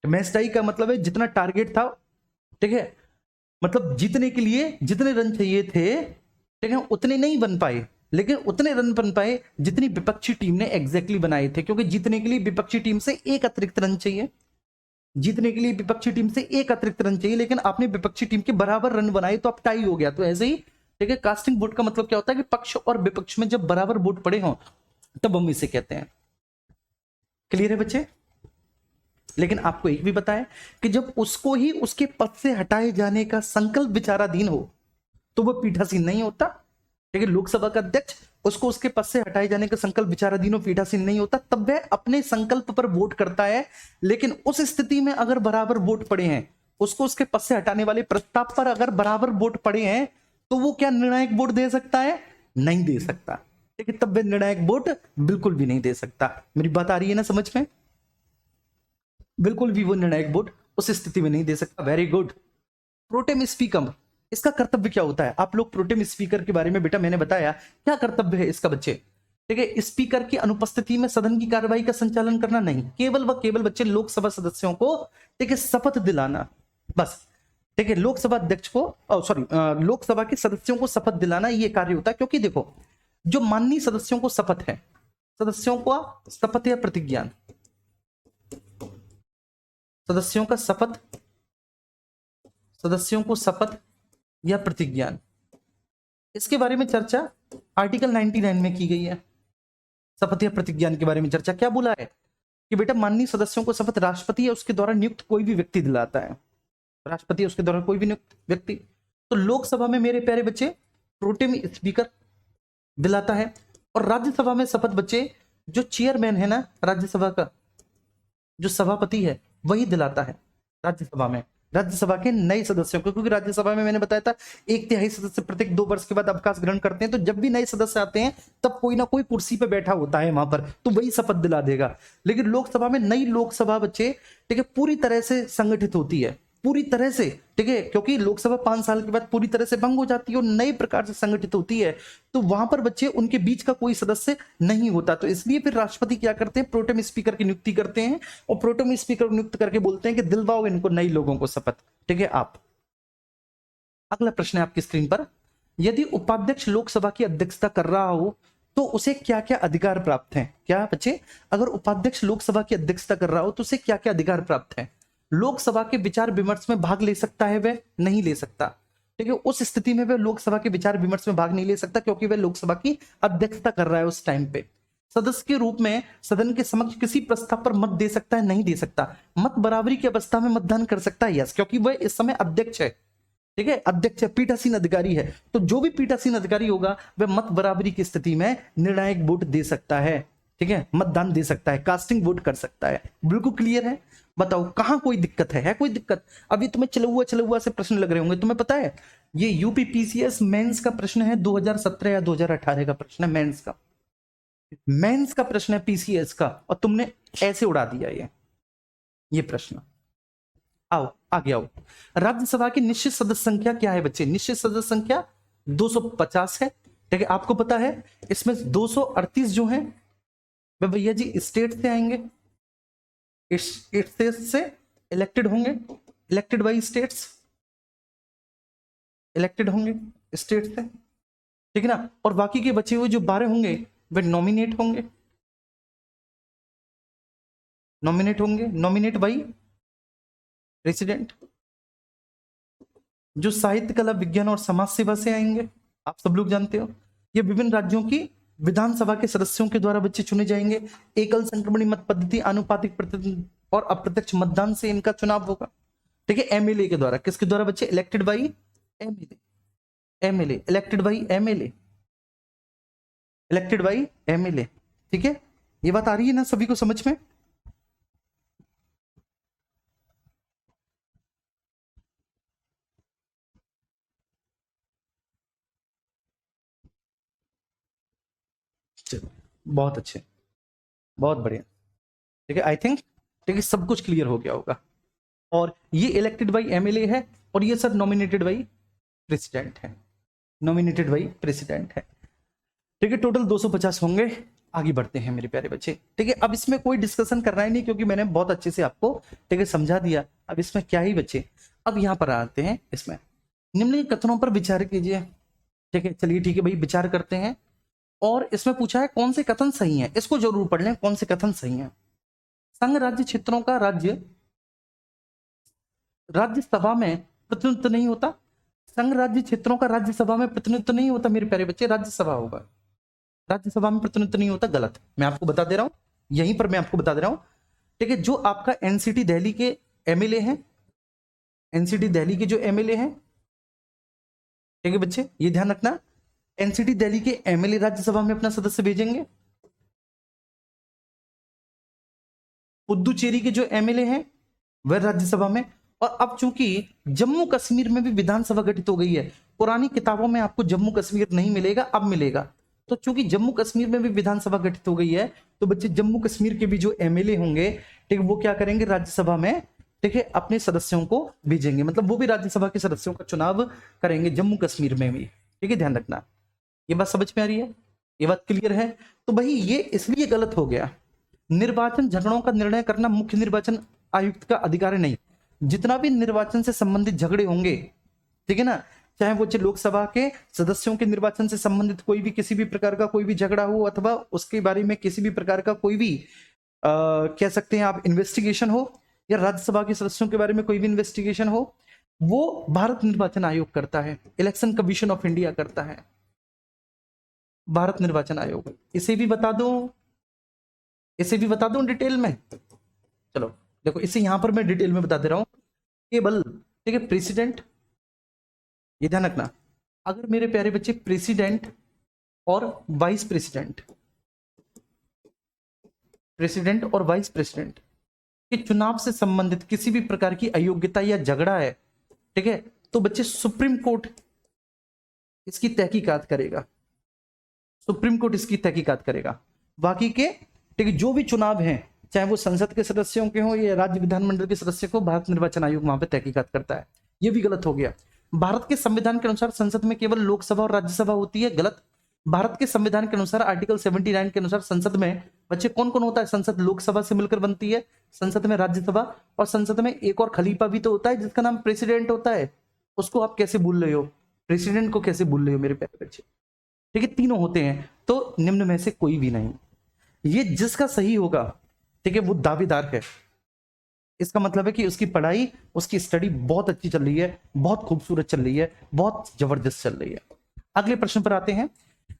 मैच टाई का मतलब है जितना टारगेट था, ठीक है, मतलब जीतने के लिए जितने रन चाहिए थे, ठीक है, उतने नहीं बन पाए, लेकिन उतने रन बन पाए जितनी विपक्षी टीम ने एग्जैक्टली बनाए थे, क्योंकि जीतने के लिए विपक्षी टीम से एक अतिरिक्त रन चाहिए, जीतने के लिए विपक्षी टीम से एक अतिरिक्त रन चाहिए, लेकिन आपने विपक्षी टीम के बराबर रन बनाए तो आप टाई हो गया। तो ऐसे ही, ठीक है, कास्टिंग वोट का मतलब क्या होता है कि पक्ष और विपक्ष में जब बराबर वोट पड़े हों, तब हम इसे कहते हैं। क्लियर है बच्चे? लेकिन आपको एक भी पता है कि जब उसको ही उसके पद से हटाए जाने का संकल्प विचाराधीन हो तो वह पीठासीन नहीं होता। लेकिन लोकसभा का अध्यक्ष उसको उसके पद से हटाए जाने का संकल्प विचाराधीन हो, पीठासीन नहीं होता, तब वह अपने संकल्प पर वोट करता है। लेकिन उस स्थिति में अगर बराबर वोट पड़े हैं, उसको उसके पद से हटाने वाले प्रस्ताव पर अगर बराबर वोट पड़े हैं, तो वो क्या निर्णायक वोट दे सकता है? नहीं दे सकता। लेकिन तब वह निर्णायक वोट बिल्कुल भी नहीं दे सकता। मेरी बात आ रही है ना समझ में? बिल्कुल भी वो निर्णायक वोट उस स्थिति में नहीं दे सकता। Very good. प्रोटेम स्पीकर, इसका कर्तव्य क्या होता है? आप लोग प्रोटेम स्पीकर के बारे में बेटा मैंने बताया क्या कर्तव्य है इसका बच्चे। ठीक है, स्पीकर की अनुपस्थिति में सदन की कार्यवाही का संचालन करना नहीं, केवल व केवल बच्चे लोकसभा सदस्यों को ठीक है शपथ दिलाना, बस। ठीक है, लोकसभा अध्यक्ष को सॉरी लोकसभा के सदस्यों को शपथ दिलाना ये कार्य होता है। क्योंकि देखो, जो माननीय सदस्यों को शपथ है, सदस्यों को शपथ या प्रतिज्ञान, सदस्यों का शपथ, सदस्यों को शपथ या प्रतिज्ञान, इसके बारे में चर्चा आर्टिकल 99 में की गई है। शपथ या प्रतिज्ञान के बारे में चर्चा क्या बोला है कि बेटा माननीय सदस्यों को शपथ राष्ट्रपति या उसके द्वारा नियुक्त कोई भी व्यक्ति दिलाता है, राष्ट्रपति या उसके द्वारा कोई भी नियुक्त व्यक्ति। तो लोकसभा में मेरे प्यारे बच्चे प्रोटेम स्पीकर दिलाता है, और राज्यसभा में शपथ बच्चे जो चेयरमैन है ना राज्यसभा का, जो सभापति है वही दिलाता है राज्यसभा में, राज्यसभा के नए सदस्यों को। क्योंकि राज्यसभा में मैंने बताया था 1/3 सदस्य प्रत्येक 2 वर्ष के बाद अवकाश ग्रहण करते हैं, तो जब भी नए सदस्य आते हैं तब कोई ना कोई कुर्सी पे बैठा होता है वहां पर, तो वही शपथ दिला देगा। लेकिन लोकसभा में नई लोकसभा बच्चे ठीक है पूरी तरह से संगठित होती है, पूरी तरह से। ठीक है, क्योंकि लोकसभा 5 साल के बाद पूरी तरह से भंग हो जाती है और नए प्रकार से संगठित होती है, तो वहां पर बच्चे उनके बीच का कोई सदस्य नहीं होता। तो इसलिए फिर राष्ट्रपति क्या करते हैं, प्रोटेम स्पीकर की नियुक्ति करते हैं, और प्रोटेम स्पीकर को नियुक्त करके बोलते हैं कि दिलवाओ इनको नई लोगों को शपथ। ठीक है, आप अगला प्रश्न है आपकी स्क्रीन पर, यदि उपाध्यक्ष लोकसभा की अध्यक्षता कर रहा हो तो उसे क्या क्या अधिकार प्राप्त हैं? क्या बच्चे, अगर उपाध्यक्ष लोकसभा की अध्यक्षता कर रहा हो तो उसे क्या क्या अधिकार प्राप्त हैं? लोकसभा के विचार विमर्श में भाग ले सकता है, वह नहीं ले सकता। ठीक है, उस स्थिति में वह लोकसभा के विचार विमर्श में भाग नहीं ले सकता क्योंकि वह लोकसभा की अध्यक्षता कर रहा है उस टाइम पे। सदस्य के रूप में सदन के समक्ष किसी प्रस्ताव पर मत दे सकता है? नहीं दे सकता। मत बराबरी की अवस्था में मतदान कर सकता है? यस, क्योंकि वह इस समय अध्यक्ष है। ठीक है, अध्यक्ष है, पीठासीन अधिकारी है, तो जो भी पीठासीन अधिकारी होगा वह मत बराबरी की स्थिति में निर्णायक वोट दे सकता है। ठीक है, मतदान दे सकता है, कास्टिंग वोट कर सकता है। बिल्कुल क्लियर है? बताओ कहां कोई दिक्कत है कोई दिक्कत? अभी तुम्हें चलुआ से प्रश्न लग रहे होंगे। तुम्हें पता है ये यूपी पीसीएस मेंस का प्रश्न है, 2017 या 2018 का प्रश्न है, मेंस का प्रश्न है पीसीएस का, और तुमने ऐसे उड़ा दिया ये प्रश्न। आओ आगे आओ। राज्यसभा की निश्चित सदस्य संख्या क्या है बच्चे? निश्चित सदस्य संख्या 250 है। ठीक है, आपको पता है इसमें 238 जो है वे भैया जी स्टेट से आएंगे, स्टेट से इलेक्टेड होंगे, इलेक्टेड बाई स्टेट्स, इलेक्टेड होंगे स्टेट से। ठीक है ना, और बाकी के बचे हुए जो 12 होंगे वे नॉमिनेट होंगे, नॉमिनेट बाई रेसिडेंट, जो साहित्य कला विज्ञान और समाज सेवा से आएंगे, आप सब लोग जानते हो। ये विभिन्न राज्यों की विधानसभा के सदस्यों के द्वारा बच्चे चुने जाएंगे। एकल संक्रमणी मत पद्धति, आनुपातिक और अप्रत्यक्ष मतदान से इनका चुनाव होगा। ठीक है, एमएलए के द्वारा, किसके द्वारा बच्चे? Elected by MLA, elected by MLA, elected by MLA. ठीक है, ये बात आ रही है ना सभी को समझ में? बहुत अच्छे, बहुत बढ़िया। ठीक है, आई थिंक ठीक है सब कुछ क्लियर हो गया होगा। और ये इलेक्टेड बाई एमएलए है, और ये सर नॉमिनेटेड बाई प्रेसिडेंट है, नॉमिनेटेड बाई प्रेसिडेंट है। ठीक है, टोटल 250 होंगे। आगे बढ़ते हैं मेरे प्यारे बच्चे। ठीक है, अब इसमें कोई डिस्कशन करना ही नहीं क्योंकि मैंने बहुत अच्छे से आपको ठीक है समझा दिया। अब इसमें क्या ही बच्चे, अब यहां पर आते हैं, इसमें निम्नलिखित कथनों पर विचार कीजिए। ठीक है, चलिए ठीक है भाई, विचार करते हैं। और इसमें पूछा है कौन से कथन सही है, इसको जरूर पढ़ लें, कौन से कथन सही है। संघ राज्य क्षेत्रों का राज्यसभा में प्रतिनिधित्व नहीं होता। संघ राज्य क्षेत्रों का राज्यसभा में प्रतिनिधित्व नहीं होता मेरे प्यारे बच्चे, राज्यसभा होगा, राज्यसभा में प्रतिनिधित्व नहीं होता। गलत, मैं आपको बता दे रहा हूं, यहीं पर मैं आपको बता दे रहा हूं। ठीक है, जो आपका एनसीटी दिल्ली के एमएलए हैं, एनसीटी दिल्ली के जो एमएलए हैं, ठीक है बच्चे, ये ध्यान रखना, एनसीटी दिल्ली के एमएलए राज्यसभा में अपना सदस्य भेजेंगे। पुदुचेरी के जो एमएलए हैं वह राज्यसभा में। और अब चूंकि जम्मू कश्मीर में भी विधानसभा गठित हो गई है, पुरानी किताबों में आपको जम्मू कश्मीर नहीं मिलेगा, अब मिलेगा। तो चूंकि जम्मू कश्मीर में भी विधानसभा गठित हो गई है, तो बच्चे जम्मू कश्मीर के भी जो एमएलए होंगे, ठीक है, वो क्या करेंगे, राज्यसभा में, ठीक है, अपने सदस्यों को भेजेंगे। मतलब वो भी राज्यसभा के सदस्यों का चुनाव करेंगे जम्मू कश्मीर में भी। ठीक है, ध्यान रखना। ये बात समझ में आ रही है, ये बात क्लियर है। तो भाई ये इसलिए गलत हो गया, निर्वाचन झगड़ों का निर्णय करना मुख्य निर्वाचन आयुक्त का अधिकार नहीं। जितना भी निर्वाचन से संबंधित झगड़े होंगे, ठीक है ना, चाहे वो लोकसभा के सदस्यों के निर्वाचन से संबंधित कोई भी किसी भी प्रकार का कोई भी झगड़ा हो, अथवा उसके बारे में किसी भी प्रकार का कोई भी कह सकते हैं आप इन्वेस्टिगेशन हो, या राज्यसभा के सदस्यों के बारे में कोई भी इन्वेस्टिगेशन हो, वो भारत निर्वाचन आयोग करता है, इलेक्शन कमीशन ऑफ इंडिया करता है, भारत निर्वाचन आयोग। इसे भी बता दूं, इसे भी बता दूं डिटेल में। चलो देखो, इसे यहां पर मैं डिटेल में बता दे रहा हूं। केवल, ठीक है, प्रेसिडेंट, ये ध्यान रखना, अगर मेरे प्यारे बच्चे प्रेसिडेंट और वाइस प्रेसिडेंट, प्रेसिडेंट और वाइस प्रेसिडेंट के चुनाव से संबंधित किसी भी प्रकार की अयोग्यता या झगड़ा है, ठीक है, तो बच्चे सुप्रीम कोर्ट इसकी तहकीकात करेगा, सुप्रीम कोर्ट इसकी तहकीकात करेगा। बाकी के, ठीक है, जो भी चुनाव हैं, चाहे वो संसद के सदस्यों के हो या राज्य विधानमंडल के सदस्य को, भारत निर्वाचन आयोग वहां पे तहकीकात करता है। ये भी गलत हो गया। भारत के संविधान के अनुसार संसद में केवल लोकसभा और राज्यसभा होती है, गलत। भारत के संविधान के अनुसार आर्टिकल 79 के अनुसार संसद में बच्चे कौन कौन होता है, संसद लोकसभा से मिलकर बनती है, संसद में राज्यसभा, और संसद में एक और खलीफा भी तो होता है जिसका नाम प्रेसिडेंट होता है। उसको आप कैसे भूल रहे हो, प्रेसिडेंट को कैसे भूल रहे हो मेरे प्यारे बच्चे। ठीक है, तीनों होते हैं, तो निम्न में से कोई भी नहीं। ये जिसका सही होगा, ठीक है, वो दावेदार है। इसका मतलब है कि उसकी पढ़ाई, उसकी स्टडी बहुत अच्छी चल रही है, बहुत खूबसूरत चल रही है, बहुत जबरदस्त चल रही है। अगले प्रश्न पर आते हैं।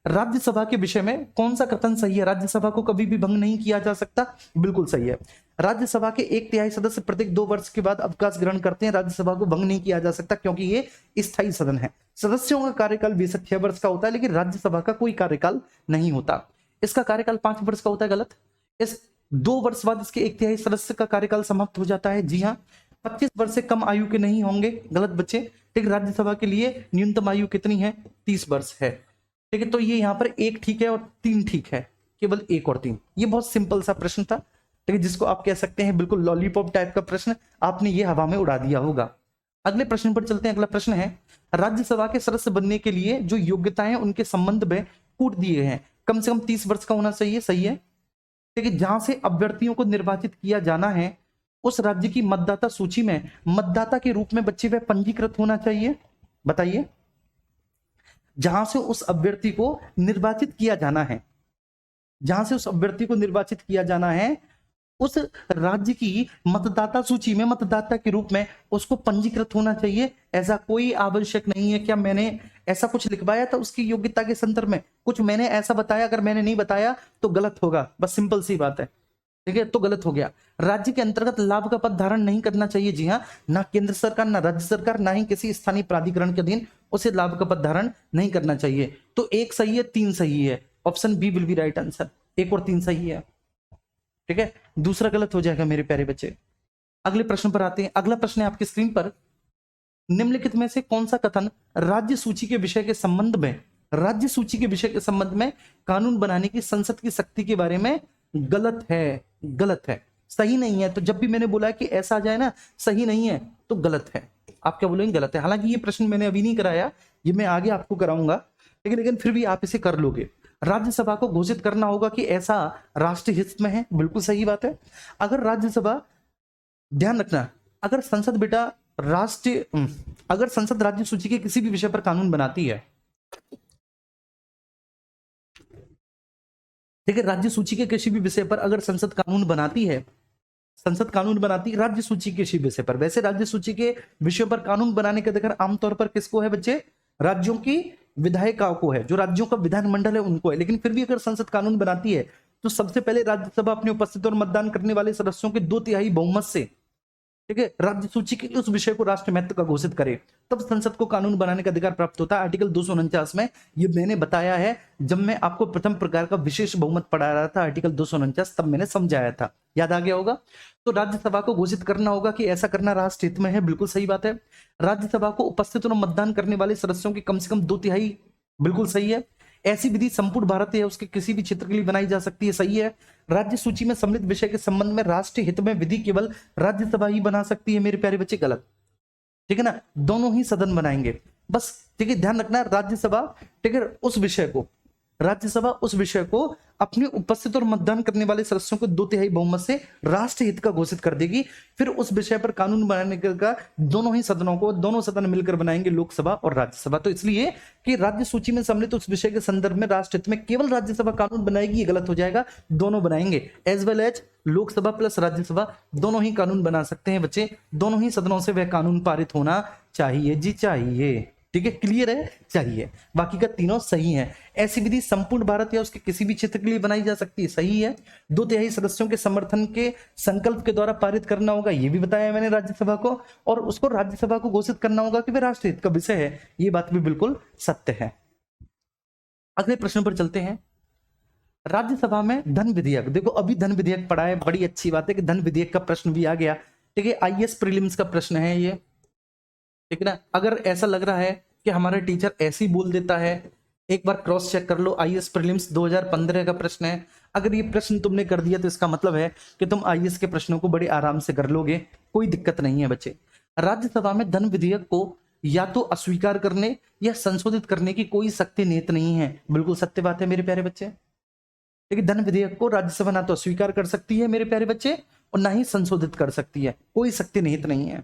राज्यसभा के विषय में कौन सा कथन सही है? राज्यसभा को कभी भी भंग नहीं किया जा सकता, बिल्कुल सही है। राज्यसभा के 1/3 सदस्य प्रत्येक 2 वर्ष के बाद अवकाश ग्रहण करते हैं। राज्यसभा को भंग नहीं किया जा सकता क्योंकि ये स्थायी सदन है। सदस्यों का कार्यकाल बेशक 6 वर्ष का होता है, लेकिन राज्यसभा का कोई कार्यकाल नहीं होता। इसका कार्यकाल 5 वर्ष का होता है, गलत। इस 2 वर्ष बाद इसके 1/3 सदस्य का कार्यकाल समाप्त हो जाता है, जी हाँ। 25 वर्ष से कम आयु के नहीं होंगे, गलत बच्चे। ठीक, राज्यसभा के लिए न्यूनतम आयु कितनी है? 30 वर्ष है। ठीक है, तो ये यहाँ पर 1 ठीक है और 3 ठीक है, केवल 1 और 3। ये बहुत सिंपल सा प्रश्न था, ठीक है, जिसको आप कह सकते हैं बिल्कुल लॉलीपॉप टाइप का प्रश्न, आपने ये हवा में उड़ा दिया होगा। अगले प्रश्न पर चलते हैं। अगला प्रश्न है, राज्यसभा के सदस्य बनने के लिए जो योग्यताएं उनके संबंध में कूट दिए हैं, कम से कम 30 वर्ष का होना चाहिए, सही है। ठीक है, जहां से अभ्यर्थियों को निर्वाचित किया जाना है, उस राज्य की मतदाता सूची में मतदाता के रूप में बच्चे वह पंजीकृत होना चाहिए। बताइए, जहां से उस अभ्यर्थी को निर्वाचित किया जाना है, जहां से उस अभ्यर्थी को निर्वाचित किया जाना है, उस राज्य की मतदाता सूची में मतदाता के रूप में उसको पंजीकृत होना चाहिए। ऐसा कोई आवश्यक नहीं है। क्या मैंने ऐसा कुछ लिखवाया था उसकी योग्यता के संदर्भ में? कुछ मैंने ऐसा बताया? अगर मैंने नहीं बताया तो गलत होगा, बस सिंपल सी बात है। ठीक है, तो गलत हो गया। राज्य के अंतर्गत लाभ का पद धारण नहीं करना चाहिए, जी हाँ। ना केंद्र सरकार, ना राज्य सरकार, ना ही किसी स्थानीय प्राधिकरण के अधीन उसे लाभ का पद धारण नहीं करना चाहिए। तो 1 सही है, 3 सही है। Option B will be right answer. 1 और 3 सही है, ठीक है, दूसरा गलत हो जाएगा मेरे प्यारे बच्चे। अगले प्रश्न पर आते हैं। अगला प्रश्न है आपकी स्क्रीन पर, निम्नलिखित में से कौन सा कथन राज्य सूची के विषय के संबंध में, राज्य सूची के विषय के संबंध में कानून बनाने की संसद की शक्ति के बारे में गलत है? गलत है, सही नहीं है। तो जब भी मैंने बोला कि ऐसा आ जाए ना, सही नहीं है तो गलत है। आप क्या बोलेंगे? गलत है। हालांकि ये प्रश्न मैंने अभी नहीं कराया, ये मैं आगे आपको कराऊंगा, लेकिन फिर भी आप इसे कर लोगे। राज्यसभा को घोषित करना होगा कि ऐसा राष्ट्रीय हित में है, बिल्कुल सही बात है। अगर राज्यसभा, ध्यान रखना, अगर संसद बेटा अगर संसद राज्य सूची के किसी भी विषय पर कानून बनाती है, ठीक है, राज्य सूची के किसी भी विषय पर अगर संसद कानून बनाती है, संसद कानून बनाती है राज्य सूची के किसी विषय पर। वैसे राज्य सूची के विषयों पर कानून बनाने का अधिकार आमतौर पर किसको है बच्चे? राज्यों की विधायिकाओं को है, जो राज्यों का विधानमंडल है उनको है। लेकिन फिर भी अगर संसद कानून बनाती है तो सबसे पहले राज्यसभा अपने उपस्थित और मतदान करने वाले सदस्यों के 2/3 बहुमत से, ठीक है, राज्य सूची के उस विषय को राष्ट्र महत्व का घोषित करे, तब संसद को कानून बनाने का अधिकार प्राप्त होता है। आर्टिकल 249 में ये मैंने बताया है, जब मैं आपको प्रथम प्रकार का विशेष बहुमत पढ़ा रहा था आर्टिकल 249, तब मैंने समझाया था, याद आ गया होगा। तो राज्यसभा को घोषित करना होगा कि ऐसा करना राष्ट्र हित में है, बिल्कुल सही बात है। राज्यसभा को उपस्थित और मतदान करने वाले सदस्यों की कम से कम 2/3, बिल्कुल सही है। ऐसी विधि संपूर्ण भारत या उसके किसी भी क्षेत्र के लिए बनाई जा सकती है, सही है। राज्य सूची में सम्मिलित विषय के संबंध में राष्ट्रीय हित में विधि केवल राज्यसभा ही बना सकती है, मेरे प्यारे बच्चे, गलत, ठीक है ना, दोनों ही सदन बनाएंगे बस, ठीक है, ध्यान रखना। राज्यसभा, ठीक है, उस विषय को, राज्यसभा उस विषय को अपने उपस्थित और मतदान करने वाले सदस्यों को 2/3 बहुमत से राष्ट्र हित का घोषित कर देगी। फिर उस विषय पर कानून बनाने का दोनों ही सदनों को, दोनों सदन मिलकर बनाएंगे, लोकसभा और राज्यसभा। तो इसलिए कि राज्य सूची में सम्मिलित उस विषय के संदर्भ में राष्ट्र हित में केवल राज्यसभा कानून बनाएगी, ये गलत हो जाएगा, दोनों बनाएंगे, as well as Lok Sabha plus Rajya Sabha दोनों ही कानून बना सकते हैं बच्चे, दोनों ही सदनों से वह कानून पारित होना चाहिए जी, चाहिए, ठीक है, क्लियर है, चाहिए। बाकी का तीनों सही है। ऐसी विधि संपूर्ण भारत या उसके किसी भी क्षेत्र के लिए बनाई जा सकती है, सही है। 2/3 सदस्यों के समर्थन के संकल्प के द्वारा पारित करना होगा, ये भी बताया मैंने राज्यसभा को, और उसको राज्यसभा को घोषित करना होगा कि वह राष्ट्रहित का विषय है, ये बात भी बिल्कुल सत्य है। अगले प्रश्न पर चलते हैं। राज्यसभा में धन विधेयक, देखो अभी धन विधेयक पढ़ा है, बड़ी अच्छी बात है कि धन विधेयक का प्रश्न भी आ गया, ठीक है, IAS प्रीलिम्स का प्रश्न है ये, ठीक है ना। अगर ऐसा लग रहा है कि हमारा टीचर ऐसे ही बोल देता है, एक बार क्रॉस चेक कर लो, IAS प्रीलिम्स 2015 का प्रश्न है। अगर ये प्रश्न तुमने कर दिया तो इसका मतलब है कि तुम IAS के प्रश्नों को बड़े आराम से कर लोगे, कोई दिक्कत नहीं है बच्चे। राज्यसभा में धन विधेयक को या तो अस्वीकार करने या संशोधित करने की कोई शक्ति निहित नहीं है, बिल्कुल सत्य बात है मेरे प्यारे बच्चे। लेकिन धन विधेयक को राज्यसभा ना तो अस्वीकार कर सकती है मेरे प्यारे बच्चे, और ना ही संशोधित कर सकती है, कोई शक्ति निहित नहीं है,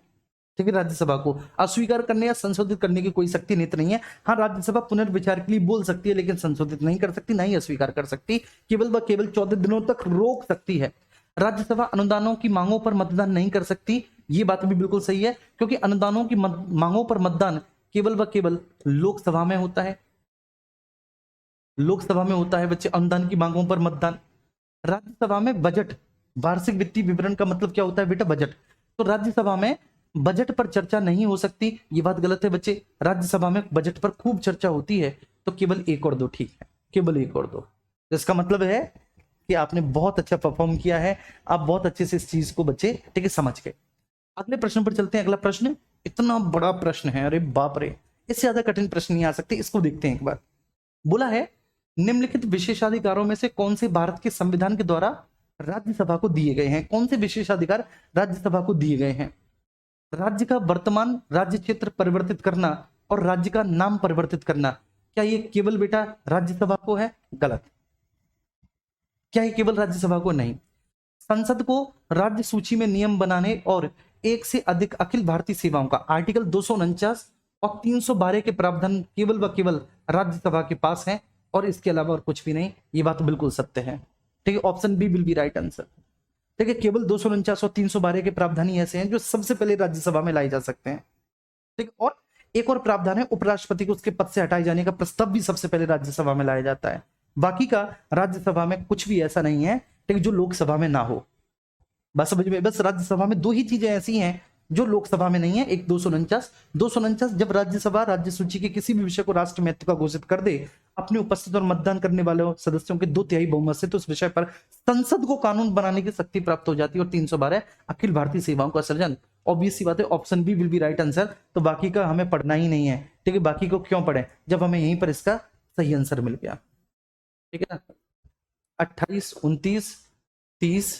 ठीक है। राज्यसभा को अस्वीकार करने या संशोधित करने की कोई शक्ति निहित नहीं है। हाँ, राज्यसभा पुनर्विचार के लिए बोल सकती है, लेकिन संशोधित नहीं कर सकती, ना ही अस्वीकार कर सकती, केवल व केवल 14 दिनों तक रोक सकती है। राज्यसभा अनुदानों की मांगों पर मतदान नहीं कर सकती, ये बात भी बिल्कुल सही है, क्योंकि अनुदानों की मांगों पर मतदान केवल व केवल लोकसभा में होता है, लोकसभा में होता है बच्चे अनुदान की मांगों पर मतदान। राज्यसभा में बजट, वार्षिक वित्तीय विवरण का मतलब क्या होता है बेटा, बजट। तो राज्यसभा में बजट पर चर्चा नहीं हो सकती, ये बात गलत है बच्चे। राज्यसभा में बजट पर खूब चर्चा होती है, तो केवल 1 और 2 ठीक है, केवल 1 और 2। इसका मतलब है कि आपने बहुत अच्छा परफॉर्म किया है, आप बहुत अच्छे से इस चीज को बच्चे, ठीक है, समझ गए। अगले प्रश्न पर चलते हैं। अगला प्रश्न इतना बड़ा प्रश्न है, अरे बाप रे, इससे ज्यादा कठिन प्रश्न नहीं आ सकते, इसको देखते हैं एक बार। बोला है निम्नलिखित विशेषाधिकारों में से कौन से भारत के संविधान के द्वारा राज्यसभा को दिए गए हैं, कौन से विशेषाधिकार राज्यसभा को दिए गए हैं। राज्य का वर्तमान राज्य क्षेत्र परिवर्तित करना और राज्य का नाम परिवर्तित करना, क्या ये केवल बेटा राज्यसभा को है, गलत। क्या ये केवल राज्यसभा को, नहीं। संसद को राज्य सूची में नियम बनाने और एक से अधिक अखिल भारतीय सेवाओं का आर्टिकल 249 और 312 के प्रावधान केवल व केवल राज्यसभा के पास है, और इसके अलावा और कुछ भी नहीं, ये बात बिल्कुल सत्य है, ठीक है। Option B will be right answer, ठीक है। केवल 249 और 312 के प्रावधान ही ऐसे हैं जो सबसे पहले राज्यसभा में लाए जा सकते हैं, ठीक। और एक और प्रावधान है, उपराष्ट्रपति को उसके पद से हटाए जाने का प्रस्ताव भी सबसे पहले राज्यसभा में लाया जाता है। बाकी का राज्यसभा में कुछ भी ऐसा नहीं है, ठीक, जो लोकसभा में ना हो। बस समझ में, बस राज्यसभा में 2 ही चीजें ऐसी हैं जो लोकसभा में नहीं है। एक 249 जब राज्यसभा राज्य सूची के किसी भी विषय को राष्ट्र महत्व का घोषित कर दे अपने उपस्थित और मतदान करने वाले सदस्यों के 2/3 बहुमत से, तो उस विषय पर संसद को कानून बनाने की शक्ति प्राप्त हो जाती है। और 312 अखिल भारतीय सेवाओं का सृजन, ऑब्वियस सी बात है, option B will be right answer. तो बाकी का हमें पढ़ना ही नहीं है, ठीक है। बाकी को क्यों पढ़े जब हमें यहीं पर इसका सही आंसर मिल गया, ठीक है ना। 28, 29, 30,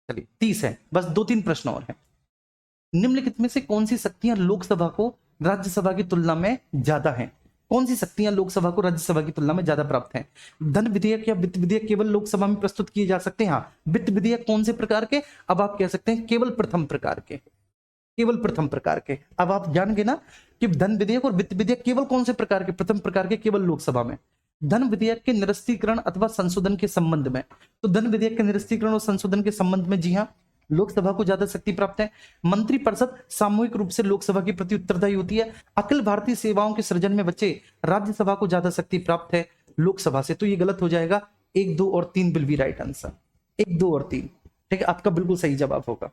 चलिए 30 है, बस 2-3 प्रश्न और हैं। निम्नलिखित में से कौन सी शक्तियां लोकसभा को राज्यसभा की तुलना में ज्यादा हैं, कौन सी शक्तियां लोकसभा को राज्यसभा की तुलना में ज्यादा प्राप्त हैं। धन विधेयक या वित्त विधेयक केवल लोकसभा में प्रस्तुत किए जा सकते हैं। हाँ, वित्त विधेयक कौन से प्रकार के, अब आप कह सकते हैं केवल प्रथम प्रकार के, केवल प्रथम प्रकार के। अब आप जान गए ना कि धन विधेयक और वित्त विधेयक केवल कौन से प्रकार के, प्रथम प्रकार के, केवल लोकसभा में। धन विधेयक के निरस्तीकरण अथवा संशोधन के संबंध में, तो धन विधेयक के निरस्तीकरण और संशोधन के संबंध में जी हाँ, लोकसभा को ज्यादा शक्ति प्राप्त है। मंत्रिपरिषद सामूहिक रूप से लोकसभा की प्रति उत्तरदायी होती है। अखिल भारतीय सेवाओं के सृजन में बच्चे राज्यसभा को ज्यादा शक्ति प्राप्त है लोकसभा से, तो ये गलत हो जाएगा। 1, 2 और 3 विल बी राइट आंसर। 1, 2 और 3, ठीक है, आपका बिल्कुल सही जवाब होगा।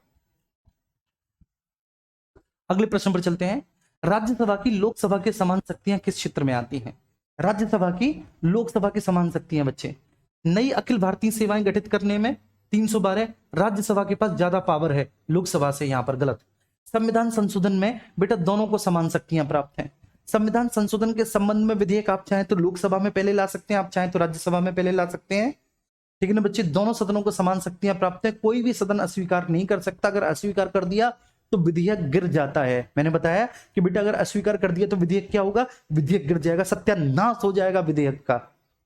अगले प्रश्न पर चलते हैं। राज्यसभा की लोकसभा के समान शक्तियां किस क्षेत्र में आती हैं? राज्यसभा की लोकसभा के समान शक्तियां बच्चे, नई अखिल भारतीय सेवाएं गठित करने में 312, राज्यसभा के पास ज्यादा पावर है लोकसभा से, यहां पर गलत। संविधान संशोधन में बेटा दोनों को समान शक्तियां प्राप्त हैं। संविधान संशोधन के संबंध में विधेयक आप चाहें तो लोकसभा में पहले ला सकते हैं, आप चाहें तो राज्यसभा में पहले ला सकते हैं, ठीक है ना बच्चे। दोनों सदनों को समान शक्तियां प्राप्त है, कोई भी सदन अस्वीकार नहीं कर सकता। अगर अस्वीकार कर दिया तो विधेयक गिर जाता है। मैंने बताया कि बेटा अगर अस्वीकार कर दिया तो विधेयक क्या होगा, विधेयक गिर जाएगा, सत्यानाश हो जाएगा विधेयक का,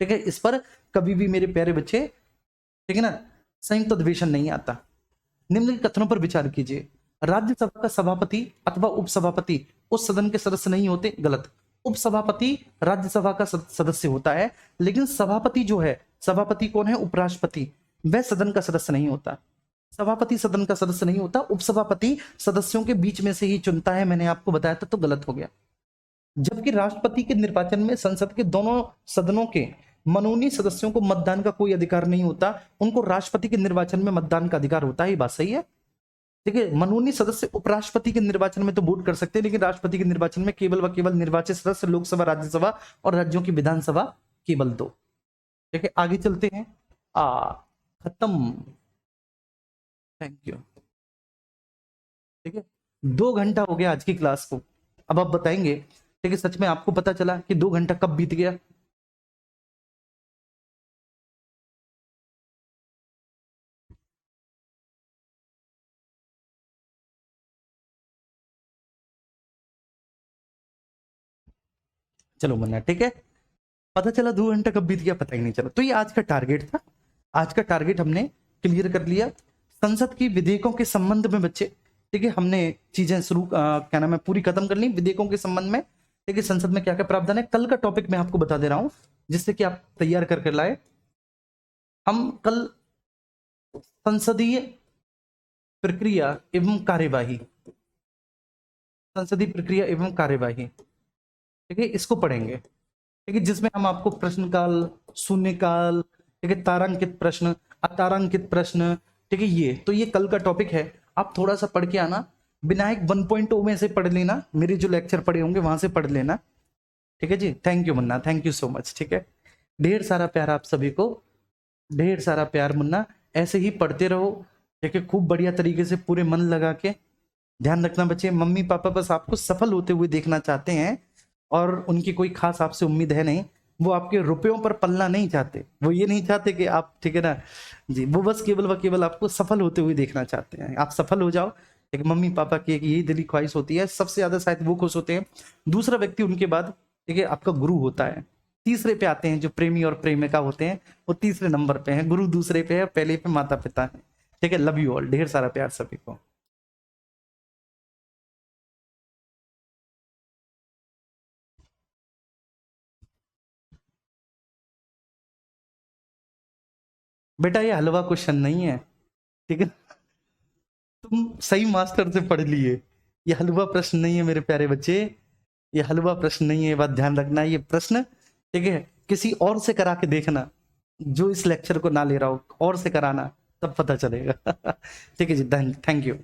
ठीक है। इस पर कभी भी मेरे प्यारे बच्चे, ठीक है ना, संयुक्त अधिवेशन नहीं आता। निम्नलिखित कथनों पर विचार कीजिए। राज्यसभा का सभापति अथवा उपसभापति उस सदन के सदस्य नहीं होते, गलत। उपसभापति राज्यसभा का सदस्य होता है, लेकिन सभापति जो है, सभापति कौन है, उपराष्ट्रपति, वह सदन का सदस्य नहीं होता। सभापति सदन का सदस्य नहीं होता, उपसभापति सदस्यों के बीच में से ही चुनता है, मैंने आपको बताया था, तो गलत हो गया। जबकि राष्ट्रपति के निर्वाचन में संसद के दोनों सदनों के मनोनीय सदस्यों को मतदान का कोई अधिकार नहीं होता, उनको राष्ट्रपति के निर्वाचन में मतदान का अधिकार होता है। ये बात सही है, ठीक है। मनोनीय सदस्य उपराष्ट्रपति के निर्वाचन में तो वोट कर सकते हैं, लेकिन राष्ट्रपति के निर्वाचन में केवल व केवल निर्वाचित सदस्य, लोकसभा, राज्यसभा और राज्यों की विधानसभा केवल 2, ठीक है। आगे चलते हैं। खत्म, थैंक यू, ठीक है। 2 घंटा हो गया आज की क्लास को। अब आप बताएंगे, ठीक है, सच में आपको पता चला कि 2 घंटा कब बीत गया? चलो मन्ना, ठीक है, पता चला 2 घंटा कब बीत गया, पता ही नहीं चला। तो ये आज का टारगेट था, आज का टारगेट हमने क्लियर कर लिया। संसद की विधेयकों के संबंध में बच्चे, ठीक है, हमने चीजें शुरू क्या नाम है पूरी खत्म कर ली विधेयकों के संबंध में, ठीक है। संसद में क्या क्या प्रावधान है, कल का टॉपिक मैं आपको बता दे रहा हूं, जिससे कि आप तैयार करके लाए। हम कल संसदीय प्रक्रिया एवं कार्यवाही, संसदीय प्रक्रिया एवं कार्यवाही, ठीक है, इसको पढ़ेंगे, ठीक है, जिसमें हम आपको प्रश्नकाल, शून्यकाल, ठीक है, तारांकित प्रश्न, अतारांकित प्रश्न, ठीक है, ये कल का टॉपिक है। आप थोड़ा सा पढ़ के आना, विनायक 1.0 में से पढ़ लेना, मेरे जो लेक्चर पढ़े होंगे वहां से पढ़ लेना, ठीक है जी। थैंक यू मुन्ना, थैंक यू सो मच, ठीक है। ढेर सारा प्यार आप सभी को, ढेर सारा प्यार मुन्ना, ऐसे ही पढ़ते रहो, ठीक है, खूब बढ़िया तरीके से पूरे मन लगा के। ध्यान रखना बच्चे, मम्मी पापा बस आपको सफल होते हुए देखना चाहते हैं, और उनकी कोई खास आपसे उम्मीद है नहीं। वो आपके रुपयों पर पलना नहीं चाहते, वो ये नहीं चाहते कि आप, ठीक है ना जी, वो बस केवल व केवल आपको सफल होते हुए देखना चाहते हैं। आप सफल हो जाओ, एक मम्मी पापा की एक यही दिली ख्वाहिश होती है। सबसे ज्यादा शायद वो खुश होते हैं। दूसरा व्यक्ति उनके बाद, ठीक है, आपका गुरु होता है। तीसरे पे आते हैं जो प्रेमी और प्रेमिका होते हैं, वो तीसरे नंबर पे हैं। गुरु दूसरे पे है, पहले पे माता पिता है, ठीक है। लव यू ऑल, ढेर सारा प्यार सभी को। बेटा ये हलवा क्वेश्चन नहीं है, ठीक है, तुम सही मास्टर से पढ़ लिए। ये हलवा प्रश्न नहीं है मेरे प्यारे बच्चे, ये हलवा प्रश्न नहीं है, बात ध्यान रखना। ये प्रश्न, ठीक है, किसी और से करा के देखना, जो इस लेक्चर को ना ले रहा हो, और से कराना, तब पता चलेगा। ठीक है जी, थैंक यू।